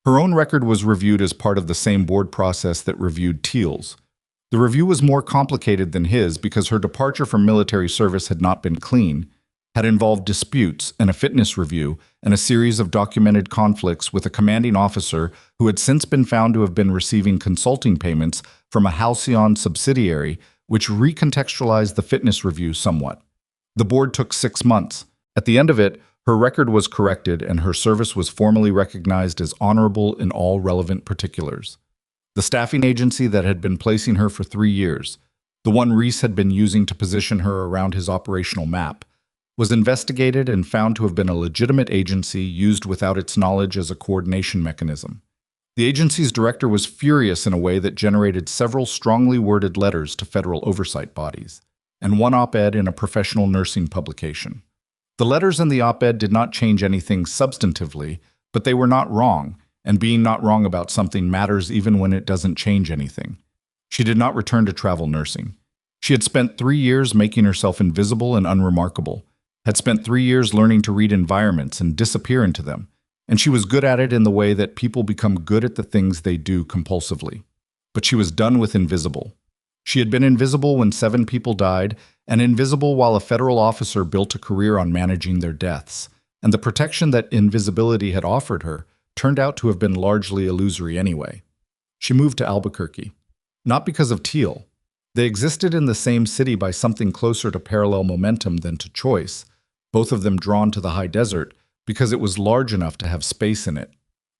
Her own record was reviewed as part of the same board process that reviewed Teal's. The review was more complicated than his because her departure from military service had not been clean, had involved disputes and a fitness review and a series of documented conflicts with a commanding officer who had since been found to have been receiving consulting payments from a Halcyon subsidiary, which recontextualized the fitness review somewhat. The board took 6 months. At the end of it, her record was corrected and her service was formally recognized as honorable in all relevant particulars. The staffing agency that had been placing her for 3 years, the one Reese had been using to position her around his operational map, was investigated and found to have been a legitimate agency used without its knowledge as a coordination mechanism. The agency's director was furious in a way that generated several strongly worded letters to federal oversight bodies, and one op-ed in a professional nursing publication. The letters in the op-ed did not change anything substantively, but they were not wrong, and being not wrong about something matters even when it doesn't change anything. She did not return to travel nursing. She had spent 3 years making herself invisible and unremarkable, had spent 3 years learning to read environments and disappear into them, and she was good at it in the way that people become good at the things they do compulsively. But she was done with invisible. She had been invisible when 7 people died, and invisible while a federal officer built a career on managing their deaths, and the protection that invisibility had offered her turned out to have been largely illusory anyway. She moved to Albuquerque. Not because of Teal. They existed in the same city by something closer to parallel momentum than to choice, both of them drawn to the high desert because it was large enough to have space in it.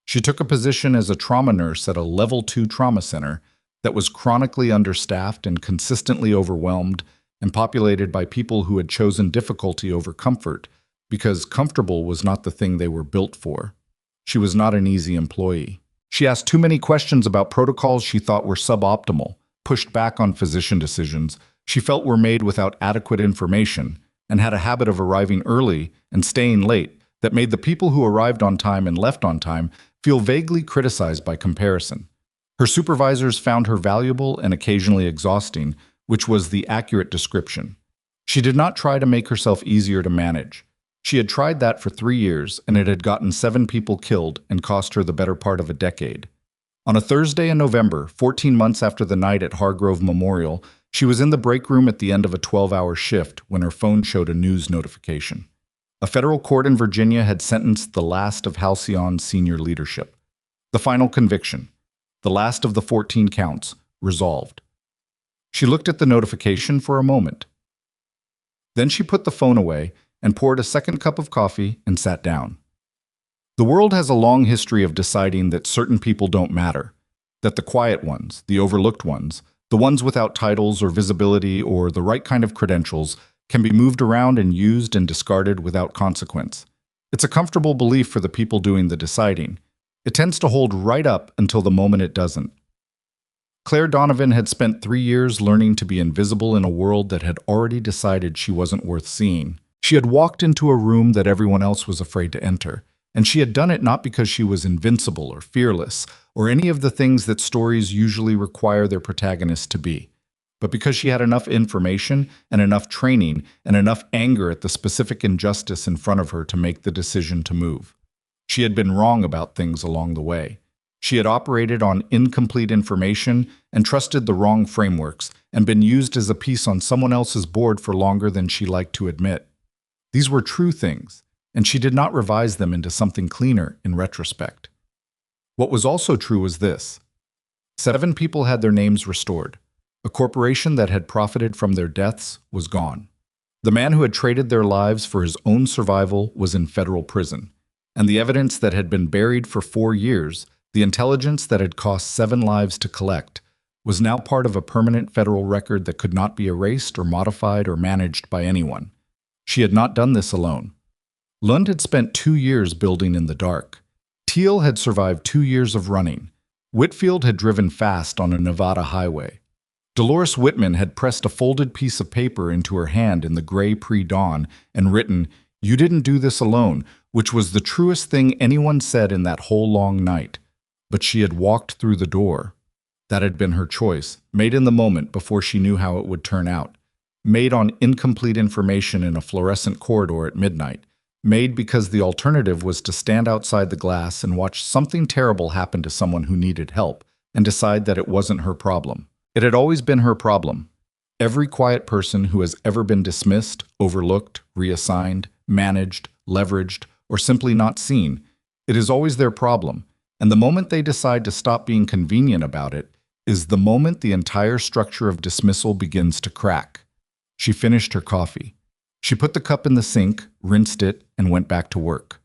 She took a position as a trauma nurse at a Level 2 trauma center that was chronically understaffed and consistently overwhelmed and populated by people who had chosen difficulty over comfort because comfortable was not the thing they were built for. She was not an easy employee. She asked too many questions about protocols she thought were suboptimal, pushed back on physician decisions she felt were made without adequate information, and had a habit of arriving early and staying late that made the people who arrived on time and left on time feel vaguely criticized by comparison. Her supervisors found her valuable and occasionally exhausting, which was the accurate description. She did not try to make herself easier to manage. She had tried that for 3 years, and it had gotten 7 people killed and cost her the better part of a decade. On a Thursday in November, 14 months after the night at Hargrove Memorial, she was in the break room at the end of a 12-hour shift when her phone showed a news notification. A federal court in Virginia had sentenced the last of Halcyon's senior leadership. The final conviction, the last of the 14 counts, resolved. She looked at the notification for a moment. Then she put the phone away and poured a second cup of coffee and sat down. The world has a long history of deciding that certain people don't matter, that the quiet ones, the overlooked ones, the ones without titles or visibility or the right kind of credentials can be moved around and used and discarded without consequence. It's a comfortable belief for the people doing the deciding. It tends to hold right up until the moment it doesn't. Claire Donovan had spent 3 years learning to be invisible in a world that had already decided she wasn't worth seeing. She had walked into a room that everyone else was afraid to enter, and she had done it not because she was invincible or fearless or any of the things that stories usually require their protagonists to be, but because she had enough information and enough training and enough anger at the specific injustice in front of her to make the decision to move. She had been wrong about things along the way. She had operated on incomplete information and trusted the wrong frameworks and been used as a piece on someone else's board for longer than she liked to admit. These were true things, and she did not revise them into something cleaner in retrospect. What was also true was this. 7 people had their names restored. A corporation that had profited from their deaths was gone. The man who had traded their lives for his own survival was in federal prison, and the evidence that had been buried for 4 years, the intelligence that had cost 7 lives to collect, was now part of a permanent federal record that could not be erased or modified or managed by anyone. She had not done this alone. Lund had spent 2 years building in the dark. Teal had survived 2 years of running. Whitfield had driven fast on a Nevada highway. Dolores Whitman had pressed a folded piece of paper into her hand in the gray pre-dawn and written, "You didn't do this alone," which was the truest thing anyone said in that whole long night. But she had walked through the door. That had been her choice, made in the moment before she knew how it would turn out. Made on incomplete information in a fluorescent corridor at midnight. Made because the alternative was to stand outside the glass and watch something terrible happen to someone who needed help and decide that it wasn't her problem. It had always been her problem. Every quiet person who has ever been dismissed, overlooked, reassigned, managed, leveraged, or simply not seen, it is always their problem. And the moment they decide to stop being convenient about it is the moment the entire structure of dismissal begins to crack. She finished her coffee. She put the cup in the sink, rinsed it, and went back to work.